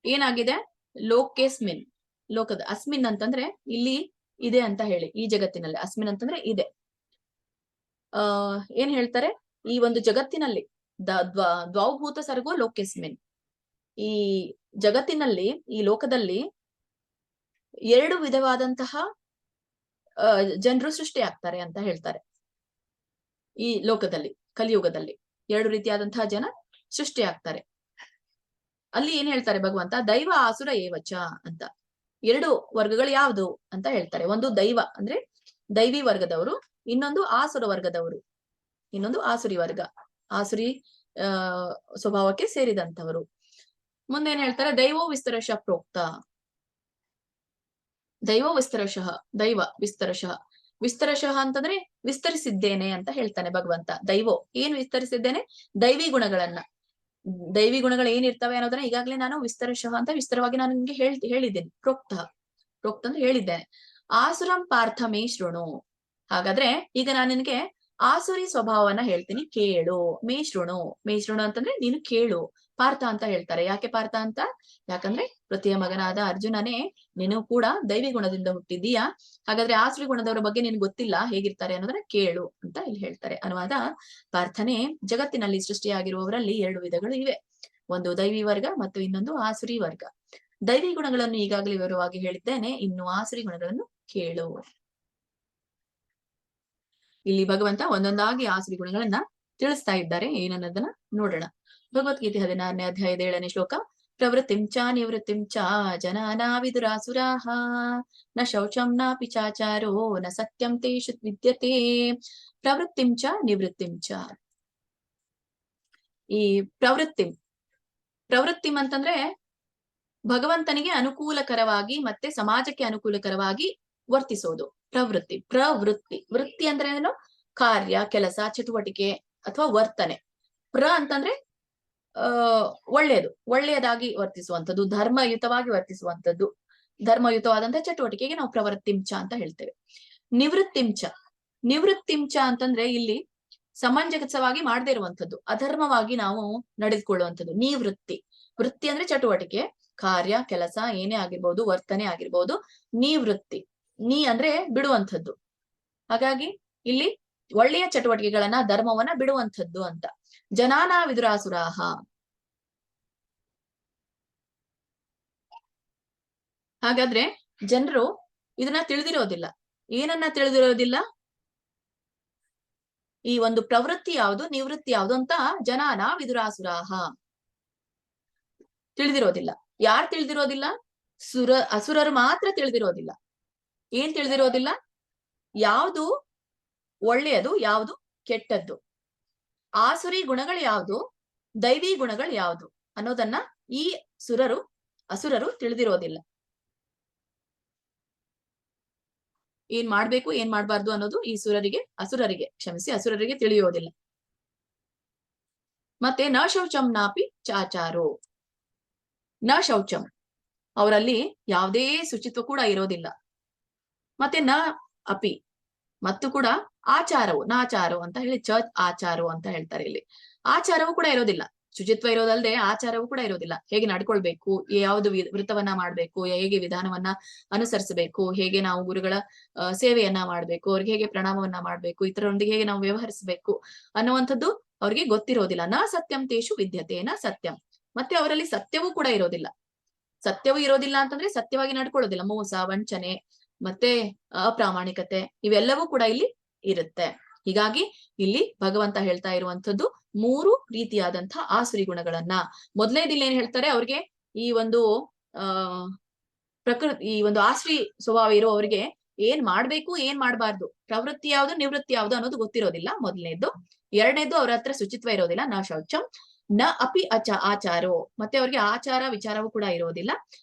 ಏನಾಗಿದೆ? ಲೋಕೇಸ್ಮಿನ್, ಲೋಕದ. ಅಸ್ಮಿನ್ ಅಂತಂದ್ರೆ ಇಲ್ಲಿ ಇದೆ ಅಂತ ಹೇಳಿ, ಈ ಜಗತ್ತಿನಲ್ಲಿ. ಅಸ್ಮಿನ್ ಅಂತಂದ್ರೆ ಇದೆ. ಏನ್ ಹೇಳ್ತಾರೆ? ಈ ಒಂದು ಜಗತ್ತಿನಲ್ಲಿ ದ್ವೌಭೂತ ಸರ್ಗೋ ಲೋಕೇಸ್ಮಿನ್, ಈ ಜಗತ್ತಿನಲ್ಲಿ, ಈ ಲೋಕದಲ್ಲಿ 2 ವಿಧವಾದಂತಹ ಜನರು ಸೃಷ್ಟಿ ಆಗ್ತಾರೆ ಅಂತ ಹೇಳ್ತಾರೆ. ಈ ಲೋಕದಲ್ಲಿ ಕಲಿಯುಗದಲ್ಲಿ 2 ರೀತಿಯಾದಂತಹ ಜನ ಸೃಷ್ಟಿ ಆಗ್ತಾರೆ. ಅಲ್ಲಿ ಏನ್ ಹೇಳ್ತಾರೆ ಭಗವಂತ? ದೈವ ಆಸುರ ಏವಚ ಅಂತ 2 ವರ್ಗಗಳು ಯಾವುದು ಅಂತ ಹೇಳ್ತಾರೆ. ಒಂದು ದೈವ ಅಂದ್ರೆ ದೈವಿ ವರ್ಗದವರು, ಇನ್ನೊಂದು ಆಸುರ ವರ್ಗದವರು, ಇನ್ನೊಂದು ಆಸುರಿ ವರ್ಗ, ಆಸುರಿ ಸ್ವಭಾವಕ್ಕೆ ಸೇರಿದಂತವರು. ಮುಂದೆ ಏನ್ ಹೇಳ್ತಾರೆ? ದೈವೋ ವಿಸ್ತರಶಃ ಪ್ರೋಕ್ತ. ದೈವ ವಿಸ್ತರಶಃ, ದೈವ ವಿಸ್ತರಶಃ. ವಿಸ್ತರಶಃ ಅಂತಂದ್ರೆ ವಿಸ್ತರಿಸಿದ್ದೇನೆ ಅಂತ ಹೇಳ್ತಾನೆ ಭಗವಂತ. ದೈವೋ ಏನ್ ವಿಸ್ತರಿಸಿದ್ದೇನೆ? ದೈವಿ ಗುಣಗಳನ್ನ. ದೈವಿ ಗುಣಗಳು ಏನಿರ್ತವೆ ಅನ್ನೋದನ್ನ ಈಗಾಗಲೇ ನಾನು ವಿಸ್ತರಶಃ ಅಂತ ವಿಸ್ತಾರವಾಗಿ ನಾನು ನಿಮ್ಗೆ ಹೇಳಿದ್ದೇನೆ. ಪ್ರೋಕ್ತ ಅಂದ್ರೆ ಹೇಳಿದ್ದೇನೆ. ಆಸುರಂ ಪಾರ್ಥ ಮೇ ಶೃಣು. ಹಾಗಾದ್ರೆ ಈಗ ನಾನು ನಿನ್ಗೆ ಆಸುರಿ ಸ್ವಭಾವವನ್ನ ಹೇಳ್ತೀನಿ, ಕೇಳು. ಮೇ ಶೃಣು ಅಂತಂದ್ರೆ ನೀನು ಕೇಳು. ಪಾರ್ಥ ಅಂತ ಹೇಳ್ತಾರೆ. ಯಾಕೆ ಪಾರ್ಥ ಅಂತ? ಯಾಕಂದ್ರೆ ಪ್ರತಿಯ ಮಗನಾದ ಅರ್ಜುನನೇ, ನೀನು ಕೂಡ ದೈವಿ ಗುಣದಿಂದ ಹುಟ್ಟಿದ್ದೀಯಾ. ಹಾಗಾದ್ರೆ ಆಸುರಿ ಗುಣದವರ ಬಗ್ಗೆ ನಿನ್ಗೆ ಗೊತ್ತಿಲ್ಲ ಹೇಗಿರ್ತಾರೆ ಅನ್ನೋದನ್ನ ಕೇಳು ಅಂತ ಇಲ್ಲಿ ಹೇಳ್ತಾರೆ. ಅನುವಾದ: ಪಾರ್ಥನೆ, ಜಗತ್ತಿನಲ್ಲಿ ಸೃಷ್ಟಿಯಾಗಿರುವವರಲ್ಲಿ 2 ವಿಧಗಳು ಇವೆ. ಒಂದು ದೈವಿ ವರ್ಗ ಮತ್ತು ಇನ್ನೊಂದು ಆಸುರಿ ವರ್ಗ. ದೈವಿ ಗುಣಗಳನ್ನು ಈಗಾಗಲೇ ವಿವರವಾಗಿ ಹೇಳಿದ್ದೇನೆ, ಇನ್ನು ಆಸುರಿ ಗುಣಗಳನ್ನು ಕೇಳು. ಇಲ್ಲಿ ಭಗವಂತ ಒಂದೊಂದಾಗಿ ಆಸುರಿ ಗುಣಗಳನ್ನ ತಿಳಿಸ್ತಾ ಇದ್ದಾರೆ. ಏನನ್ನೋದನ್ನ ನೋಡೋಣ. ಭಗವದ್ಗೀತೆ 16ನೇ ಅಧ್ಯಾಯದ 7ನೇ ಶ್ಲೋಕ. ಪ್ರವೃತ್ತಿಂ ಚ ನಿವೃತ್ತಿಂ ಚ ಜನಾನಾ ವಿದುರಾಸುರಾಃ ನ ಶೌಚಂ ನಾಪಿ ಚಾಚಾರೋ ನ ಸತ್ಯಂ ತೇಷು ವಿದ್ಯತೆ. ಪ್ರವೃತ್ತಿಂ ಚ ನಿವೃತ್ತಿಂ ಚ. ಈ ಪ್ರವೃತ್ತಿಂ ಅಂತಂದ್ರೆ ಭಗವಂತನಿಗೆ ಅನುಕೂಲಕರವಾಗಿ ಮತ್ತೆ ಸಮಾಜಕ್ಕೆ ಅನುಕೂಲಕರವಾಗಿ ವರ್ತಿಸೋದು. ವೃತ್ತಿ ಅಂದ್ರೆ ಏನು? ಕಾರ್ಯ, ಕೆಲಸ, ಚಟುವಟಿಕೆ ಅಥವಾ ವರ್ತನೆ. ಅಂತಂದ್ರೆ ಒಳ್ಳೆಯದಾಗಿ ವರ್ತಿಸುವಂಥದ್ದು, ಧರ್ಮಯುತವಾಗಿ ವರ್ತಿಸುವಂಥದ್ದು, ಧರ್ಮಯುತವಾದಂತಹ ಚಟುವಟಿಕೆಗೆ ನಾವು ಪ್ರವೃತ್ತಿಂಚ ಅಂತ ಹೇಳ್ತೇವೆ. ನಿವೃತ್ತಿಂಚ ಅಂತಂದ್ರೆ ಇಲ್ಲಿ ಸಮಂಜಸವಾಗಿ ಮಾಡದೇ ಇರುವಂಥದ್ದು, ಅಧರ್ಮವಾಗಿ ನಾವು ನಡೆದುಕೊಳ್ಳುವಂಥದ್ದು. ವೃತ್ತಿ ಅಂದ್ರೆ ಚಟುವಟಿಕೆ, ಕಾರ್ಯ, ಕೆಲಸ ಏನೇ ಆಗಿರ್ಬೋದು, ವರ್ತನೆ ಆಗಿರ್ಬೋದು. ನಿವೃತ್ತಿ ಅಂದ್ರೆ ಬಿಡುವಂಥದ್ದು. ಹಾಗಾಗಿ ಇಲ್ಲಿ ಒಳ್ಳೆಯ ಚಟುವಟಿಕೆಗಳನ್ನ, ಧರ್ಮವನ್ನ ಬಿಡುವಂಥದ್ದು ಅಂತ. ಜನಾನ ವಿದುರಾಸುರಾಹ. ಹಾಗಾದ್ರೆ ಜನರು ಇದನ್ನ ತಿಳಿದಿರೋದಿಲ್ಲ. ಏನನ್ನ ತಿಳಿದಿರೋದಿಲ್ಲ? ಈ ಒಂದು ಪ್ರವೃತ್ತಿ ಯಾವುದು, ನಿವೃತ್ತಿ ಯಾವುದು ಅಂತ ಜನಾನ ವಿದುರಾಸುರಾಹ ತಿಳಿದಿರೋದಿಲ್ಲ. ಯಾರು ತಿಳಿದಿರೋದಿಲ್ಲ? ಅಸುರರು ಮಾತ್ರ ತಿಳಿದಿರೋದಿಲ್ಲ. ಏನ್ ತಿಳಿದಿರೋದಿಲ್ಲ? ಯಾವುದು ಒಳ್ಳೆಯದು, ಯಾವುದು ಕೆಟ್ಟದ್ದು, ಆಸುರಿ ಗುಣಗಳು ಯಾವುದು, ದೈವಿ ಗುಣಗಳು ಯಾವುದು ಅನ್ನೋದನ್ನ ಈ ಅಸುರರು ತಿಳಿದಿರೋದಿಲ್ಲ. ಏನ್ ಮಾಡ್ಬೇಕು, ಏನ್ ಮಾಡ್ಬಾರ್ದು ಅನ್ನೋದು ಈ ಅಸುರರಿಗೆ ತಿಳಿಯೋದಿಲ್ಲ. ಮತ್ತೆ ನ ಶೌಚಂ ನಾಪಿ ಚಾಚಾರೋ. ನ ಶೌಚಂ ಅವರಲ್ಲಿ ಯಾವುದೇ ಶುಚಿತ್ವ ಕೂಡ ಇರೋದಿಲ್ಲ. ಮತ್ತೆ ನ ಅಪಿ ಮತ್ತು ಕೂಡ ಆಚಾರವು ನಾಚಾರವು ಅಂತ ಹೇಳಿ ಆಚಾರವು ಅಂತ ಹೇಳ್ತಾರೆ. ಇಲ್ಲಿ ಆಚಾರವು ಕೂಡ ಇರೋದಿಲ್ಲ. ಶುಚಿತ್ವ ಇರೋದಲ್ಲದೆ ಆಚಾರವು ಕೂಡ ಇರೋದಿಲ್ಲ. ಹೇಗೆ ನಡ್ಕೊಳ್ಬೇಕು, ಯಾವುದು ವೃತ್ತವನ್ನ ಮಾಡ್ಬೇಕು, ಹೇಗೆ ವಿಧಾನವನ್ನ ಅನುಸರಿಸಬೇಕು, ಹೇಗೆ ನಾವು ಗುರುಗಳ ಸೇವೆಯನ್ನ ಮಾಡ್ಬೇಕು, ಅವ್ರಿಗೆ ಹೇಗೆ ಪ್ರಣಾಮವನ್ನ ಮಾಡ್ಬೇಕು, ಇತರರೊಂದಿಗೆ ಹೇಗೆ ನಾವು ವ್ಯವಹರಿಸಬೇಕು ಅನ್ನುವಂಥದ್ದು ಅವ್ರಿಗೆ ಗೊತ್ತಿರೋದಿಲ್ಲ. ನ ಸತ್ಯಂ ತೇಷು ವಿದ್ಯತೆ ನ ಸತ್ಯಂ. ಮತ್ತೆ ಅವರಲ್ಲಿ ಸತ್ಯವೂ ಕೂಡ ಇರೋದಿಲ್ಲ. ಸತ್ಯವೂ ಇರೋದಿಲ್ಲ ಅಂತಂದ್ರೆ ಸತ್ಯವಾಗಿ ನಡ್ಕೊಳ್ಳೋದಿಲ್ಲ. ಮೋಸ, ವಂಚನೆ, ಮತ್ತೆ ಅಪ್ರಾಮಾಣಿಕತೆ ಇವೆಲ್ಲವೂ ಕೂಡ ಇಲ್ಲಿ ಇರುತ್ತೆ. ಹೀಗಾಗಿ ಇಲ್ಲಿ ಭಗವಂತ ಹೇಳ್ತಾ ಇರುವಂತದ್ದು 3 ರೀತಿಯಾದಂತಹ ಆಸುರಿ ಗುಣಗಳನ್ನ. ಮೊದಲನೇದಿಲ್ಲಿ ಏನ್ ಹೇಳ್ತಾರೆ, ಅವ್ರಿಗೆ ಈ ಒಂದು ಈ ಒಂದು ಆಸುರಿ ಸ್ವಭಾವ ಇರೋ ಅವ್ರಿಗೆ ಏನ್ ಮಾಡ್ಬೇಕು, ಏನ್ ಮಾಡ್ಬಾರ್ದು, ಪ್ರವೃತ್ತಿ ಯಾವ್ದು, ನಿವೃತ್ತಿ ಯಾವ್ದು ಅನ್ನೋದು ಗೊತ್ತಿರೋದಿಲ್ಲ. ಮೊದಲನೇದು. ಎರಡನೇದು, ಅವ್ರ ಹತ್ರ ಶುಚಿತ್ವ ಇರೋದಿಲ್ಲ. ನ ಶೌಚಂ ನ ಅಪಿ ಆಚಾರೋ. ಮತ್ತೆ ಅವ್ರಿಗೆ ಆಚಾರ ವಿಚಾರವೂ ಕೂಡ ಇರೋದಿಲ್ಲ.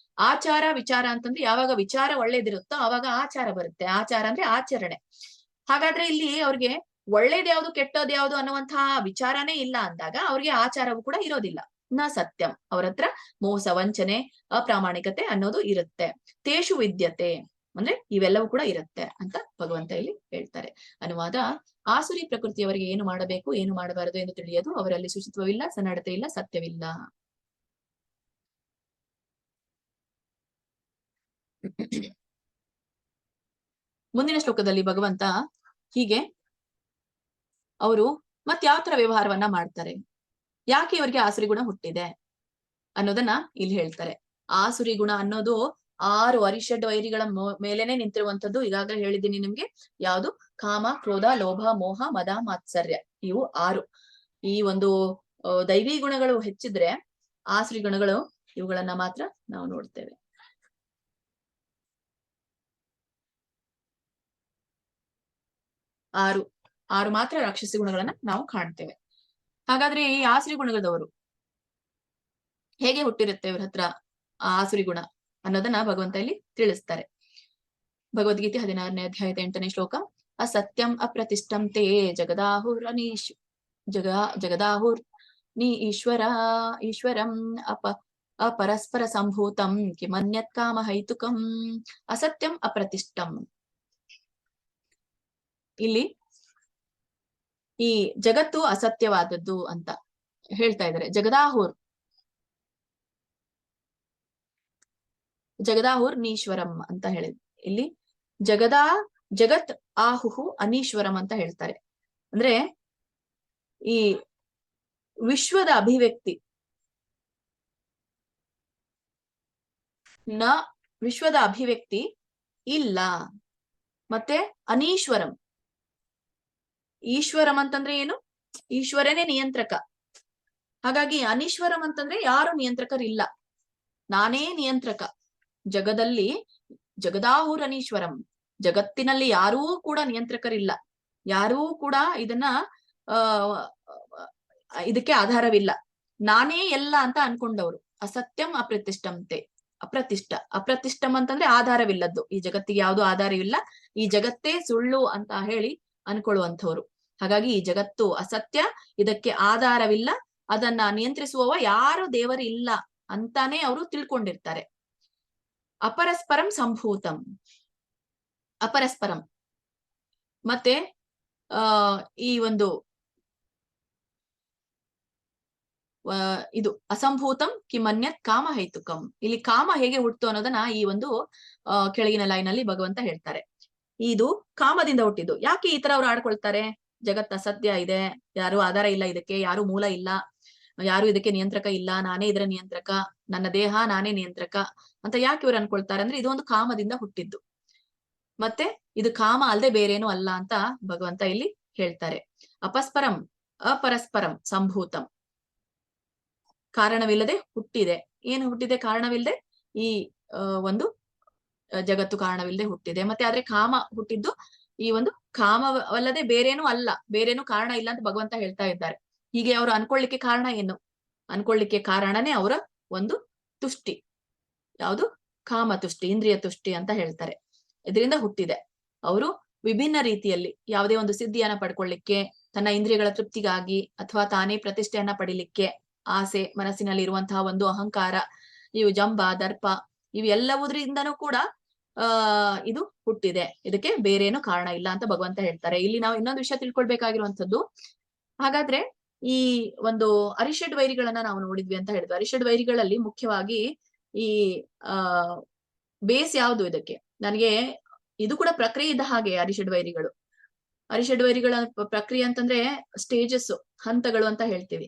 ಆಚಾರ ವಿಚಾರ ಅಂತಂದ್ರೆ ಯಾವಾಗ ವಿಚಾರ ಒಳ್ಳೇದಿರುತ್ತೋ ಅವಾಗ ಆಚಾರ ಬರುತ್ತೆ. ಆಚಾರ ಅಂದ್ರೆ ಆಚರಣೆ. ಹಾಗಾದ್ರೆ ಇಲ್ಲಿ ಅವ್ರಿಗೆ ಒಳ್ಳೇದ್ ಯಾವ್ದು ಕೆಟ್ಟದ್ ಯಾವ್ದು ಅನ್ನುವಂತಹ ವಿಚಾರನೇ ಇಲ್ಲ ಅಂದಾಗ ಅವ್ರಿಗೆ ಆಚಾರವೂ ಕೂಡ ಇರೋದಿಲ್ಲ. ನ ಸತ್ಯಂ, ಅವ್ರ ಹತ್ರ ಮೋಸ, ವಂಚನೆ, ಅಪ್ರಾಮಾಣಿಕತೆ ಅನ್ನೋದು ಇರುತ್ತೆ. ತೇಷು ವಿದ್ಯತೆ ಅಂದ್ರೆ ಇವೆಲ್ಲವೂ ಕೂಡ ಇರುತ್ತೆ ಅಂತ ಭಗವಂತ ಇಲ್ಲಿ ಹೇಳ್ತಾರೆ. ಅನುವಾದ: ಆಸುರಿ ಪ್ರಕೃತಿಯವರಿಗೆ ಏನು ಮಾಡಬೇಕು, ಏನು ಮಾಡಬಾರದು ಎಂದು ತಿಳಿಯದು. ಅವರಲ್ಲಿ ಶುಚಿತ್ವವಿಲ್ಲ, ಸನ್ನಡತೆ ಇಲ್ಲ, ಸತ್ಯವಿಲ್ಲ. ಮುಂದಿನ ಶ್ಲೋಕದಲ್ಲಿ ಭಗವಂತ ಹೀಗೆ ಅವರು ಮತ್ ಯಾವ ತರ ವ್ಯವಹಾರವನ್ನ ಮಾಡ್ತಾರೆ, ಯಾಕೆ ಇವರಿಗೆ ಆಸುರಿ ಗುಣ ಹುಟ್ಟಿದೆ ಅನ್ನೋದನ್ನ ಇಲ್ಲಿ ಹೇಳ್ತಾರೆ. ಆಸುರಿ ಗುಣ ಅನ್ನೋದು 6 ಅರಿಷಡ್ ವೈರಿಗಳ ಮೇಲೆನೆ ನಿಂತಿರುವಂತದ್ದು. ಈಗಾಗಲೇ ಹೇಳಿದ್ದೀನಿ ನಿಮ್ಗೆ. ಯಾವುದು? ಕಾಮ, ಕ್ರೋಧ, ಲೋಭ, ಮೋಹ, ಮದ, ಮಾತ್ಸರ್ಯ. ಇವು 6. ಈ ಒಂದು ದೈವಿ ಗುಣಗಳು ಹೆಚ್ಚಿದ್ರೆ ಆಸುರಿ ಗುಣಗಳು ಇವುಗಳನ್ನ ಮಾತ್ರ ನಾವು ನೋಡ್ತೇವೆ. ಆರು ಮಾತ್ರ ರಾಕ್ಷಸಿ ಗುಣಗಳನ್ನ ನಾವು ಕಾಣ್ತೇವೆ. ಹಾಗಾದ್ರೆ ಈ ಆಸುರಿ ಗುಣಗಳದವರು ಹೇಗೆ ಹುಟ್ಟಿರುತ್ತೆ ಇವ್ರ ಹತ್ರ ಆಸುರಿ ಗುಣ ಅನ್ನೋದನ್ನ ಭಗವಂತ ಇಲ್ಲಿ ತಿಳಿಸ್ತಾರೆ. ಭಗವದ್ಗೀತೆ 16ನೇ ಅಧ್ಯಾಯದ 8ನೇ ಶ್ಲೋಕ: ಅಸತ್ಯಂ ಅಪ್ರತಿಷ್ಠಂ ತೇ ಜಗದಾಹುರ್ ನೀ ಈಶ್ವರಂ ಅಪರಸ್ಪರ ಸಂಭೂತಂ ಕಿಮನ್ಯತ್ ಕಾಮ ಹೈತುಕಂ. ಅಸತ್ಯಂ ಅಪ್ರತಿಷ್ಠಂ. ಇಲ್ಲಿ ಈ ಜಗತ್ತು ಅಸತ್ಯವಾದದ್ದು ಅಂತ ಹೇಳ್ತಾ ಇದ್ದಾರೆ. ಜಗದಾಹುರ್ ನೀಶ್ವರಂ ಅಂತ ಹೇಳಿದ್. ಇಲ್ಲಿ ಜಗತ್ ಆಹುಹು ಅನೀಶ್ವರಂ ಅಂತ ಹೇಳ್ತಾರೆ. ಅಂದ್ರೆ ಈ ವಿಶ್ವದ ಅಭಿವ್ಯಕ್ತಿ ವಿಶ್ವದ ಅಭಿವ್ಯಕ್ತಿ ಇಲ್ಲ. ಮತ್ತೆ ಅನೀಶ್ವರಂ, ಈಶ್ವರಂ ಅಂತಂದ್ರೆ ಏನು? ಈಶ್ವರನೇ ನಿಯಂತ್ರಕ. ಹಾಗಾಗಿ ಅನೀಶ್ವರಂ ಅಂತಂದ್ರೆ ಯಾರು ನಿಯಂತ್ರಕರಿಲ್ಲ, ನಾನೇ ನಿಯಂತ್ರಕ. ಜಗದಲ್ಲಿ ಜಗದಾಹುರ್ ಅನೀಶ್ವರಂ, ಜಗತ್ತಿನಲ್ಲಿ ಯಾರೂ ಕೂಡ ನಿಯಂತ್ರಕರಿಲ್ಲ, ಯಾರೂ ಕೂಡ ಇದಕ್ಕೆ ಆಧಾರವಿಲ್ಲ, ನಾನೇ ಎಲ್ಲ ಅಂತ ಅನ್ಕೊಂಡವ್ರು. ಅಸತ್ಯಂ ಅಪ್ರತಿಷ್ಠಂತೆ. ಅಪ್ರತಿಷ್ಠಂ ಅಂತಂದ್ರೆ ಆಧಾರವಿಲ್ಲದ್ದು. ಈ ಜಗತ್ತಿಗೆ ಯಾವುದು ಆಧಾರವಿಲ್ಲ, ಈ ಜಗತ್ತೇ ಸುಳ್ಳು ಅಂತ ಹೇಳಿ ಅನ್ಕೊಳ್ಳುವಂಥವ್ರು. ಹಾಗಾಗಿ ಈ ಜಗತ್ತು ಅಸತ್ಯ, ಇದಕ್ಕೆ ಆಧಾರವಿಲ್ಲ, ಅದನ್ನ ನಿಯಂತ್ರಿಸುವವ ಯಾರು ದೇವರು ಇಲ್ಲ ಅಂತಾನೆ ಅವರು ತಿಳ್ಕೊಂಡಿರ್ತಾರೆ. ಅಪರಸ್ಪರಂ ಸಂಭೂತಂ, ಅಪರಸ್ಪರಂ ಮತ್ತೆ ಈ ಒಂದು ಇದು ಅಸಂಭೂತಂ ಕಿಮನ್ಯತ್ ಕಾಮ ಹೈತುಕಂ. ಇಲ್ಲಿ ಕಾಮ ಹೇಗೆ ಹುಟ್ಟು ಅನ್ನೋದನ್ನ ಈ ಒಂದು ಕೆಳಗಿನ ಲೈನ್ ಅಲ್ಲಿ ಭಗವಂತ ಹೇಳ್ತಾರೆ. ಇದು ಕಾಮದಿಂದ ಹುಟ್ಟಿದ್ದು. ಯಾಕೆ ಈ ತರ ಅವ್ರು ಆಡ್ಕೊಳ್ತಾರೆ? ಜಗತ್ ಅಸತ್ಯ ಇದೆ, ಯಾರು ಆಧಾರ ಇಲ್ಲ, ಇದಕ್ಕೆ ಯಾರು ಮೂಲ ಇಲ್ಲ, ಯಾರು ಇದಕ್ಕೆ ನಿಯಂತ್ರಕ ಇಲ್ಲ, ನಾನೇ ಇದರ ನಿಯಂತ್ರಕ, ನನ್ನ ದೇಹ ನಾನೇ ನಿಯಂತ್ರಕ ಅಂತ ಯಾಕೆ ಇವ್ರು ಅನ್ಕೊಳ್ತಾರೆ ಅಂದ್ರೆ ಇದು ಒಂದು ಕಾಮದಿಂದ ಹುಟ್ಟಿದ್ದು. ಮತ್ತೆ ಇದು ಕಾಮ ಅಲ್ಲದೆ ಬೇರೇನು ಅಲ್ಲ ಅಂತ ಭಗವಂತ ಇಲ್ಲಿ ಹೇಳ್ತಾರೆ. ಅಪರಸ್ಪರಂ ಸಂಭೂತಂ, ಕಾರಣವಿಲ್ಲದೆ ಹುಟ್ಟಿದೆ. ಏನು ಹುಟ್ಟಿದೆ? ಕಾರಣವಿಲ್ಲದೆ ಈ ಒಂದು ಜಗತ್ತು ಕಾರಣವಿಲ್ಲದೆ ಹುಟ್ಟಿದೆ. ಮತ್ತೆ ಆದ್ರೆ ಕಾಮ ಹುಟ್ಟಿದ್ದು ಈ ಒಂದು ಕಾಮವಲ್ಲದೆ ಬೇರೇನೂ ಅಲ್ಲ, ಬೇರೇನು ಕಾರಣ ಇಲ್ಲ ಅಂತ ಭಗವಂತ ಹೇಳ್ತಾ ಇದ್ದಾರೆ. ಹೀಗೆ ಅವರು ಅನ್ಕೊಳ್ಳಿಕ್ಕೆ ಕಾರಣ ಏನು? ಅನ್ಕೊಳ್ಳಿಕ್ಕೆ ಕಾರಣನೇ ಅವರ ಒಂದು ತುಷ್ಟಿ. ಯಾವುದು? ಕಾಮ ತುಷ್ಟಿ, ಇಂದ್ರಿಯ ತುಷ್ಟಿ ಅಂತ ಹೇಳ್ತಾರೆ. ಇದರಿಂದ ಹುಟ್ಟಿದೆ. ಅವರು ವಿಭಿನ್ನ ರೀತಿಯಲ್ಲಿ ಯಾವುದೇ ಒಂದು ಸಿದ್ಧಿಯನ್ನ ಪಡ್ಕೊಳ್ಳಿಕ್ಕೆ, ತನ್ನ ಇಂದ್ರಿಯಗಳ ತೃಪ್ತಿಗಾಗಿ, ಅಥವಾ ತಾನೇ ಪ್ರತಿಷ್ಠೆಯನ್ನ ಪಡಿಲಿಕ್ಕೆ ಆಸೆ, ಮನಸ್ಸಿನಲ್ಲಿ ಇರುವಂತಹ ಒಂದು ಅಹಂಕಾರ, ಇವು ಜಂಬ, ದರ್ಪ ಇವೆಲ್ಲವುದರಿಂದನೂ ಕೂಡ ಇದು ಹುಟ್ಟಿದೆ, ಇದಕ್ಕೆ ಬೇರೇನು ಕಾರಣ ಇಲ್ಲ ಅಂತ ಭಗವಂತ ಹೇಳ್ತಾರೆ. ಇಲ್ಲಿ ನಾವು ಇನ್ನೊಂದು ವಿಷಯ ತಿಳ್ಕೊಳ್ಬೇಕಾಗಿರುವಂತದ್ದು, ಹಾಗಾದ್ರೆ ಈ ಒಂದು ಅರಿಷಡ್ ವೈರಿಗಳನ್ನ ನಾವು ನೋಡಿದ್ವಿ ಅಂತ ಹೇಳಿದ್ವಿ. ಅರಿಷಡ್ ವೈರಿಗಳಲ್ಲಿ ಮುಖ್ಯವಾಗಿ ಈ ಆ ಬೇಸ್ ಯಾವುದು ಇದಕ್ಕೆ? ನನಗೆ ಇದು ಕೂಡ ಪ್ರಕ್ರಿಯೆ ಇದ್ದ ಹಾಗೆ ಅರಿಷಡ್ ವೈರಿಗಳು. ಅರಿಷಡ್ ವೈರಿಗಳ ಪ್ರಕ್ರಿಯೆ ಅಂತಂದ್ರೆ ಸ್ಟೇಜಸ್, ಹಂತಗಳು ಅಂತ ಹೇಳ್ತೀವಿ.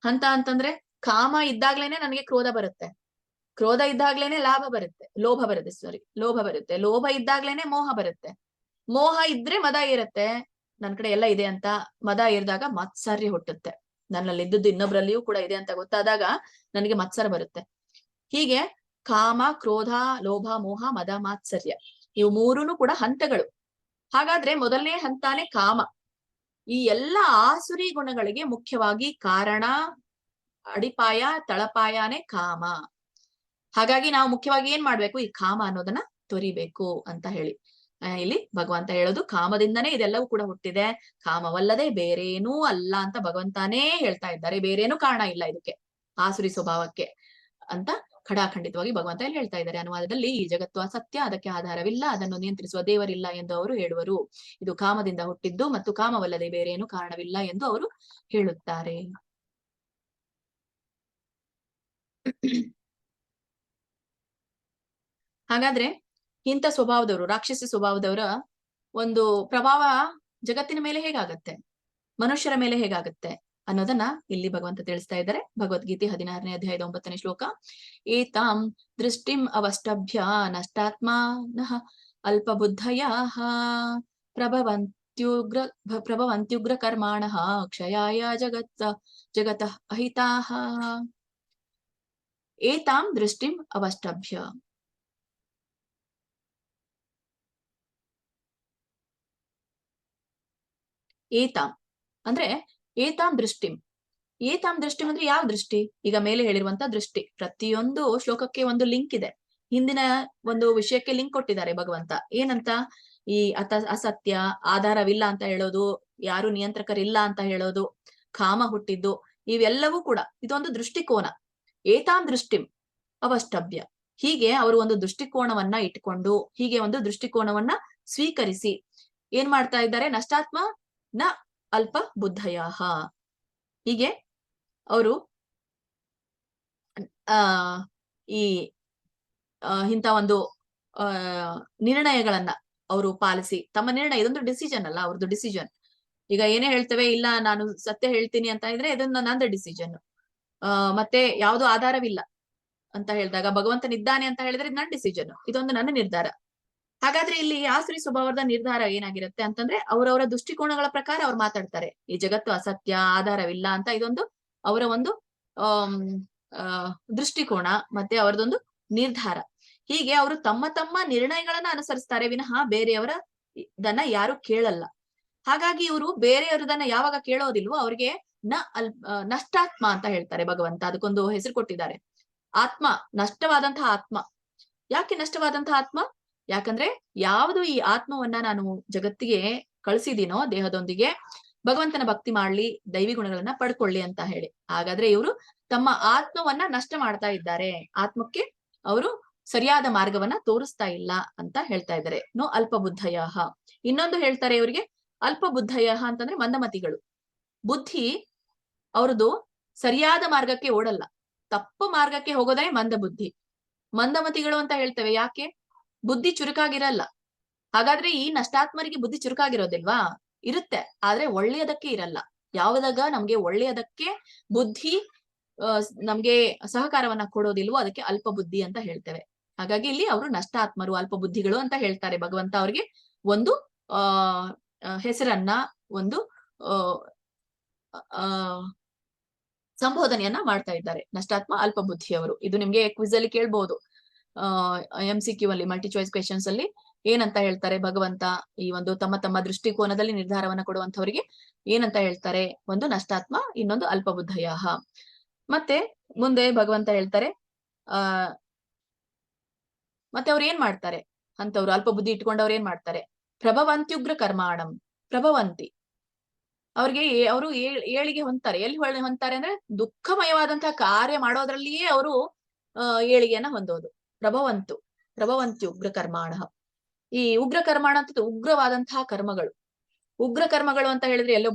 ಹಂತ ಅಂತಂದ್ರೆ ಕಾಮ ಇದ್ದಾಗ್ಲೇನೆ ನನಗೆ ಕ್ರೋಧ ಬರುತ್ತೆ, ಕ್ರೋಧ ಇದ್ದಾಗ್ಲೇನೆ ಲೋಭ ಬರುತ್ತೆ, ಲೋಭ ಇದ್ದಾಗ್ಲೇನೆ ಮೋಹ ಬರುತ್ತೆ, ಮೋಹ ಇದ್ರೆ ಮದ ಇರುತ್ತೆ, ನನ್ ಕಡೆ ಎಲ್ಲ ಇದೆ ಅಂತ ಮದ ಏರಿದಾಗ ಮತ್ಸರ್ಯ ಹುಟ್ಟುತ್ತೆ. ನನ್ನಲ್ಲಿ ಇದ್ದದ್ದು ಇನ್ನೊಬ್ರಲ್ಲಿಯೂ ಕೂಡ ಇದೆ ಅಂತ ಗೊತ್ತಾದಾಗ ನನಗೆ ಮತ್ಸರ ಬರುತ್ತೆ. ಹೀಗೆ ಕಾಮ, ಕ್ರೋಧ, ಲೋಭ, ಮೋಹ, ಮದ, ಮಾತ್ಸರ್ಯ ಇವು ಮೂರೂನು ಕೂಡ ಹಂತಗಳು. ಹಾಗಾದ್ರೆ ಮೊದಲನೇ ಹಂತಾನೆ ಕಾಮ. ಈ ಎಲ್ಲ ಆಸುರಿ ಗುಣಗಳಿಗೆ ಮುಖ್ಯವಾಗಿ ಕಾರಣ, ಅಡಿಪಾಯ, ತಳಪಾಯನೇ ಕಾಮ. ಹಾಗಾಗಿ ನಾವು ಮುಖ್ಯವಾಗಿ ಏನ್ ಮಾಡ್ಬೇಕು? ಈ ಕಾಮ ಅನ್ನೋದನ್ನ ತೊರಿಬೇಕು ಅಂತ ಹೇಳಿ ಇಲ್ಲಿ ಭಗವಂತ ಹೇಳೋದು, ಕಾಮದಿಂದನೇ ಇದೆಲ್ಲವೂ ಕೂಡ ಹುಟ್ಟಿದೆ, ಕಾಮವಲ್ಲದೆ ಬೇರೇನೂ ಅಲ್ಲ ಅಂತ ಭಗವಂತಾನೇ ಹೇಳ್ತಾ ಇದ್ದಾರೆ. ಬೇರೇನೂ ಕಾರಣ ಇಲ್ಲ ಇದಕ್ಕೆ, ಆಸುರಿ ಸ್ವಭಾವಕ್ಕೆ ಅಂತ ಖಡಾಖಂಡಿತವಾಗಿ ಭಗವಂತ ಇಲ್ಲಿ ಹೇಳ್ತಾ ಇದ್ದಾರೆ. ಅನುವಾದದಲ್ಲಿ, ಈ ಜಗತ್ತು ಅಸತ್ಯ, ಅದಕ್ಕೆ ಆಧಾರವಿಲ್ಲ, ಅದನ್ನು ನಿಯಂತ್ರಿಸುವ ದೇವರಿಲ್ಲ ಎಂದು ಅವರು ಹೇಳುವರು. ಇದು ಕಾಮದಿಂದ ಹುಟ್ಟಿದ್ದು ಮತ್ತು ಕಾಮವಲ್ಲದೆ ಬೇರೇನೂ ಕಾರಣವಿಲ್ಲ ಎಂದು ಅವರು ಹೇಳುತ್ತಾರೆ. ಹಾಗಾದ್ರೆ ಇಂಥ ಸ್ವಭಾವದವರು, ರಾಕ್ಷಸಿ ಸ್ವಭಾವದವರ ಒಂದು ಪ್ರಭಾವ ಜಗತ್ತಿನ ಮೇಲೆ ಹೇಗಾಗತ್ತೆ, ಮನುಷ್ಯರ ಮೇಲೆ ಹೇಗಾಗತ್ತೆ ಅನ್ನೋದನ್ನ ಇಲ್ಲಿ ಭಗವಂತ ತಿಳಿಸ್ತಾ ಇದ್ದಾರೆ. ಭಗವದ್ಗೀತೆ 16ನೇ ಅಧ್ಯಾಯದ 9ನೇ ಶ್ಲೋಕ. ಏತಾಂ ದೃಷ್ಟಿಂ ಅವಷ್ಟಭ್ಯ ನಷ್ಟಾತ್ಮಾನಃ ಅಲ್ಪಬುದ್ಧಯಾಃ ಪ್ರಭವಂತ್ಯುಗ್ರ ಕರ್ಮಾಣಃ ಕ್ಷಯಾಯ ಜಗತಃ ಅಹಿತಾಃ. ಏತಾಂ ದೃಷ್ಟಿಂ ಅವಷ್ಟಭ್ಯ. ಏತಾಂ ಅಂದ್ರೆ ಏತಾಂ ದೃಷ್ಟಿಂ. ಏತಾಂ ದೃಷ್ಟಿಂ ಅಂದ್ರೆ ಯಾವ ದೃಷ್ಟಿ? ಈಗ ಮೇಲೆ ಹೇಳಿರುವಂತ ದೃಷ್ಟಿ. ಪ್ರತಿಯೊಂದು ಶ್ಲೋಕಕ್ಕೆ ಒಂದು ಲಿಂಕ್ ಇದೆ, ಹಿಂದಿನ ಒಂದು ವಿಷಯಕ್ಕೆ ಲಿಂಕ್ ಕೊಟ್ಟಿದ್ದಾರೆ ಭಗವಂತ. ಏನಂತ? ಈ ಅಸತ್ಯ, ಆಧಾರವಿಲ್ಲ ಅಂತ ಹೇಳೋದು, ಯಾರು ನಿಯಂತ್ರಕರಿಲ್ಲ ಅಂತ ಹೇಳೋದು, ಕಾಮ ಹುಟ್ಟಿದ್ದು, ಇವೆಲ್ಲವೂ ಕೂಡ ಇದೊಂದು ದೃಷ್ಟಿಕೋನ. ಏತಾಂ ದೃಷ್ಟಿಂ ಅವಷ್ಟಭ್ಯ. ಹೀಗೆ ಅವರು ಒಂದು ದೃಷ್ಟಿಕೋನವನ್ನ ಇಟ್ಕೊಂಡು, ಹೀಗೆ ಒಂದು ದೃಷ್ಟಿಕೋನವನ್ನ ಸ್ವೀಕರಿಸಿ ಏನ್ ಮಾಡ್ತಾ ಇದ್ದಾರೆ? ನಷ್ಟಾತ್ಮ ನ ಅಲ್ಪ ಬುದ್ಧಯಾಹ. ಹೀಗೆ ಅವರು ಈ ಇಂಥ ಒಂದು ನಿರ್ಣಯಗಳನ್ನ ಅವರು ಪಾಲಿಸಿ, ತಮ್ಮ ನಿರ್ಣಯ, ಇದೊಂದು ಡಿಸಿಷನ್ ಅಲ್ಲ, ಅವ್ರದ್ದು ಡಿಸಿಷನ್. ಈಗ ಏನೇ ಹೇಳ್ತೇವೆ, ಇಲ್ಲ ನಾನು ಸತ್ಯ ಹೇಳ್ತೀನಿ ಅಂತ ಇದ್ರೆ ಇದನ್ನ ನಂದು ಡಿಸಿಷನ್. ಮತ್ತೆ ಯಾವ್ದು ಆಧಾರವಿಲ್ಲ ಅಂತ ಹೇಳಿದಾಗ, ಭಗವಂತನಿದ್ದಾನೆ ಅಂತ ಹೇಳಿದ್ರೆ ಇದು ನನ್ನ ಡಿಸಿಷನ್, ಇದೊಂದು ನನ್ನ ನಿರ್ಧಾರ. ಹಾಗಾದ್ರೆ ಇಲ್ಲಿ ಆಸುರಿ ಸ್ವಭಾವದ ನಿರ್ಧಾರ ಏನಾಗಿರುತ್ತೆ ಅಂತಂದ್ರೆ, ಅವರವರ ದೃಷ್ಟಿಕೋನಗಳ ಪ್ರಕಾರ ಅವ್ರು ಮಾತಾಡ್ತಾರೆ. ಈ ಜಗತ್ತು ಅಸತ್ಯ, ಆಧಾರವಿಲ್ಲ ಅಂತ ಇದೊಂದು ಅವರ ಒಂದು ದೃಷ್ಟಿಕೋನ, ಮತ್ತೆ ಅವರದೊಂದು ನಿರ್ಧಾರ. ಹೀಗೆ ಅವರು ತಮ್ಮ ತಮ್ಮ ನಿರ್ಣಯಗಳನ್ನ ಅನುಸರಿಸ್ತಾರೆ ವಿನಃ ಬೇರೆಯವರ ದನ್ನ ಯಾರು ಕೇಳಲ್ಲ. ಹಾಗಾಗಿ ಇವರು ಬೇರೆಯವರದನ್ನ ಯಾವಾಗ ಕೇಳೋದಿಲ್ವೋ ಅವ್ರಿಗೆ ನಷ್ಟಾತ್ಮ ಅಂತ ಹೇಳ್ತಾರೆ ಭಗವಂತ. ಅದಕ್ಕೊಂದು ಹೆಸರು ಕೊಟ್ಟಿದ್ದಾರೆ, ಆತ್ಮ, ನಷ್ಟವಾದಂತಹ ಆತ್ಮ. ಯಾಕೆ ನಷ್ಟವಾದಂತಹ ಆತ್ಮ? ಯಾಕಂದ್ರೆ ಯಾವುದು ಈ ಆತ್ಮವನ್ನ ನಾನು ಜಗತ್ತಿಗೆ ಕಳಿಸಿದೀನೋ ದೇಹದೊಂದಿಗೆ, ಭಗವಂತನ ಭಕ್ತಿ ಮಾಡ್ಲಿ, ದೈವಿ ಗುಣಗಳನ್ನ ಪಡ್ಕೊಳ್ಳಿ ಅಂತ ಹೇಳಿ. ಹಾಗಾದ್ರೆ ಇವರು ತಮ್ಮ ಆತ್ಮವನ್ನ ನಷ್ಟ ಮಾಡ್ತಾ ಇದ್ದಾರೆ, ಆತ್ಮಕ್ಕೆ ಅವರು ಸರಿಯಾದ ಮಾರ್ಗವನ್ನ ತೋರಿಸ್ತಾ ಇಲ್ಲ ಅಂತ ಹೇಳ್ತಾ ಇದ್ದಾರೆ. ಅಲ್ಪ ಬುದ್ಧಯಃ. ಇನ್ನೊಂದು ಹೇಳ್ತಾರೆ ಇವರಿಗೆ, ಅಲ್ಪ ಬುದ್ಧಯಃ ಅಂತಂದ್ರೆ ಮಂದಮತಿಗಳು. ಬುದ್ಧಿ ಅವ್ರದ್ದು ಸರಿಯಾದ ಮಾರ್ಗಕ್ಕೆ ಓಡಲ್ಲ, ತಪ್ಪು ಮಾರ್ಗಕ್ಕೆ ಹೋಗೋದೇ ಮಂದ ಬುದ್ಧಿ. ಮಂದಮತಿಗಳು ಅಂತ ಹೇಳ್ತೇವೆ ಯಾಕೆ? ಬುದ್ಧಿ ಚುರುಕಾಗಿರಲ್ಲ. ಹಾಗಾದ್ರೆ ಈ ನಷ್ಟಾತ್ಮರಿಗೆ ಬುದ್ಧಿ ಚುರುಕಾಗಿರೋದಿಲ್ವಾ? ಇರುತ್ತೆ, ಆದ್ರೆ ಒಳ್ಳೆಯದಕ್ಕೆ ಇರಲ್ಲ. ಯಾವ್ದಾಗ ನಮ್ಗೆ ಒಳ್ಳೆಯದಕ್ಕೆ ಬುದ್ಧಿ ನಮ್ಗೆ ಸಹಕಾರವನ್ನ ಕೊಡೋದಿಲ್ವೋ ಅದಕ್ಕೆ ಅಲ್ಪ ಬುದ್ಧಿ ಅಂತ ಹೇಳ್ತೇವೆ. ಹಾಗಾಗಿ ಇಲ್ಲಿ ಅವರು ನಷ್ಟಾತ್ಮರು, ಅಲ್ಪ ಬುದ್ಧಿಗಳು ಅಂತ ಹೇಳ್ತಾರೆ ಭಗವಂತ. ಅವ್ರಿಗೆ ಒಂದು ಹೆಸರನ್ನ, ಒಂದು ಸಂಬೋಧನೆಯನ್ನ ಮಾಡ್ತಾ ಇದ್ದಾರೆ, ನಷ್ಟಾತ್ಮ, ಅಲ್ಪ ಬುದ್ಧಿಯವರು. ಇದು ನಿಮ್ಗೆ ಕ್ವಿಜ್ ಅಲ್ಲಿ ಕೇಳ್ಬಹುದು, MCQ ಅಲ್ಲಿ, ಮಲ್ಟಿ ಚಾಯ್ಸ್ ಕ್ವೆಶನ್ಸ್ ಅಲ್ಲಿ ಏನಂತ ಹೇಳ್ತಾರೆ ಭಗವಂತ ಈ ಒಂದು ತಮ್ಮ ತಮ್ಮ ದೃಷ್ಟಿಕೋನದಲ್ಲಿ ನಿರ್ಧಾರವನ್ನ ಕೊಡುವಂತವರಿಗೆ ಏನಂತ ಹೇಳ್ತಾರೆ? ಒಂದು ನಷ್ಟಾತ್ಮ, ಇನ್ನೊಂದು ಅಲ್ಪ ಬುದ್ಧಯಃ. ಮತ್ತೆ ಮುಂದೆ ಭಗವಂತ ಹೇಳ್ತಾರೆ, ಮತ್ತೆ ಅವ್ರು ಏನ್ ಮಾಡ್ತಾರೆ ಅಂತವ್ರು ಅಲ್ಪ ಬುದ್ಧಿ ಇಟ್ಕೊಂಡವ್ರು ಏನ್ ಮಾಡ್ತಾರೆ? ಪ್ರಭವಂತ್ಯುಗ್ರ ಕರ್ಮಾಣಂ. ಪ್ರಭವಂತಿ, ಅವ್ರಿಗೆ ಅವರು ಏಳಿಗೆ ಹೊಂತಾರೆ. ಎಲ್ಲಿ ಹೊಂತಾರೆ ಅಂದ್ರೆ ದುಃಖಮಯವಾದಂತಹ ಕಾರ್ಯ ಮಾಡೋದ್ರಲ್ಲಿಯೇ ಅವರು ಏಳಿಗೆಯನ್ನ ಹೊಂದೋದು. ಪ್ರಭವಂತಿ ಉಗ್ರ ಕರ್ಮಾಣ. ಈ ಉಗ್ರ ಕರ್ಮಾಣ ಅಂತ ಉಗ್ರವಾದಂತಹ ಕರ್ಮಗಳು. ಉಗ್ರ ಕರ್ಮಗಳು ಅಂತ ಹೇಳಿದ್ರೆ ಎಲ್ಲೋ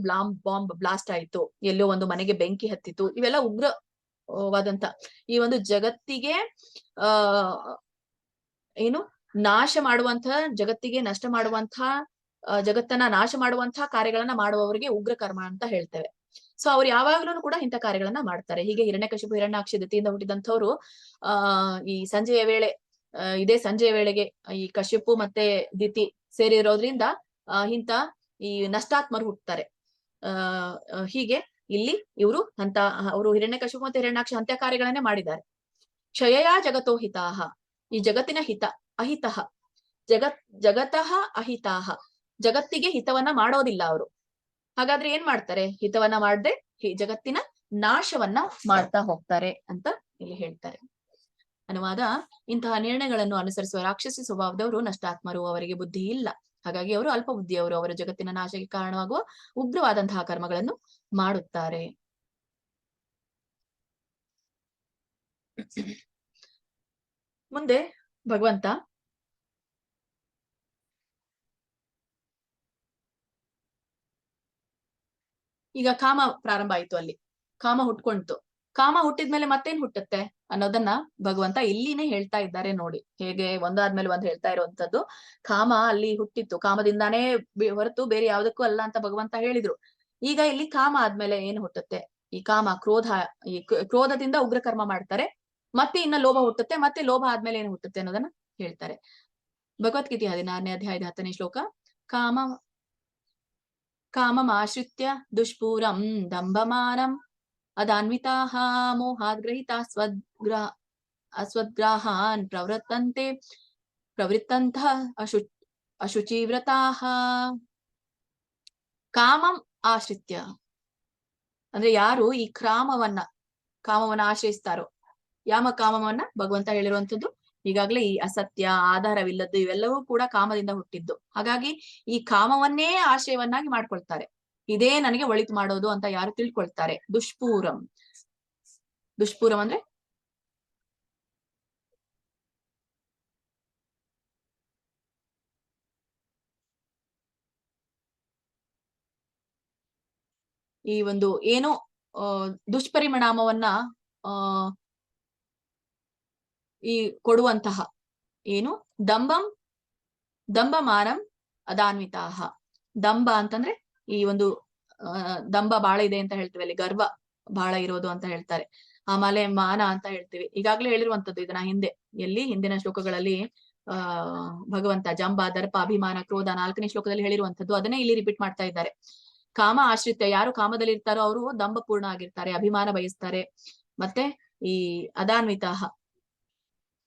ಬಾಂಬ್ ಬ್ಲಾಸ್ಟ್ ಆಯ್ತು, ಎಲ್ಲೋ ಒಂದು ಮನೆಗೆ ಬೆಂಕಿ ಹತ್ತಿತು, ಇವೆಲ್ಲ ಉಗ್ರವಾದಂತ ಈ ಒಂದು ಜಗತ್ತಿಗೆ ಏನು ನಾಶ ಮಾಡುವಂತಹ, ಜಗತ್ತಿಗೆ ನಷ್ಟ ಮಾಡುವಂತಹ, ಜಗತ್ತನ್ನ ನಾಶ ಮಾಡುವಂತಹ ಕಾರ್ಯಗಳನ್ನ ಮಾಡುವವರಿಗೆ ಉಗ್ರ ಕರ್ಮ ಅಂತ ಹೇಳ್ತೇವೆ. ಸೊ ಅವ್ರು ಯಾವಾಗ್ಲೂ ಕೂಡ ಇಂಥ ಕಾರ್ಯಗಳನ್ನ ಮಾಡ್ತಾರೆ. ಹೀಗೆ ಹಿರಣ್ಯಕಶಿಪು ಹಿರಣ್ಯಾಕ್ಷ ದಿತಿಯಿಂದ ಹುಟ್ಟಿದಂಥವ್ರು ಈ ಸಂಜೆಯ ವೇಳೆ, ಇದೇ ಸಂಜೆಯ ವೇಳೆಗೆ ಈ ಕಶ್ಯಪು ಮತ್ತೆ ದಿತಿ ಸೇರಿರೋದ್ರಿಂದ ಇಂಥ ಈ ನಷ್ಟಾತ್ಮರು ಹುಟ್ಟುತ್ತಾರೆ. ಹೀಗೆ ಇಲ್ಲಿ ಇವರು ಅವರು ಹಿರಣ್ಯಕಶಿಪು ಮತ್ತೆ ಹಿರಣ್ಯಾಕ್ಷ ಅಂತ್ಯ ಕಾರ್ಯಗಳನ್ನೇ ಮಾಡಿದ್ದಾರೆ. ಕ್ಷಯಯಾ ಜಗತೋ ಹಿತಾಹ, ಈ ಜಗತ್ತಿನ ಹಿತ ಅಹಿತಃ, ಜಗತಃ ಅಹಿತಾಹ, ಜಗತ್ತಿಗೆ ಹಿತವನ್ನ ಮಾಡೋದಿಲ್ಲ ಅವರು. ಹಾಗಾದ್ರೆ ಏನ್ ಮಾಡ್ತಾರೆ? ಹಿತವನ್ನ ಮಾಡದೆ ಜಗತ್ತಿನ ನಾಶವನ್ನ ಮಾಡ್ತಾ ಹೋಗ್ತಾರೆ ಅಂತ ಇಲ್ಲಿ ಹೇಳ್ತಾರೆ. ಅನುವಾದ: ಇಂತಹ ನಿರ್ಣಯಗಳನ್ನು ಅನುಸರಿಸುವ ರಾಕ್ಷಸಿ ಸ್ವಭಾವದವರು ನಷ್ಟಾತ್ಮರು, ಅವರಿಗೆ ಬುದ್ಧಿ ಇಲ್ಲ, ಹಾಗಾಗಿ ಅವರು ಅಲ್ಪ ಬುದ್ಧಿಯವರು, ಅವರ ಜಗತ್ತಿನ ನಾಶಕ್ಕೆ ಕಾರಣವಾಗುವ ಉಗ್ರವಾದಂತಹ ಕರ್ಮಗಳನ್ನು ಮಾಡುತ್ತಾರೆ. ಮುಂದೆ ಭಗವಂತ ಈಗ ಕಾಮ ಪ್ರಾರಂಭ ಆಯ್ತು, ಅಲ್ಲಿ ಕಾಮ ಹುಟ್ಕೊಂತು. ಕಾಮ ಹುಟ್ಟಿದ್ಮೇಲೆ ಮತ್ತೇನ್ ಹುಟ್ಟುತ್ತೆ ಅನ್ನೋದನ್ನ ಭಗವಂತ ಇಲ್ಲಿನೇ ಹೇಳ್ತಾ ಇದ್ದಾರೆ ನೋಡಿ. ಹೇಗೆ ಒಂದಾದ್ಮೇಲೆ ಒಂದ್ ಹೇಳ್ತಾ ಇರುವಂತದ್ದು. ಕಾಮ ಅಲ್ಲಿ ಹುಟ್ಟಿತ್ತು, ಕಾಮದಿಂದಾನೇ ಹೊರತು ಬೇರೆ ಯಾವ್ದಕ್ಕೂ ಅಲ್ಲ ಅಂತ ಭಗವಂತ ಹೇಳಿದ್ರು. ಈಗ ಇಲ್ಲಿ ಕಾಮ ಆದ್ಮೇಲೆ ಏನ್ ಹುಟ್ಟುತ್ತೆ? ಈ ಕಾಮ ಈ ಕ್ರೋಧದಿಂದ ಉಗ್ರ ಕರ್ಮ ಮಾಡ್ತಾರೆ. ಮತ್ತೆ ಇನ್ನ ಲೋಭ ಹುಟ್ಟುತ್ತೆ, ಮತ್ತೆ ಲೋಭ ಆದ್ಮೇಲೆ ಏನ್ ಹುಟ್ಟುತ್ತೆ ಅನ್ನೋದನ್ನ ಹೇಳ್ತಾರೆ. ಭಗವದ್ಗೀತೆ 16ನೇ ಅಧ್ಯಾಯದ 10ನೇ ಶ್ಲೋಕ. ಕಾಮಮಾಶ್ರಿತ್ಯ ದುಷ್ಪೂರಂ ದಂಭಮಾನಂ ಅದಾನ್ವಿತಾಃ ಮೋಹಾದ್ ಗ್ರಹಿತಾ ಅಸ್ವದ್ಗ್ರಾಹಾನ್ ಪ್ರವೃತ್ತಂತಹ ಅಶುಚಿವ್ರತಾಃ. ಕಾಮಂ ಆಶ್ರಿತ್ಯ ಅಂದ್ರೆ ಯಾರು ಈ ಕಾಮವನ್ನ ಆಶ್ರಯಿಸ್ತಾರೋ, ಕಾಮವನ್ನ ಭಗವಂತ ಹೇಳಿರುವಂತದ್ದು ಈಗಾಗ್ಲೇ ಈ ಅಸತ್ಯ, ಆಧಾರವಿಲ್ಲದ್ದು ಇವೆಲ್ಲವೂ ಕೂಡ ಕಾಮದಿಂದ ಹುಟ್ಟಿದ್ದು. ಹಾಗಾಗಿ ಈ ಕಾಮವನ್ನೇ ಆಶ್ರಯವನ್ನಾಗಿ ಮಾಡ್ಕೊಳ್ತಾರೆ. ಇದೇ ನನಗೆ ಒಳಿತು ಮಾಡೋದು ಅಂತ ಯಾರು ತಿಳ್ಕೊಳ್ತಾರೆ. ದುಷ್ಪೂರಂ ಅಂದ್ರೆ ಈ ಒಂದು ಏನೋ ದುಷ್ಪರಿಣಾಮವನ್ನ ಈ ಕೊಡುವಂತಹ ಏನು ದಂಭಮಾನಂ ಅದಾನ್ವಿತಾಹ. ದಂಭ ಅಂತಂದ್ರೆ ಈ ಒಂದು ದಂಭ ಬಾಳ ಇದೆ ಅಂತ ಹೇಳ್ತೀವಿ, ಅಲ್ಲಿ ಗರ್ವ ಬಹಳ ಇರೋದು ಅಂತ ಹೇಳ್ತಾರೆ. ಆಮೇಲೆ ಮಾನ ಅಂತ ಹೇಳ್ತೀವಿ. ಈಗಾಗ್ಲೇ ಹೇಳಿರುವಂತದ್ದು ಇದನ್ನ ಹಿಂದಿನ ಶ್ಲೋಕಗಳಲ್ಲಿ ಭಗವಂತ ಜಂಬ, ದರ್ಪ, ಅಭಿಮಾನ, ಕ್ರೋಧ 4ನೇ ಶ್ಲೋಕದಲ್ಲಿ ಹೇಳಿರುವಂತದ್ದು ಅದನ್ನೇ ಇಲ್ಲಿ ರಿಪೀಟ್ ಮಾಡ್ತಾ ಇದ್ದಾರೆ. ಕಾಮ ಆಶ್ರಿತ್ಯ, ಯಾರು ಕಾಮದಲ್ಲಿ ಇರ್ತಾರೋ ಅವರು ದಂಭಪೂರ್ಣ ಆಗಿರ್ತಾರೆ, ಅಭಿಮಾನ ಬಯಸ್ತಾರೆ. ಮತ್ತೆ ಈ ಅದಾನ್ವಿತಾಹ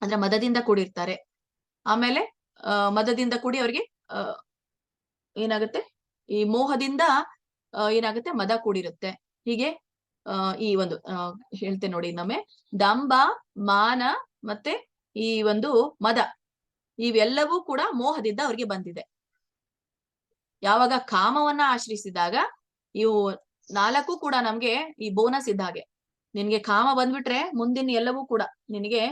ಅಂದ್ರೆ ಮದದಿಂದ ಕೂಡಿರ್ತಾರೆ. ಆಮೇಲೆ ಮದದಿಂದ ಕೂಡಿ ಅವ್ರಿಗೆ ಏನಾಗುತ್ತೆ? ಈ ಮೋಹದಿಂದ ಏನಾಗುತ್ತೆ? ಮದ ಕೂಡಿರುತ್ತೆ. ಹೀಗೆ ಈ ಒಂದು ಹೇಳ್ತೇನೆ ನೋಡಿ ಇನ್ನೊಮ್ಮೆ. ದಂಭ, ಮಾನ ಮತ್ತೆ ಈ ಒಂದು ಮದ, ಇವೆಲ್ಲವೂ ಕೂಡ ಮೋಹದಿಂದ ಅವ್ರಿಗೆ ಬಂದಿದೆ. ಯಾವಾಗ ಕಾಮವನ್ನ ಆಶ್ರಯಿಸಿದಾಗ ಇವು 4 ಕೂಡ ನಮ್ಗೆ ಈ ಬೋನಸ್ ಇದ್ದ ಹಾಗೆ. ನಿನ್ಗೆ ಕಾಮ ಬಂದ್ಬಿಟ್ರೆ ಮುಂದಿನ ಎಲ್ಲವೂ ಕೂಡ ನಿನಗೆ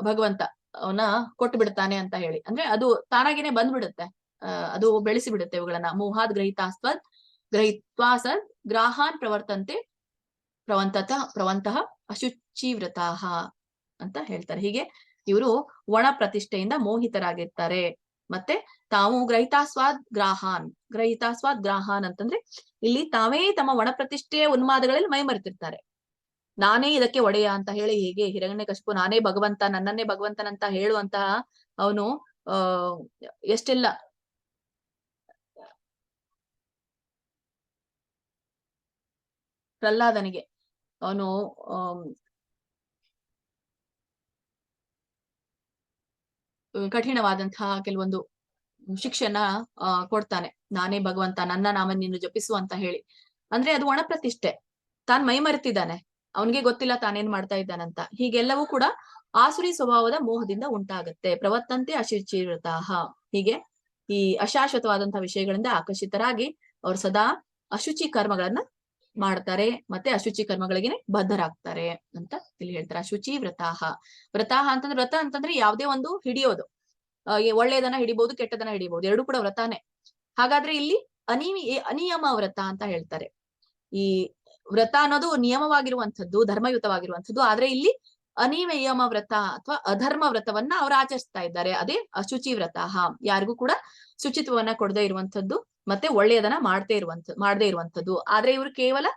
ಭಗವಂತ ಅವನ್ನ ಕೊಟ್ಟು ಬಿಡ್ತಾನೆ ಅಂತ ಹೇಳಿ. ಅಂದ್ರೆ ಅದು ತಾನಾಗೇನೆ ಬಂದ್ಬಿಡುತ್ತೆ, ಅದು ಬೆಳೆಸಿ ಬಿಡುತ್ತೆ ಇವುಗಳನ್ನ. ಮೋಹಾದ್ ಗ್ರಹಿತ್ವಾಸದ್ ಗ್ರಾಹಾನ್ ಪ್ರವಂತಹ ಅಶುಚಿವ್ರತಾಹ ಅಂತ ಹೇಳ್ತಾರೆ. ಹೀಗೆ ಇವರು ಒಣ ಪ್ರತಿಷ್ಠೆಯಿಂದ ಮೋಹಿತರಾಗಿರ್ತಾರೆ. ಮತ್ತೆ ತಾವು ಗ್ರಹಿತಾಸ್ವಾದ್ ಗ್ರಾಹಾನ್ ಅಂತಂದ್ರೆ ಇಲ್ಲಿ ತಾವೇ ತಮ್ಮ ಒಣ ಪ್ರತಿಷ್ಠೆಯ ಉನ್ಮಾದಗಳಲ್ಲಿ ಮೈ ಮರೆತಿರ್ತಾರೆ. ನಾನೇ ಇದಕ್ಕೆ ಒಡೆಯ ಅಂತ ಹೇಳಿ, ಹೇಗೆ ಹಿರಣ್ಯಕಶಿಪು ನಾನೇ ಭಗವಂತ, ನನ್ನನ್ನೇ ಭಗವಂತನಂತ ಹೇಳುವಂತಹ ಅವನು ಎಷ್ಟೆಲ್ಲ ಪ್ರಹ್ಲಾದನಿಗೆ ಅವನು ಕಠಿಣವಾದಂತಹ ಕೆಲವೊಂದು ಶಿಕ್ಷೆನ ಕೊಡ್ತಾನೆ. ನಾನೇ ಭಗವಂತ, ನನ್ನ ನಾಮ ನೀನು ಜಪಿಸು ಅಂತ ಹೇಳಿ. ಅಂದ್ರೆ ಅದು ಒಣ ಪ್ರತಿಷ್ಠೆ, ತಾನ್ ಮೈ ಮರೆತಿದ್ದಾನೆ, ಅವನಿಗೆ ಗೊತ್ತಿಲ್ಲ ತಾನೇನ್ ಮಾಡ್ತಾ ಇದ್ದಾನಂತ. ಹೀಗೆಲ್ಲವೂ ಕೂಡ ಆಸುರಿ ಸ್ವಭಾವದ ಮೋಹದಿಂದ ಉಂಟಾಗುತ್ತೆ. ಪ್ರವರ್ತಂತೆ ಅಶುಚಿವ್ರತಾಹ. ಹೀಗೆ ಈ ಅಶಾಶ್ವತವಾದಂತಹ ವಿಷಯಗಳಿಂದ ಆಕರ್ಷಿತರಾಗಿ ಅವ್ರು ಸದಾ ಅಶುಚಿ ಕರ್ಮಗಳನ್ನ ಮಾಡ್ತಾರೆ ಮತ್ತೆ ಅಶುಚಿ ಕರ್ಮಗಳಿಗೆ ಬದ್ಧರಾಗ್ತಾರೆ ಅಂತ ಇಲ್ಲಿ ಹೇಳ್ತಾರೆ. ಅಶುಚಿ ವ್ರತಾಹ. ವ್ರತಾಹ ಅಂತಂದ್ರೆ ವ್ರತ ಅಂತಂದ್ರೆ ಯಾವುದೇ ಒಂದು ಹಿಡಿಯೋದು, ಒಳ್ಳೆಯದನ್ನ ಹಿಡಿಬಹುದು, ಕೆಟ್ಟದನ್ನ ಹಿಡಿಬಹುದು, ಎರಡು ಕೂಡ ವ್ರತಾನೇ. ಹಾಗಾದ್ರೆ ಇಲ್ಲಿ ಅನಿಯಮ ವ್ರತ ಅಂತ ಹೇಳ್ತಾರೆ. ಈ ವ್ರತ ಅನ್ನೋದು ನಿಯಮವಾಗಿರುವಂಥದ್ದು, ಧರ್ಮಯುತವಾಗಿರುವಂಥದ್ದು. ಆದ್ರೆ ಇಲ್ಲಿ ಅನಿಯಮ ವ್ರತ ಅಥವಾ ಅಧರ್ಮ ವ್ರತವನ್ನ ಅವ್ರು ಆಚರಿಸ್ತಾ ಇದ್ದಾರೆ. ಅದೇ ಅಶುಚಿ ವ್ರತ. ಯಾರಿಗೂ ಕೂಡ ಶುಚಿತ್ವವನ್ನ ಕೊಡದೇ ಇರುವಂತದ್ದು, ಮತ್ತೆ ಒಳ್ಳೆಯದನ್ನ ಮಾಡದೇ ಇರುವಂತದ್ದು. ಆದ್ರೆ ಇವರು ಕೇವಲ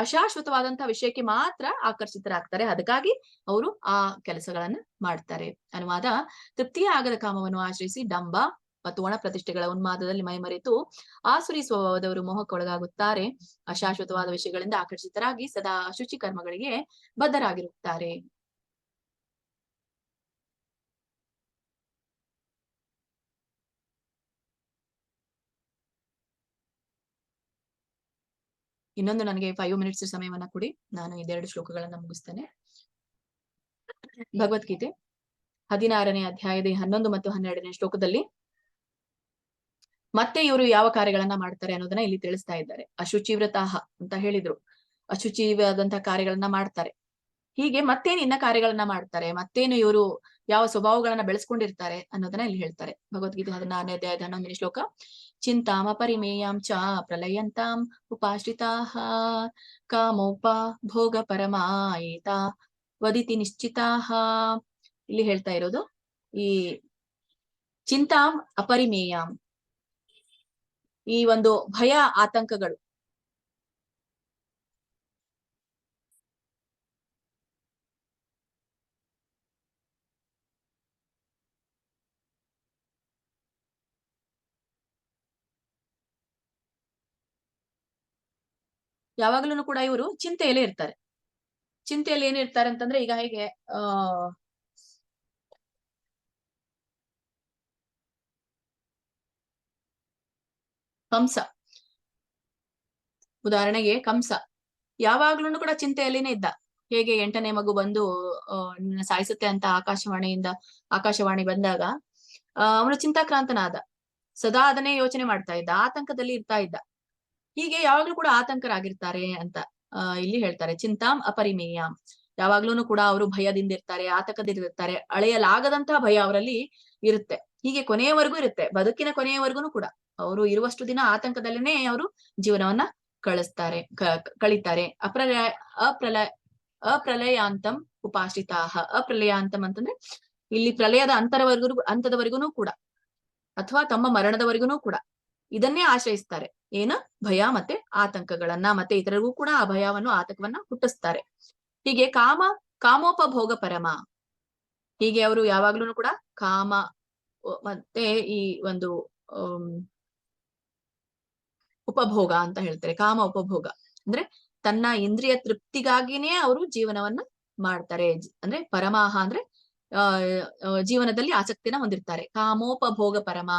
ಅಶಾಶ್ವತವಾದಂತಹ ವಿಷಯಕ್ಕೆ ಮಾತ್ರ ಆಕರ್ಷಿತರಾಗ್ತಾರೆ. ಅದಕ್ಕಾಗಿ ಅವರು ಆ ಕೆಲಸಗಳನ್ನ ಮಾಡ್ತಾರೆ. ಅನುವಾದ: ತೃಪ್ತಿಯೇ ಆಗದ ಕಾಮವನ್ನು ಆಶ್ರಯಿಸಿ ಡಂಬ ಮತ್ತು ಒಣ ಪ್ರತಿಷ್ಠೆಗಳ ಉನ್ಮಾದದಲ್ಲಿ ಮೈಮರೆತು ಆಸುರಿ ಸ್ವಭಾವದವರು ಮೋಹಕ್ಕೊಳಗಾಗುತ್ತಾರೆ. ಅಶಾಶ್ವತವಾದ ವಿಷಯಗಳಿಂದ ಆಕರ್ಷಿತರಾಗಿ ಸದಾ ಅಶುಚಿ ಕರ್ಮಗಳಿಗೆ ಬದ್ಧರಾಗಿರುತ್ತಾರೆ. ಇನ್ನೊಂದು ನನಗೆ 5 ಮಿನಿಟ್ಸ್ ಸಮಯವನ್ನ ಕೊಡಿ, ನಾನು ಇದೆರಡು ಶ್ಲೋಕಗಳನ್ನ ಮುಗಿಸ್ತೇನೆ. ಭಗವದ್ಗೀತೆ 16ನೇ ಅಧ್ಯಾಯದ 11 ಮತ್ತು 12ನೇ ಶ್ಲೋಕದಲ್ಲಿ ಮತ್ತೆ ಇವರು ಯಾವ ಕಾರ್ಯಗಳನ್ನ ಮಾಡ್ತಾರೆ ಅನ್ನೋದನ್ನ ಇಲ್ಲಿ ತಿಳಿಸ್ತಾ ಇದ್ದಾರೆ. ಅಶುಚಿ ವ್ರತಾಹ ಅಂತ ಹೇಳಿದ್ರು, ಅಶುಚಿವಾದಂತಹ ಕಾರ್ಯಗಳನ್ನ ಮಾಡ್ತಾರೆ. ಹೀಗೆ ಮತ್ತೇನು ಇನ್ನ ಕಾರ್ಯಗಳನ್ನ ಮಾಡ್ತಾರೆ, ಮತ್ತೇನು ಇವರು ಯಾವ ಸ್ವಭಾವಗಳನ್ನ ಬೆಳೆಸ್ಕೊಂಡಿರ್ತಾರೆ ಅನ್ನೋದನ್ನ ಇಲ್ಲಿ ಹೇಳ್ತಾರೆ. ಭಗವದ್ಗೀತೆ 16ನೇ ಅಧ್ಯಾಯದ 11ನೇ ಶ್ಲೋಕ: ಚಿಂತಾಮ ಪರಿಮೇಯಾಂ ಚ ಪ್ರಲಯಂತಾಂ ಉಪಾಶ್ರಿತಾಃ ಕಾಮೋಪ ಭೋಗ ಪರಮಾಯೇತ ವದಿತಿ ನಿಶ್ಚಿತಾಃ. ಇಲ್ಲಿ ಹೇಳ್ತಾ ಇರೋದು ಈ ಚಿಂತಾಂ ಅಪರಿಮೇಯಾಂ, ಈ ಒಂದು ಭಯ ಆತಂಕಗಳು, ಯಾವಾಗ್ಲೂ ಕೂಡ ಇವರು ಚಿಂತೆಯಲ್ಲೇ ಇರ್ತಾರೆ. ಚಿಂತೆಯಲ್ಲಿ ಏನಿರ್ತಾರೆ ಅಂತಂದ್ರೆ, ಈಗ ಹೇಗೆ ಕಂಸ, ಉದಾಹರಣೆಗೆ ಕಂಸ ಯಾವಾಗ್ಲೂ ಕೂಡ ಚಿಂತೆಯಲ್ಲಿನೇ ಇದ್ದ. ಹೇಗೆ 8ನೇ ಮಗು ಬಂದು ಸಾಯಿಸುತ್ತೆ ಅಂತ ಆಕಾಶವಾಣಿ ಬಂದಾಗ ಅವನು ಚಿಂತಾಕ್ರಾಂತನಾದ. ಸದಾ ಅದನ್ನೇ ಯೋಚನೆ ಮಾಡ್ತಾ ಇದ್ದ, ಆತಂಕದಲ್ಲಿ ಇರ್ತಾ ಇದ್ದ. ಹೀಗೆ ಯಾವಾಗ್ಲೂ ಕೂಡ ಆತಂಕರಾಗಿರ್ತಾರೆ ಅಂತ ಇಲ್ಲಿ ಹೇಳ್ತಾರೆ. ಚಿಂತಾಂ ಅಪರಿಮೇಯಾಂ, ಯಾವಾಗ್ಲೂ ಕೂಡ ಅವರು ಭಯದಿಂದ ಇರ್ತಾರೆ, ಆತಂಕದಿಂದ ಅಳೆಯಲಾಗದಂತಹ ಭಯ ಅವರಲ್ಲಿ ಇರುತ್ತೆ. ಹೀಗೆ ಕೊನೆಯವರೆಗೂ ಇರುತ್ತೆ, ಬದುಕಿನ ಕೊನೆಯವರೆಗೂ ಕೂಡ ಅವರು ಇರುವಷ್ಟು ದಿನ ಆತಂಕದಲ್ಲೇನೆ ಅವರು ಜೀವನವನ್ನ ಕಳೀತಾರೆ. ಅಪ್ರಲಯಾಂತಂ ಉಪಾಶ್ರಿತಾಹ. ಅಪ್ರಲಯಾಂತಂ ಅಂತಂದ್ರೆ ಇಲ್ಲಿ ಪ್ರಲಯದ ಹಂತದವರೆಗೂ ಕೂಡ, ಅಥವಾ ತಮ್ಮ ಮರಣದವರೆಗೂ ಕೂಡ ಇದನ್ನೇ ಆಶ್ರಯಿಸ್ತಾರೆ. ಏನು? ಭಯ ಮತ್ತೆ ಆತಂಕಗಳನ್ನ, ಮತ್ತೆ ಇತರರಿಗೂ ಕೂಡ ಆ ಭಯವನ್ನು ಆತಂಕವನ್ನ ಹುಟ್ಟಿಸ್ತಾರೆ. ಹೀಗೆ ಕಾಮೋಪಭೋಗ ಪರಮ, ಹೀಗೆ ಅವರು ಯಾವಾಗ್ಲೂ ಕೂಡ ಕಾಮ ಮತ್ತೆ ಈ ಒಂದು ಉಪಭೋಗ ಅಂತ ಹೇಳ್ತಾರೆ. ಕಾಮ ಉಪಭೋಗ ಅಂದ್ರೆ ತನ್ನ ಇಂದ್ರಿಯ ತೃಪ್ತಿಗಾಗಿನೇ ಅವರು ಜೀವನವನ್ನ ಮಾಡ್ತಾರೆ. ಅಂದ್ರೆ ಪರಮಾಹ ಅಂದ್ರೆ ಜೀವನದಲ್ಲಿ ಆಸಕ್ತಿನ ಹೊಂದಿರ್ತಾರೆ. ಕಾಮೋಪಭೋಗ ಪರಮ,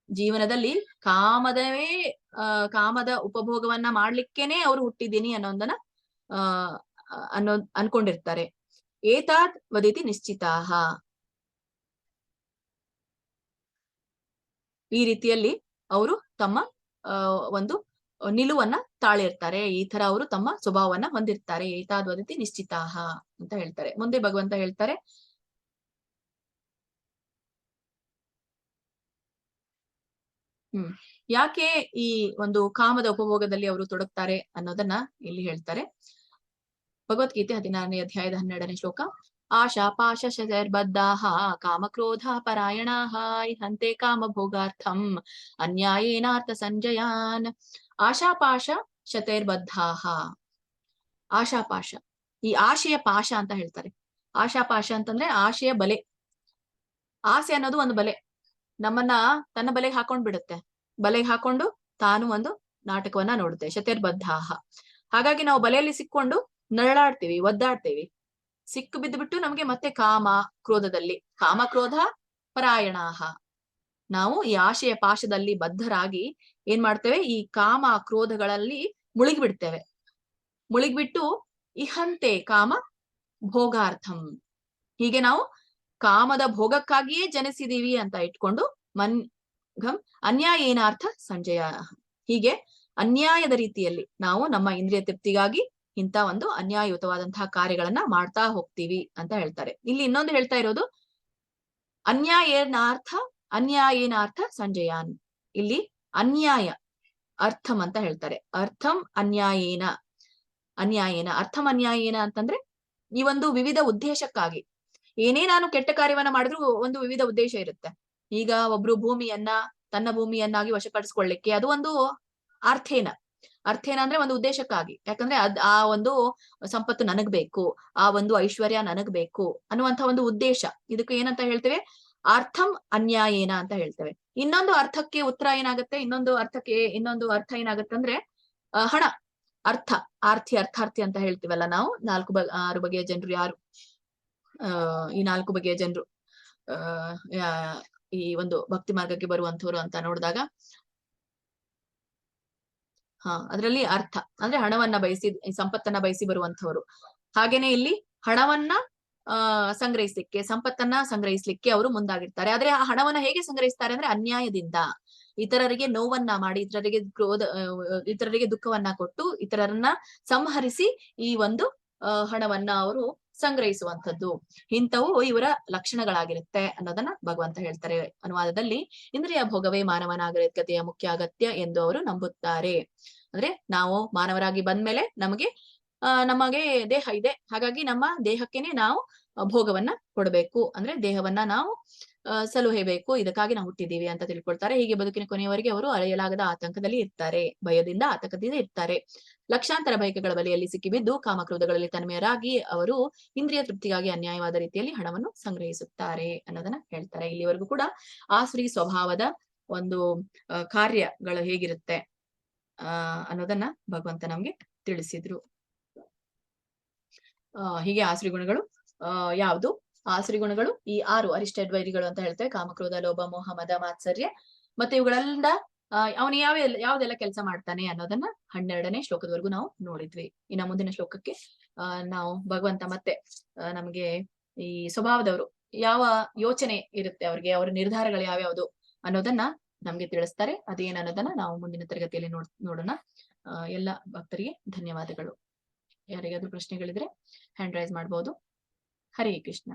ಜೀವನದಲ್ಲಿ ಕಾಮದ ಉಪಭೋಗವನ್ನ ಮಾಡ್ಲಿಕ್ಕೇನೆ ಅವರು ಹುಟ್ಟಿದ್ದೀನಿ ಅನ್ನೋದನ್ನ ಅನ್ಕೊಂಡಿರ್ತಾರೆ. ಏತಾತ್ ವದಿತಿ ನಿಶ್ಚಿತಾಹ, ಈ ರೀತಿಯಲ್ಲಿ ಅವರು ತಮ್ಮ ಒಂದು ನಿಲುವನ್ನ ತಾಳಿರ್ತಾರೆ. ಈ ತರ ಅವರು ತಮ್ಮ ಸ್ವಭಾವವನ್ನ ಹೊಂದಿರ್ತಾರೆ. ಏತಾದ್ ವದಿತಿ ನಿಶ್ಚಿತಾಹ ಅಂತ ಹೇಳ್ತಾರೆ. ಮುಂದೆ ಭಗವಂತ ಹೇಳ್ತಾರೆ, ಯಾಕೆ ಈ ಒಂದು ಕಾಮದ ಉಪಭೋಗದಲ್ಲಿ ಅವರು ತೊಡಗ್ತಾರೆ ಅನ್ನೋದನ್ನ ಇಲ್ಲಿ ಹೇಳ್ತಾರೆ. ಭಗವದ್ಗೀತೆ 16ನೇ ಅಧ್ಯಾಯದ 12ನೇ ಶ್ಲೋಕ: ಆಶಾ ಪಾಶ ಶತೈರ್ಬದ್ಧಾಃ ಕಾಮಕ್ರೋಧ ಪರಾಯಣಾಃ ಇಹಂತೆ ಕಾಮಭೋಗಾರ್ಥಂ ಅನ್ಯಾಯೇನಾರ್ಥ ಸಂಜಯಾನ್. ಆಶಾಪಾಶ ಶತೈರ್ಬದ್ಧಾಃ. ಆಶಾಪಾಶ, ಈ ಆಶೆಯ ಪಾಶ ಅಂತ ಹೇಳ್ತಾರೆ. ಆಶಾಪಾಶ ಅಂತಂದ್ರೆ ಆಶೆಯ ಬಲೆ. ಆಸೆ ಅನ್ನೋದು ಒಂದು ಬಲೆ, ನಮ್ಮನ್ನ ತನ್ನ ಬಲೆಗೆ ಹಾಕೊಂಡ್ ಬಿಡುತ್ತೆ. ಬಲೆಗೆ ಹಾಕೊಂಡು ತಾನು ಒಂದು ನಾಟಕವನ್ನ ನೋಡುತ್ತೆ. ಶತೈರ್ಬದ್ಧಾಃ, ಹಾಗಾಗಿ ನಾವು ಬಲೆಯಲ್ಲಿ ಸಿಕ್ಕೊಂಡು ನರಳಾಡ್ತೀವಿ, ಒದ್ದಾಡ್ತೀವಿ. ಸಿಕ್ಕು ಬಿದ್ದು ನಮ್ಗೆ ಮತ್ತೆ ಕಾಮ ಕ್ರೋಧದಲ್ಲಿ, ಕಾಮ ಕ್ರೋಧ ಪರಾಯಣಾಹ, ನಾವು ಈ ಆಶೆಯ ಪಾಶದಲ್ಲಿ ಬದ್ಧರಾಗಿ ಏನ್ ಮಾಡ್ತೇವೆ, ಈ ಕಾಮ ಕ್ರೋಧಗಳಲ್ಲಿ ಮುಳುಗಿಬಿಡ್ತೇವೆ. ಮುಳುಗಿಬಿಟ್ಟು ಇಹಂತೆ ಕಾಮ ಭೋಗಾರ್ಥಂ, ಹೀಗೆ ನಾವು ಕಾಮದ ಭೋಗಕ್ಕಾಗಿಯೇ ಜನಿಸಿದೀವಿ ಅಂತ ಇಟ್ಕೊಂಡು ಅನ್ಯಾಯೇನಾರ್ಥ ಸಂಜಯ, ಹೀಗೆ ಅನ್ಯಾಯದ ರೀತಿಯಲ್ಲಿ ನಾವು ನಮ್ಮ ಇಂದ್ರಿಯ ತೃಪ್ತಿಗಾಗಿ ಇಂಥ ಒಂದು ಅನ್ಯಾಯಯುತವಾದಂತಹ ಕಾರ್ಯಗಳನ್ನ ಮಾಡ್ತಾ ಹೋಗ್ತೀವಿ ಅಂತ ಹೇಳ್ತಾರೆ. ಇಲ್ಲಿ ಇನ್ನೊಂದು ಹೇಳ್ತಾ ಇರೋದು ಅನ್ಯಾಯೇನಾರ್ಥ ಸಂಜಯಾನ್. ಇಲ್ಲಿ ಅನ್ಯಾಯ ಅರ್ಥಂ ಅಂತ ಹೇಳ್ತಾರೆ. ಅರ್ಥಂ ಅನ್ಯಾಯೇನ ಅರ್ಥಂ ಅನ್ಯಾಯೇನ ಅಂತಂದ್ರೆ ಈ ಒಂದು ವಿವಿಧ ಉದ್ದೇಶಕ್ಕಾಗಿ ಏನೇ ನಾನು ಕೆಟ್ಟ ಕಾರ್ಯವನ್ನ ಮಾಡಿದ್ರು ಒಂದು ವಿವಿಧ ಉದ್ದೇಶ ಇರುತ್ತೆ. ಈಗ ಒಬ್ರು ತನ್ನ ಭೂಮಿಯನ್ನಾಗಿ ವಶಪಡಿಸ್ಕೊಳ್ಳಿಕ್ಕೆ ಅದು ಒಂದು ಅರ್ಥೇನ ಅಂದ್ರೆ ಒಂದು ಉದ್ದೇಶಕ್ಕಾಗಿ. ಯಾಕಂದ್ರೆ ಆ ಒಂದು ಸಂಪತ್ತು ನನಗ್ ಬೇಕು, ಆ ಒಂದು ಐಶ್ವರ್ಯ ನನಗ್ ಬೇಕು ಅನ್ನುವಂತ ಒಂದು ಉದ್ದೇಶ. ಇದಕ್ಕೆ ಏನಂತ ಹೇಳ್ತೇವೆ? ಅರ್ಥಂ ಅನ್ಯಾಯೇನ ಅಂತ ಹೇಳ್ತೇವೆ. ಇನ್ನೊಂದು ಅರ್ಥಕ್ಕೆ ಉತ್ತರ ಏನಾಗುತ್ತೆ, ಇನ್ನೊಂದು ಅರ್ಥ ಏನಾಗುತ್ತೆ ಅಂದ್ರೆ ಹಣ, ಅರ್ಥಾರ್ಥಿ ಅಂತ ಹೇಳ್ತೀವಲ್ಲ ನಾವು. 6 ಬಗೆಯ ಜನರು ಯಾರು? ಈ 4 ಬಗೆಯ ಜನರು ಈ ಒಂದು ಭಕ್ತಿ ಮಾರ್ಗಕ್ಕೆ ಬರುವಂತವ್ರು ಅಂತ ನೋಡಿದಾಗ ಅದರಲ್ಲಿ ಅರ್ಥ ಅಂದ್ರೆ ಹಣವನ್ನ ಬಯಸಿ, ಸಂಪತ್ತನ್ನ ಬಯಸಿ ಬರುವಂತವ್ರು. ಹಾಗೇನೆ ಇಲ್ಲಿ ಹಣವನ್ನ ಸಂಗ್ರಹಿಸ್ಲಿಕ್ಕೆ, ಸಂಪತ್ತನ್ನ ಸಂಗ್ರಹಿಸ್ಲಿಕ್ಕೆ ಅವರು ಮುಂದಾಗಿರ್ತಾರೆ. ಆದ್ರೆ ಆ ಹಣವನ್ನ ಹೇಗೆ ಸಂಗ್ರಹಿಸ್ತಾರೆ ಅಂದ್ರೆ ಅನ್ಯಾಯದಿಂದ, ಇತರರಿಗೆ ನೋವನ್ನ ಮಾಡಿ, ಇತರರಿಗೆ ದುಃಖವನ್ನ ಕೊಟ್ಟು, ಇತರರನ್ನ ಸಂಹರಿಸಿ ಈ ಒಂದು ಹಣವನ್ನ ಅವರು ಸಂಗ್ರಹಿಸುವಂಥದ್ದು. ಇಂಥವು ಇವರ ಲಕ್ಷಣಗಳಾಗಿರುತ್ತೆ ಅನ್ನೋದನ್ನ ಭಗವಂತ ಹೇಳ್ತಾರೆ ಅನುವಾದದಲ್ಲಿ. ಇಂದ್ರಿಯ ಭೋಗವೇ ಮಾನವ ನಾಗರಿಕತೆಯ ಮುಖ್ಯ ಅಗತ್ಯ ಎಂದು ಅವರು ನಂಬುತ್ತಾರೆ. ಅಂದ್ರೆ ನಾವು ಮಾನವರಾಗಿ ಬಂದ್ಮೇಲೆ ನಮಗೆ ದೇಹ ಇದೆ, ಹಾಗಾಗಿ ನಮ್ಮ ದೇಹಕ್ಕೇನೆ ನಾವು ಭೋಗವನ್ನ ಕೊಡಬೇಕು, ಅಂದ್ರೆ ದೇಹವನ್ನ ನಾವು ಸಲುಹಬೇಕು, ಇದಕ್ಕಾಗಿ ನಾವು ಹುಟ್ಟಿದೀವಿ ಅಂತ ತಿಳ್ಕೊಳ್ತಾರೆ. ಹೀಗೆ ಬದುಕಿನ ಕೊನೆಯವರೆಗೆ ಅವರು ಅಳೆಯಲಾಗದ ಆತಂಕದಲ್ಲಿ ಇರ್ತಾರೆ, ಭಯದಿಂದ ಆತಂಕದಿಂದ ಇರ್ತಾರೆ. ಲಕ್ಷಾಂತರ ಬಯಕೆಗಳ ಬಲೆಯಲ್ಲಿ ಸಿಕ್ಕಿಬಿದ್ದು ಕಾಮಕ್ರೋಧಗಳಲ್ಲಿ ತನ್ಮಯರಾಗಿ ಅವರು ಇಂದ್ರಿಯ ತೃಪ್ತಿಗಾಗಿ ಅನ್ಯಾಯವಾದ ರೀತಿಯಲ್ಲಿ ಹಣವನ್ನು ಸಂಗ್ರಹಿಸುತ್ತಾರೆ ಅನ್ನೋದನ್ನ ಹೇಳ್ತಾರೆ. ಇಲ್ಲಿವರೆಗೂ ಕೂಡ ಆಸುರಿ ಸ್ವಭಾವದ ಒಂದು ಕಾರ್ಯಗಳು ಹೇಗಿರುತ್ತೆ ಅನ್ನೋದನ್ನ ಭಗವಂತ ನಮ್ಗೆ ತಿಳಿಸಿದ್ರು. ಹೀಗೆ ಆಸುರಿ ಗುಣಗಳು ಯಾವುದು? ಆಸುರಿ ಗುಣಗಳು ಈ 6 ಅರಿಷ್ಟ ವೈರಿಗಳು ಅಂತ ಹೇಳ್ತೇವೆ. ಕಾಮಕ್ರೋಧ, ಲೋಭ, ಮೋಹ, ಮದ, ಮಾತ್ಸರ್ಯ. ಮತ್ತೆ ಇವುಗಳೆಲ್ಲ ಅವನು ಯಾವ್ದೆಲ್ಲ ಕೆಲಸ ಮಾಡ್ತಾನೆ ಅನ್ನೋದನ್ನ 12ನೇ ಶ್ಲೋಕದವರೆಗೂ ನಾವು ನೋಡಿದ್ವಿ. ಇನ್ನ ಮುಂದಿನ ಶ್ಲೋಕಕ್ಕೆ ನಾವು ಭಗವಂತ ಮತ್ತೆ ನಮ್ಗೆ ಈ ಸ್ವಭಾವದವರು ಯಾವ ಯೋಚನೆ ಇರುತ್ತೆ ಅವ್ರಿಗೆ, ಅವರ ನಿರ್ಧಾರಗಳು ಯಾವ್ಯಾವ್ದು ಅನ್ನೋದನ್ನ ನಮ್ಗೆ ತಿಳಿಸ್ತಾರೆ. ಅದೇನ್ ಅನ್ನೋದನ್ನ ನಾವು ಮುಂದಿನ ತರಗತಿಯಲ್ಲಿ ನೋಡೋಣ. ಎಲ್ಲ ಭಕ್ತರಿಗೆ ಧನ್ಯವಾದಗಳು. ಯಾರಿಗಾದ್ರೂ ಪ್ರಶ್ನೆಗಳಿದ್ರೆ ಹ್ಯಾಂಡ್ ರೈಸ್ ಮಾಡಬಹುದು. ಹರೇ ಕೃಷ್ಣ.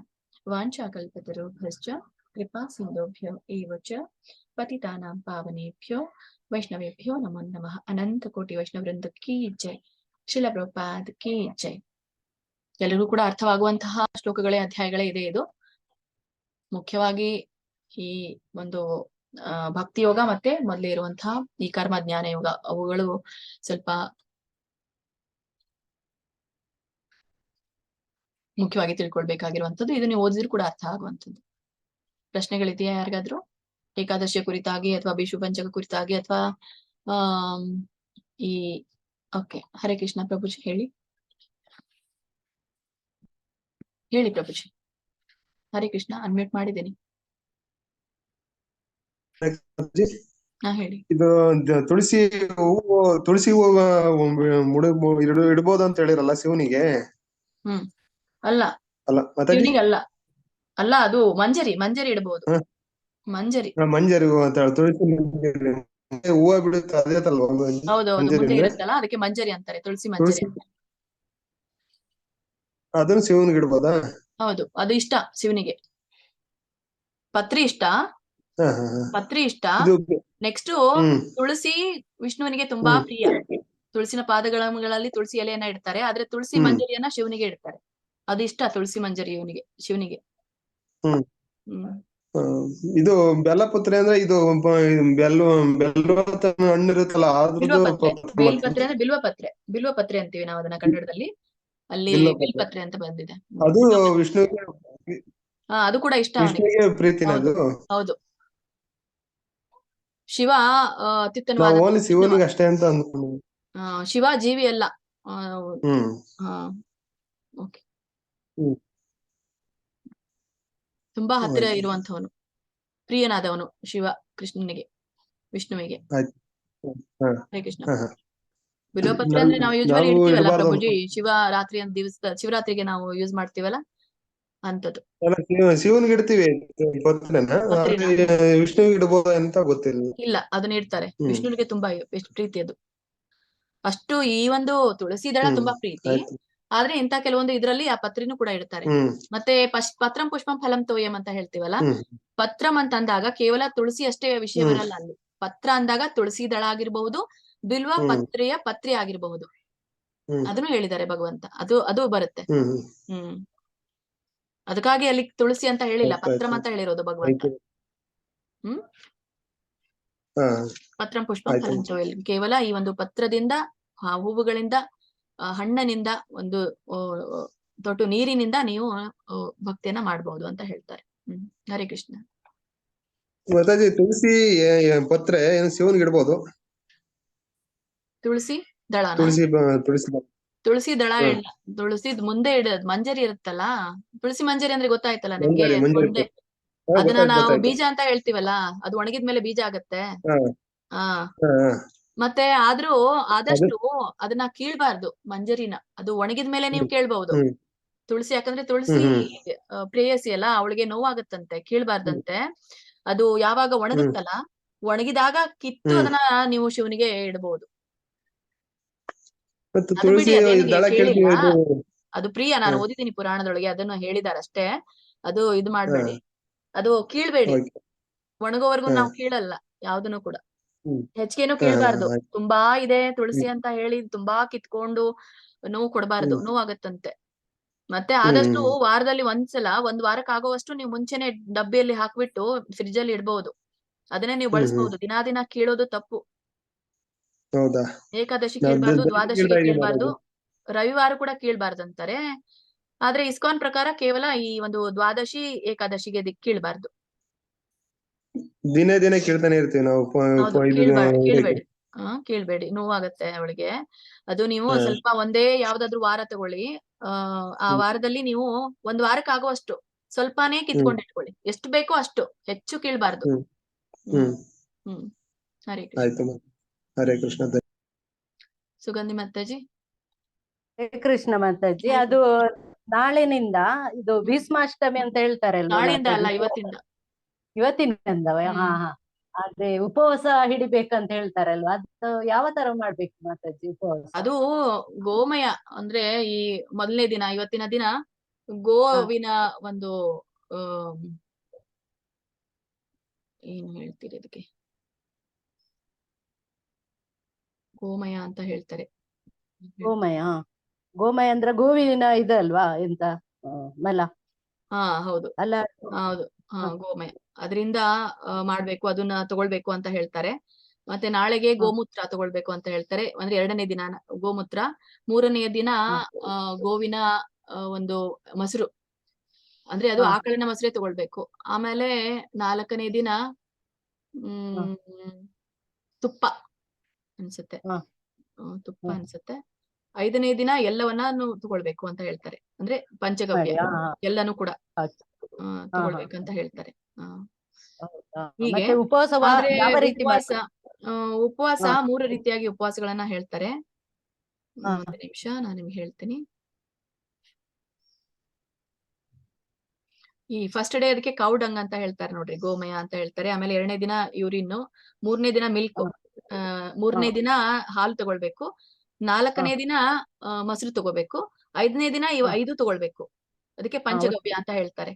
ವಾಂಛಾ ಕಲ್ಪತರುಭ್ಯಶ್ಚ ಕೃಪಾ ಸಿಂಧುಭ್ಯೋ ಏವ ಚ ಪತಿತಾನಾಂ ಪಾವನೇಭ್ಯೋ ವೈಷ್ಣವೇಭ್ಯೋ ನಮೋ ನಮಃ. ಅನಂತ ಕೋಟಿ ವೈಷ್ಣವೃಂದ ಕೀ ಜೈ. ಶ್ರೀಲ ಪ್ರಭುಪಾದ್ ಕೀ ಜೈ. ಎಲ್ಲರಿಗೂ ಕೂಡ ಅರ್ಥವಾಗುವಂತಹ ಶ್ಲೋಕಗಳೇ, ಅಧ್ಯಾಯಗಳೇ ಇದೆ. ಇದು ಮುಖ್ಯವಾಗಿ ಈ ಒಂದು ಭಕ್ತಿ ಯೋಗ ಮತ್ತೆ ಮೊದಲೇ ಇರುವಂತಹ ಈ ಕರ್ಮ ಜ್ಞಾನ ಯೋಗ, ಅವುಗಳು ಸ್ವಲ್ಪ ಮುಖ್ಯವಾಗಿ ತಿಳ್ಕೊಳ್ಬೇಕಾಗಿರುವಂತದ್ದು. ಇದನ್ನ ಓದಿದ್ರು ಕೂಡ ಅರ್ಥ ಆಗುವಂಥದ್ದು. ಪ್ರಶ್ನೆಗಳಿದೆಯಾ ಯಾರಿಗಾದ್ರೂ? ಏಕಾದಶಿಯ ಕುರಿತಾಗಿ ಅಥವಾ ವಿಷು ಪಂಚಕ ಕುರಿತಾಗಿ ಅಥವಾ ಈ ಓಕೆ. ಹರೇ ಕೃಷ್ಣ. ಪ್ರಭುಜಿ ಹೇಳಿ ಪ್ರಭುಜಿ. ಹರೇ ಕೃಷ್ಣ. ಅನ್ಮ್ಯೂಟ್ ಮಾಡಿದ್ದೀನಿ. ಹೇಳಿ.
ಇದು ತುಳಸಿ ಹೂವು ಇಡ್ಬೋದು ಅಂತ ಹೇಳಿರಲ್ಲ ಶಿವನಿಗೆ?
ಅಲ್ಲ
ಅಲ್ಲ
ಶಿವನಿಗೆ ಅಲ್ಲ ಅದು ಮಂಜರಿ ಇಡಬಹುದು. ಮಂಜರಿ
ಹೂವು ಅಂತ ಹೇಳಿ ತುಳಸಿ ಹೂವ ಬಿಡುತ್ತೆ ಅದೇ ತಲ್ವಾ?
ಹೌದೌದು, ಮುಂದೆ ಇರುತ್ತಲ್ಲ ಅದಕ್ಕೆ ಮಂಜರಿ ಅಂತಾರೆ. ತುಳಸಿ ಮಂಜರಿ
ಅದನ್ನು ಶಿವನಿಗೆ ಇಡ್ಬೋದಾ?
ಹೌದು, ಅದು ಇಷ್ಟ ಶಿವನಿಗೆ. ಪತ್ರಿ ಇಷ್ಟ. ನೆಕ್ಸ್ಟ್ ತುಳಸಿ ವಿಷ್ಣುವಿನಿಗೆ ತುಂಬಾ ಪ್ರಿಯ. ತುಳಸಿನ ಪಾದಗಳಲ್ಲಿ ತುಳಸಿ ಎಲೆಯನ್ನ ಇಡ್ತಾರೆ, ಆದ್ರೆ ತುಳಸಿ ಮಂಜರಿಯನ್ನ ಶಿವನಿಗೆ ಇಡ್ತಾರೆ. ಅದು ಇಷ್ಟ ತುಳಸಿ ಮಂಜರಿ ಶಿವನಿಗೆ.
ಇದು ಬೆಲ್ಲಪತ್ರೆ ಅಂದ್ರೆ ಇದು ಹಣ್ಣಿರುತ್ತಲ್ಲ,
ಬೇಲ್ಪತ್ರೆ ಅಂದ್ರೆ ಬಿಲ್ವಪತ್ರೆ ಅಂತೀವಿ ನಾವು ಅದನ್ನ ಕನ್ನಡದಲ್ಲಿ. ಅಲ್ಲಿ ಬಿಲ್ಪತ್ರೆ ಅಂತ ಬಂದಿದೆ.
ಅದು ವಿಷ್ಣುವಿಗೆ
ಅದು ಕೂಡ ಇಷ್ಟ. ಹೌದು. ಶಿವ ಅತ್ಯುತ್ತಮವಾದ
ಶಿವನಿಗೆ ಅಷ್ಟೇ ಅಂತ ಅಂದ್ಕೊಂಡು.
ಶಿವ ಜೀವಿ ಅಲ್ಲ. ತುಂಬಾ ಹತ್ತಿರ ಇರುವಂತವನು, ಪ್ರಿಯನಾದವನು ಶಿವ ಕೃಷ್ಣನಿಗೆ, ವಿಷ್ಣುವಿಗೆ. ಹರೇ ಕೃಷ್ಣ. ಬಿಲ್ವಪತ್ರೆ ಅಂದ್ರೆ ನಾವು ಯೂಸ್ವಲಿ ಇಡ್ತೀವಲ್ಲ ಪ್ರಭುಜಿ, ಶಿವರಾತ್ರಿಗೆ ನಾವು ಯೂಸ್ ಮಾಡ್ತೀವಲ್ಲ ಅಂತದ್ದು.
ಶಿವನಿಗೆ ಇಡ್ತೀವಿ, ವಿಷ್ಣುವಿಗೆ ಇಡಬಹುದು ಅಂತ ಗೊತ್ತಿಲ್ಲ.
ಇಲ್ಲ, ಅದನ್ನ ಇಡ್ತಾರೆ. ವಿಷ್ಣುವಿಗೆ ತುಂಬಾ ಪ್ರೀತಿ ಅದು. ಅಷ್ಟು ಈ ಒಂದು ತುಳಸಿ ದಳ ತುಂಬಾ ಪ್ರೀತಿ.
ಆಯ್ತು.
ಆದ್ರೆ ಇಂತ ಕೆಲವೊಂದು ಇದ್ರಲ್ಲಿ ಆ ಪತ್ರಿನೂ ಕೂಡ ಇಡ್ತಾರೆ. ಮತ್ತೆ ಪತ್ರಂ ಪುಷ್ಪಂ ಫಲಂ ತೋಯಂ ಅಂತ ಹೇಳ್ತೀವಲ್ಲ, ಪತ್ರಂ ಅಂತ ಅಂದಾಗ ಕೇವಲ ತುಳಸಿ ಅಷ್ಟೇ ವಿಷಯ ಬರಲ್ಲ ಅಲ್ಲಿ. ಪತ್ರ ಅಂದಾಗ ತುಳಸಿ ದಳ ಆಗಿರಬಹುದು, ಬಿಲ್ವ ಪತ್ರೆಯ ಪತ್ರಿ ಆಗಿರಬಹುದು, ಅದನ್ನು ಹೇಳಿದ್ದಾರೆ ಭಗವಂತ. ಅದು ಬರುತ್ತೆ. ಅದಕ್ಕಾಗಿ ಅಲ್ಲಿ ತುಳಸಿ ಅಂತ ಹೇಳಿಲ್ಲ, ಪತ್ರಂ ಅಂತ ಹೇಳಿರೋದು ಭಗವಂತ. ಪತ್ರಂ ಪುಷ್ಪಂ ಫಲಂ ತೋಯಂ, ಕೇವಲ ಈ ಒಂದು ಪತ್ರದಿಂದ, ಹೂವುಗಳಿಂದ, ಹಣ್ಣಿನಿಂದ, ಒಂದು ತೊಟ್ಟು ನೀರಿನಿಂದ ನೀವು ಭಕ್ತಿಯನ್ನ ಮಾಡಬಹುದು ಅಂತ ಹೇಳ್ತಾರೆ. ಹರೇ ಕೃಷ್ಣ.
ಮಾತಾಜಿ, ತುಳಸಿ ಪತ್ರೆ ಏನು ಶಿವನ್ಗೆ ಇಡ್ಬೋದು?
ತುಳಸಿ ದಳ, ತುಳಸಿ ದಳ ಇಲ್ಲ. ತುಳಸಿದ್ ಮುಂದೆ ಇಡೋದು ಮಂಜರಿ ಇರುತ್ತಲ್ಲ, ತುಳಸಿ ಮಂಜರಿ ಅಂದ್ರೆ ಗೊತ್ತಾಯ್ತಲ್ಲ ನಿಮ್ಗೆ? ಅದನ್ನ ನಾವು ಬೀಜ ಅಂತ ಹೇಳ್ತೀವಲ್ಲ, ಅದು ಒಣಗಿದ್ಮೇಲೆ ಬೀಜ ಆಗತ್ತೆ. ಮತ್ತೆ ಆದ್ರೂ ಆದಷ್ಟು ಅದನ್ನ ಕೀಳ್ಬಾರ್ದು ಮಂಜರಿನ. ಅದು ಒಣಗಿದ್ಮೇಲೆ ನೀವು ಕೇಳ್ಬಹುದು ತುಳಸಿ, ಯಾಕಂದ್ರೆ ತುಳಸಿ ಪ್ರೇಯಸಿ ಅಲ್ಲ, ಅವಳಿಗೆ ನೋವಾಗತ್ತಂತೆ, ಕೀಳ್ಬಾರ್ದಂತೆ. ಅದು ಯಾವಾಗ ಒಣಗುತ್ತಲ್ಲ, ಒಣಗಿದಾಗ ಕಿತ್ತು ಅದನ್ನ ನೀವು ಶಿವನಿಗೆ ಇಡಬಹುದು. ಅದು ಬಿಡಿ, ಅದೇನು ಕೇಳಿಲ್ಲ, ಅದು ಪ್ರಿಯ. ನಾನು ಓದಿದ್ದೀನಿ ಪುರಾಣದೊಳಗೆ, ಅದನ್ನು ಹೇಳಿದಾರೆ ಅಷ್ಟೇ. ಅದು ಇದು ಮಾಡ್ಬೇಡಿ, ಅದು ಕೀಳ್ಬೇಡಿ. ಒಣಗೋವರೆಗೂ ನಾವು ಕೀಳಲ್ಲ ಯಾವ್ದನ್ನು ಕೂಡ, ಹೆಚ್ಚಿಗೆನು ಕೀಳ್ಬಾರ್ದು. ತುಂಬಾ ಇದೆ ತುಳಸಿ ಅಂತ ಹೇಳಿ ತುಂಬಾ ಕಿತ್ಕೊಂಡು ನೋವು ಕೊಡಬಾರ್ದು, ನೋವಾಗತ್ತಂತೆ. ಮತ್ತೆ ಆದಷ್ಟು ವಾರದಲ್ಲಿ ಒಂದ್ಸಲ, ಒಂದ್ ವಾರಕ್ಕೆ ಆಗೋವಷ್ಟು ನೀವು ಮುಂಚೆನೆ ಡಬ್ಬಿಯಲ್ಲಿ ಹಾಕ್ಬಿಟ್ಟು ಫ್ರಿಜ್ ಅಲ್ಲಿ ಇಡ್ಬಹುದು. ಅದನ್ನೇ ನೀವು ಬಳಸಬಹುದು. ದಿನ ಕೀಳೋದು ತಪ್ಪು. ಏಕಾದಶಿ ಕೀಳ್ಬಾರ್ದು, ದ್ವಾದಶಿಗೆ ಕೀಳ್ಬಾರ್ದು, ರವಿವಾರ ಕೂಡ ಕೀಳ್ಬಾರ್ದಂತಾರೆ. ಆದ್ರೆ ಇಸ್ಕಾನ್ ಪ್ರಕಾರ ಕೇವಲ ಈ ಒಂದು ದ್ವಾದಶಿ ಏಕಾದಶಿಗೆ ಕೀಳ್ಬಾರ್ದು.
ದಿನ ಕೇಳ್ತಾನೆ ಇರ್ತೀವಿ ನಾವು.
ಕೀಳ್ಬೇಡಿ, ನೋವಾಗತ್ತೆ ಅವಳಿಗೆ. ಅದು ನೀವು ಸ್ವಲ್ಪ ಒಂದೇ ಯಾವ್ದಾದ್ರು ವಾರ ತಗೊಳ್ಳಿ. ಆ ವಾರದಲ್ಲಿ ನೀವು ಒಂದ್ ವಾರಕ್ಕೆ ಆಗುವಷ್ಟು ಸ್ವಲ್ಪನೇ ಕಿತ್ಕೊಂಡಿಟ್ಕೊಳ್ಳಿ. ಎಷ್ಟು ಬೇಕೋ ಅಷ್ಟು, ಹೆಚ್ಚು ಕೀಳ್ಬಾರ್ದು. ಹರೇ ಕೃಷ್ಣ.
ಹರೇ ಕೃಷ್ಣ.
ಸುಗಂಧಿ ಮಾತಾಜಿ.
ಕೃಷ್ಣ ಮಾತಾಜಿ, ಅದು ನಾಳೆನಿಂದ ಇದು ಭೀಷ್ಮಾಷ್ಟಮಿ ಅಂತ ಹೇಳ್ತಾರಲ್ವಾ?
ನಾಳೆಯಿಂದ ಅಲ್ಲ,
ಇವತ್ತಿನಿಂದ. ಹಾ. ಆದ್ರೆ ಉಪವಾಸ ಹಿಡಿಬೇಕಂತ ಹೇಳ್ತಾರಲ್ವಾ, ಅದು ಯಾವ ತರ ಮಾಡ್ಬೇಕು ಮಾತಾಜಿ ಉಪವಾಸ?
ಅದು ಗೋಮಯ ಅಂದ್ರೆ ಈ ಮೊದಲನೇ ದಿನ, ಇವತ್ತಿನ ದಿನ ಗೋವಿನ ಒಂದು ಏನು ಹೇಳ್ತೀರಿ ಅದಕ್ಕೆ, ಗೋಮಯ ಅಂತ ಹೇಳ್ತಾರೆ.
ಗೋಮಯ ಅಂದ್ರೆ ಗೋವಿನ ಇದಲ್ವಾ, ಎಂತ ಮಲ?
ಹೌದು
ಅಲ್ಲ,
ಹೌದು. ಗೋಮಯ, ಅದರಿಂದ ಮಾಡ್ಬೇಕು, ಅದನ್ನ ತಗೊಳ್ಬೇಕು ಅಂತ ಹೇಳ್ತಾರೆ. ಮತ್ತೆ ನಾಳೆಗೆ ಗೋಮೂತ್ರ ತಗೊಳ್ಬೇಕು ಅಂತ ಹೇಳ್ತಾರೆ. ಅಂದ್ರೆ 2ನೇ ದಿನ ಗೋಮೂತ್ರ, 3ನೆಯ ದಿನ ಗೋವಿನ ಒಂದು ಮೊಸರು, ಅಂದ್ರೆ ಅದು ಆಕಳಿನ ಮೊಸರೇ ತಗೊಳ್ಬೇಕು. ಆಮೇಲೆ 4ನೇ ದಿನ ತುಪ್ಪ ಅನ್ಸುತ್ತೆ, ತುಪ್ಪ ಅನ್ಸುತ್ತೆ. 5ನೇ ದಿನ ಎಲ್ಲವನ್ನ ತಗೊಳ್ಬೇಕು ಅಂತ ಹೇಳ್ತಾರೆ. ಅಂದ್ರೆ ಪಂಚಗವ್ಯ ಎಲ್ಲನೂ ಕೂಡ ತಗೊಳ್ಬೇಕಂತ ಹೇಳ್ತಾರೆ. ಹೀಗೆ
ಉಪವಾಸ
3 ರೀತಿಯಾಗಿ ಉಪವಾಸಗಳನ್ನ ಹೇಳ್ತಾರೆ. ಒಂದು ನಿಮಿಷ, ನಾನು ನಿಮ್ಗೆ ಹೇಳ್ತೀನಿ. ಈ ಫಸ್ಟ್ ಡೇ ಅದಕ್ಕೆ ಕೌಡಂಗ್ ಅಂತ ಹೇಳ್ತಾರೆ ನೋಡ್ರಿ, ಗೋಮಯ ಅಂತ ಹೇಳ್ತಾರೆ. ಆಮೇಲೆ 2ನೇ ದಿನ ಯೂರಿನ್, 3ನೇ ದಿನ ಮಿಲ್ಕ್, 3ನೇ ದಿನ ಹಾಲು ತಗೊಳ್ಬೇಕು, 4ನೇ ದಿನ ಮೊಸರು ತಗೋಬೇಕು, 5ನೇ ದಿನ 5 ತಗೊಳ್ಬೇಕು. ಅದಕ್ಕೆ ಪಂಚಗವ್ಯ ಅಂತ ಹೇಳ್ತಾರೆ.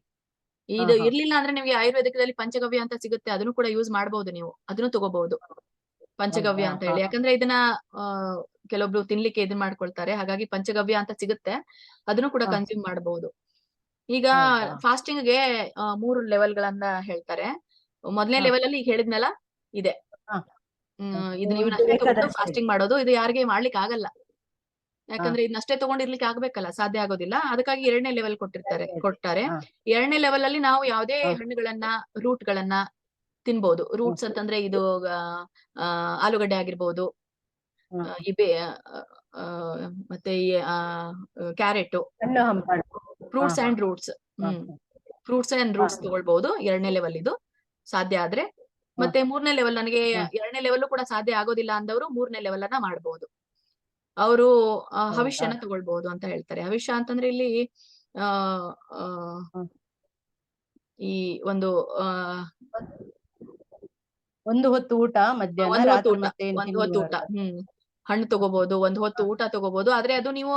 ಇದು ಇರ್ಲಿಲ್ಲ ಅಂದ್ರೆ ನಿಮ್ಗೆ ಆಯುರ್ವೇದಿಕದಲ್ಲಿ ಪಂಚಗವ್ಯ ಅಂತ ಸಿಗುತ್ತೆ, ಅದನ್ನು ಕೂಡ ಯೂಸ್ ಮಾಡಬಹುದು ನೀವು, ಅದನ್ನು ತಗೋಬಹುದು ಪಂಚಗವ್ಯ ಅಂತ ಹೇಳಿ. ಯಾಕಂದ್ರೆ ಇದನ್ನ ಕೆಲವೊಬ್ರು ತಿನ್ಲಿಕ್ಕೆ ಇದನ್ ಮಾಡ್ಕೊಳ್ತಾರೆ, ಹಾಗಾಗಿ ಪಂಚಗವ್ಯ ಅಂತ ಸಿಗುತ್ತೆ, ಅದನ್ನು ಕೂಡ ಕನ್ಸ್ಯೂಮ್ ಮಾಡಬಹುದು. ಈಗ ಫಾಸ್ಟಿಂಗ್ ಗೆ 3 ಲೆವೆಲ್ ಗಳನ್ನ ಹೇಳ್ತಾರೆ. ಮೊದಲನೇ ಲೆವೆಲ್ ಅಲ್ಲಿ ಈಗ ಹೇಳಿದ್ನಲ್ಲ ಇದೆ, ಇದು ನೀವು ಅಷ್ಟೇ ತಗೊಂಡು ಫಾಸ್ಟಿಂಗ್ ಮಾಡೋದು. ಇದು ಯಾರಿಗೆ ಮಾಡ್ಲಿಕ್ಕೆ ಆಗಲ್ಲ, ಯಾಕಂದ್ರೆ ಇದನ್ನಷ್ಟೇ ತಗೊಂಡಿರ್ಲಿಕ್ಕೆ ಆಗ್ಬೇಕಲ್ಲ, ಸಾಧ್ಯ ಆಗೋದಿಲ್ಲ. ಅದಕ್ಕಾಗಿ 2ನೇ ಲೆವೆಲ್ ಕೊಟ್ಟಾರೆ. 2ನೇ ಲೆವೆಲ್ ಅಲ್ಲಿ ನಾವು ಯಾವುದೇ ಹಣ್ಣುಗಳನ್ನ, ರೂಟ್ ಗಳನ್ನ ತಿನ್ಬಹುದು. ರೂಟ್ಸ್ ಅಂತಂದ್ರೆ ಇದು ಆಲೂಗಡ್ಡೆ ಆಗಿರ್ಬೋದು, ಮತ್ತೆ ಈ carrot, fruits and roots. Fruits and roots ತಗೊಳ್ಬಹುದು 2ನೇ ಲೆವೆಲ್ ಇದು, ಸಾಧ್ಯ ಆದ್ರೆ. ಮತ್ತೆ 3ನೇ ಲೆವೆಲ್, ನನಗೆ 2ನೇ ಲೆವೆಲ್ ಕೂಡ ಸಾಧ್ಯ ಆಗೋದಿಲ್ಲ ಅಂದವರು 3ನೇ ಲೆವೆಲ್ ಅನ್ನ ಮಾಡ್ಬೋದು. ಅವರು ಹವಿಷ್ಯನ ತಗೊಳ್ಬಹುದು ಅಂತ ಹೇಳ್ತಾರೆ. ಹವಿಷ್ಯ ಅಂತಂದ್ರೆ ಇಲ್ಲಿ ಈ ಒಂದು
ಒಂದು ಹೊತ್ತು ಊಟ, ಮಧ್ಯಾಹ್ನ,
ಒಂದು ಹೊತ್ತು ಊಟ. ಹಣ್ಣು ತಗೋಬಹುದು, ಒಂದ್ ಹೊತ್ತು ಊಟ ತಗೋಬಹುದು. ಆದ್ರೆ ಅದು ನೀವು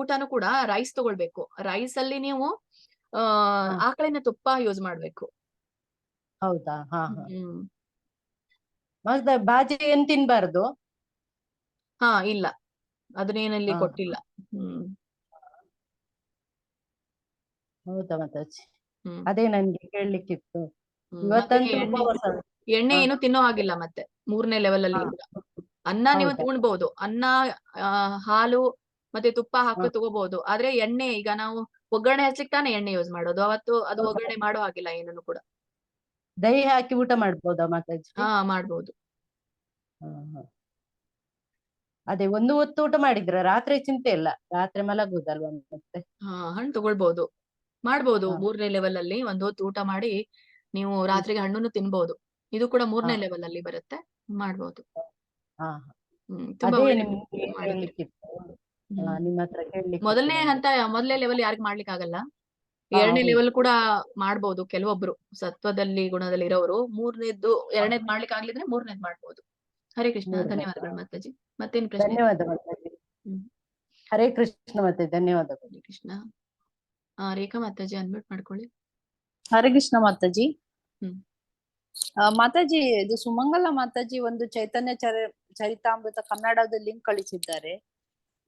ಊಟನು ಕೂಡ ರೈಸ್ ತಗೊಳ್ಬೇಕು. ರೈಸ್ ಅಲ್ಲಿ ನೀವು ಆಕಳಿನ ತುಪ್ಪ ಯೂಸ್ ಮಾಡ್ಬೇಕು.
ಹೌದಾ? ಹಾ ಹಾ.
ಹ್ಮ್.
ಮತ್ತೆ ಬಾಜಿ ಏನ್ ತಿನ್ಬಾರ್ದು?
ಹಾ ಇಲ್ಲ, ಅದನ್ನೇನಲ್ಲಿ
ಹಾ.
ಕೊಟ್ಟಿಲ್ಲ. ಹ್ಮ್.
ಹೌದಾ ಮಾತಾಜಿ?
ಹ್ಮ್.
ಅದೇ ನನ್ಗೆ ಕೇಳ್ಲಿಕ್ಕಿತ್ತು.
ಮತ್ತೆ
ಇವತ್ತಂತೂ
ಎಣ್ಣೆ
ಉಪವಾಸ.
ಎಣ್ಣೆ
ಹಾ.
ಏನು ತಿನ್ನೋ ಹಾಗಿಲ್ಲ. ಮತ್ತೆ 3ನೇ ಲೆವೆಲ್ ಅಲ್ಲಿ
ಹಾ.
ಕೂಡ ಅನ್ನ ನೀವು
ಹೌದಾ?
ತಗೊಳ್ಬಹುದು. ಅನ್ನ, ಹಾಲು ಮತ್ತೆ ತುಪ್ಪ
ಹಾ.
ಹಾಕಿ ತಗೋಬಹುದು. ಆದ್ರೆ ಎಣ್ಣೆ ಈಗ ನಾವು ಒಗ್ಗರಣೆ ಹಚ್ಲಿಕ್ಕೆ ತಾನೇ ಎಣ್ಣೆ ಯೂಸ್ ಮಾಡೋದು. ಅವತ್ತು ಅದು ಒಗ್ಗರಣೆ ಮಾಡೋ ಹಾಗಿಲ್ಲ ಏನನ್ನು ಕೂಡ.
ದಹಿ ಹಾಕಿ ಊಟ ಮಾಡ್ಬೋದಾ ಮಾತಾಜಿ?
ಹಾ ಮಾಡ್ಬೋದು.
ಹಾ ಹಾ. ಅದೇ ಒಂದು ಹೊತ್ತು ಊಟ ಮಾಡಿದ್ರ ರಾತ್ರಿ ಚಿಂತೆ ಇಲ್ಲ, ರಾತ್ರಿ ಮಲಗುದಲ್ವಾ ಮತ್ತೆ.
ಹಣ್ಣು ತಗೊಳ್ಬಹುದು, ಮಾಡ್ಬೋದು.
ಹಾ.
3ನೇ ಲೆವೆಲ್ ಅಲ್ಲಿ ಒಂದ್ ಹೊತ್ತು ಊಟ ಮಾಡಿ ನೀವು
ಹ್ಮ್.
ರಾತ್ರಿಗೆ ಹಣ್ಣನ್ನು ತಿನ್ಬಹುದು. ಇದು ಕೂಡ
ಹಾ
3ನೇ ಲೆವೆಲ್ ಅಲ್ಲಿ ಬರುತ್ತೆ, ಮಾಡ್ಬೋದು.
ಹಾ.
ತುಂಬಾ
ಅದೇ
ಒಳ್ಳೆ
ನಿಮ್ಗೆ
ಮಾಡಿದ್ದೀರಿ.
ಕೇಳ್ಲಿಕ್ಕಿತ್ತು.
ಹ್ಮ್.
ನಿಮ್ಮ ಹತ್ರ ಕೇಳ್ಲಿಕ್ಕಿತ್ತು
ಮೊದಲನೇ
ನನ್ಗೆ.
ಹಂತ, ಮೊದಲನೇ ಲೆವೆಲ್ ಯಾರಿಗ್ ಮಾಡ್ಲಿಕ್ಕೆ ಆಗಲ್ಲ.
ಹಾ
2ನೇ
ಹೌದು.
ಲೆವೆಲ್ ಕೂಡ ಮಾಡ್ಬೋದು ಕೆಲವೊಬ್ರು ಸತ್ವದಲ್ಲಿ ಗುಣದಲ್ಲಿ ಇರೋರು. 2ನೇದ್ ಮಾಡ್ಲಿಕ್ಕೆ ಆಗ್ಲಿದ್ರೆ 3ನೇದ್ ಮಾಡ್ಬೋದು. ಹರೇ ಕೃಷ್ಣ.
ಮೂರನೇ.
ಧನ್ಯವಾದಗಳು ಮಾತಾಜಿ. ಮತ್ತೇನ್ ಪ್ರಶ್ನೆ?
ಧನ್ಯವಾದ ಮಾತಾಜಿ.
ಹ್ಮ್.
ಹರೇ ಕೃಷ್ಣ ಮಾತಾಜಿ, ಧನ್ಯವಾದಗಳು.
ಹರೇ ಕೃಷ್ಣ. ರೇಖಾ ಮಾತಾಜಿ ಅನ್ಮ್ಯೂಟ್ ಮಾಡ್ಕೊಳ್ಳಿ.
ಹರೇ ಕೃಷ್ಣ ಮಾತಾಜಿ.
ಹ್ಮ್.
ಮಾತಾಜಿ, ಇದು ಸುಮಂಗಲ ಮಾತಾಜಿ ಒಂದು ಚೈತನ್ಯ ಚರಿತಾಮೃತ ಕನ್ನಡದ ಲಿಂಕ್ ಕಳಿಸಿದ್ದಾರೆ.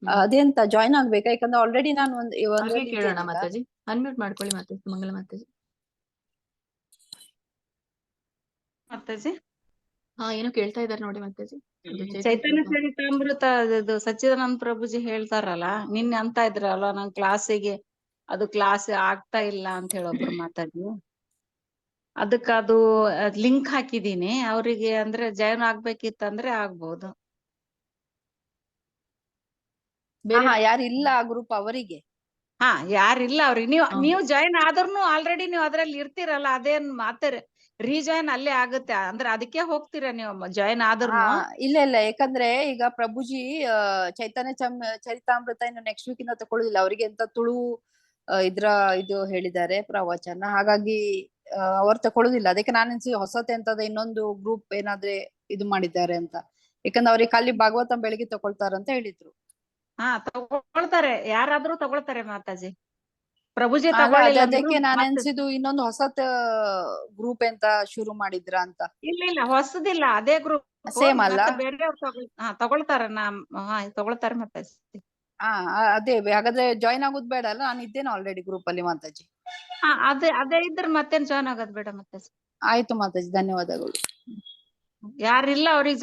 ಅದೆಂತ ಜಾಯ್ನ್ ಆಗ್ಬೇಕಾ? ಯಾಕಂದ್ರೆ ಆಲ್ರೆಡಿ ನಾನು
ಹಾಗೆ
ಒಂದ್ರಲ್ಲಿ
ಕೇಳೋಣ
ಇದ್ದೇನಲ್ಲ.
ಮಾತಾಜಿ. ಅನ್ಮ್ಯೂಟ್ ಮಾಡ್ಕೊಳ್ಳಿ ಮಾತಾಜಿ, ಸುಮಂಗಲ ಮಾತಾಜಿ.
ಮಾತಾಜಿ
ಏನೋ ಕೇಳ್ತಾ ಇದಾರೆ ನೋಡಿ ಮಾತಾಜಿ. ಅದು
ಚೈತನ್ಯ ಚರಿತಾಮೃತ ಅದು ಸಚ್ಚಿದಾನಂದ ಪ್ರಭುಜಿ ಹೇಳ್ತಾರಲ್ಲ, ನಿನ್ನೆ ಅಂತ ಇದ್ರಲ್ಲ ನನ್ ಕ್ಲಾಸಿಗೆ ಅದು ಕ್ಲಾಸ್ ಆಗ್ತಾ ಇಲ್ಲ ಅಂತ ಹೇಳೊಬ್ರು ಮಾತಾಜಿ. ಅದಕ್ಕ ಅದು ಲಿಂಕ್ ಹಾಕಿದೀನಿ ಅವರಿಗೆ, ಅಂದ್ರೆ ಜಾಯ್ನ್ ಆಗ್ಬೇಕಿತ್ತಂದ್ರೆ ಆಗ್ಬೋದು.
ಬೇರೆ
ಯಾರಿಲ್ಲ ಆ ಗ್ರೂಪ್ ಅವರಿಗೆ?
ಯಾರಿಲ್ಲ ಅವ್ರಿಗೆ ನೀವು ಜಾಯ್ನ್ ಆದ್ರೂ ಆಲ್ರೆಡಿ ನೀವು ಅದ್ರಲ್ಲಿ ಇರ್ತೀರಲ್ಲ, ಅದೇನ್ ಮತ್ತೆ ರೀಜಾಯ್ನ್ ಅಲ್ಲೇ ಆಗುತ್ತೆ. ಅಂದ್ರೆ ಅದಕ್ಕೆ ಹೋಗ್ತೀರಾ ನೀವು ಜಾಯ್ನ್ ಆದ್ರೂ?
ಇಲ್ಲ ಇಲ್ಲ, ಯಾಕಂದ್ರೆ ಈಗ ಪ್ರಭುಜಿ ಚೈತನ್ಯ ಚರಿತಾಮೃತ ಇನ್ನು ನೆಕ್ಸ್ಟ್ ವೀಕ್ ಇಂದ ತಕೊಳ್ಳುದಿಲ್ಲ. ಅವರಿಗೆ ಎಂತ ತುಳು ಇದು ಹೇಳಿದ್ದಾರೆ ಪ್ರವಚನ. ಹಾಗಾಗಿ ಅವ್ರು ತಕೊಳ್ಳುದಿಲ್ಲ. ಅದಕ್ಕೆ ನಾನು ಹೊಸತೆ ಅಂತದ ಇನ್ನೊಂದು ಗ್ರೂಪ್ ಏನಾದ್ರೆ ಇದು ಮಾಡಿದ್ದಾರೆ ಅಂತ. ಯಾಕಂದ್ರೆ ಅವ್ರಿಗೆ ಖಾಲಿ ಭಾಗವತ ಬೆಳಿಗ್ಗೆ ತಗೊಳ್ತಾರಂತ ಹೇಳಿದ್ರು.
ತಗೊಳ್ತಾರೆ, ಯಾರಾದ್ರೂ ತಗೊಳ್ತಾರೆ ಮಾತಾಜಿ. ಪ್ರಭುಜಿ ತಗೊಳ್ಳಿಲ್ಲ
ಅದಕ್ಕೆ ನಾನು ಅನ್ಸಿದ್ದು ಇನ್ನೊಂದು ಹೊಸತ್ ಗ್ರೂಪ್ ಅಂತ ಶುರು ಮಾಡಿದ್ರ ಅಂತ.
ಇಲ್ಲ ಹೊಸದಿಲ್ಲ, ಅದೇ ಗ್ರೂಪ್
ಸೇಮ್ ಅಲ್ಲ?
ಬೇರೆಯವ್ರು ತಗೊಳ್ತಾರ. ತಗೊಳ್ತಾರೆ ಮಾತಾಜಿ.
ಅದೇ ಹಾಗಾದ್ರೆ ಜಾಯ್ನ್ ಆಗೋದು ಬೇಡ ಅಲ್ಲ? ನಾನು ಇದ್ದೇನೆ ಆಲ್ರೆಡಿ ಗ್ರೂಪ್ ಅಲ್ಲಿ ಮಾತಾಜಿ.
ಅದೇ ಇದ್ರೆ ಮತ್ತೇನ್ ಜಾಯ್ನ್ ಆಗೋದ್ ಬೇಡ ಮಾತಾಜಿ.
ಆಯ್ತು ಮಾತಾಜಿ, ಧನ್ಯವಾದಗಳು.
ಯಾರಿಲ್ಲ ಅವ್ರಿಗೆ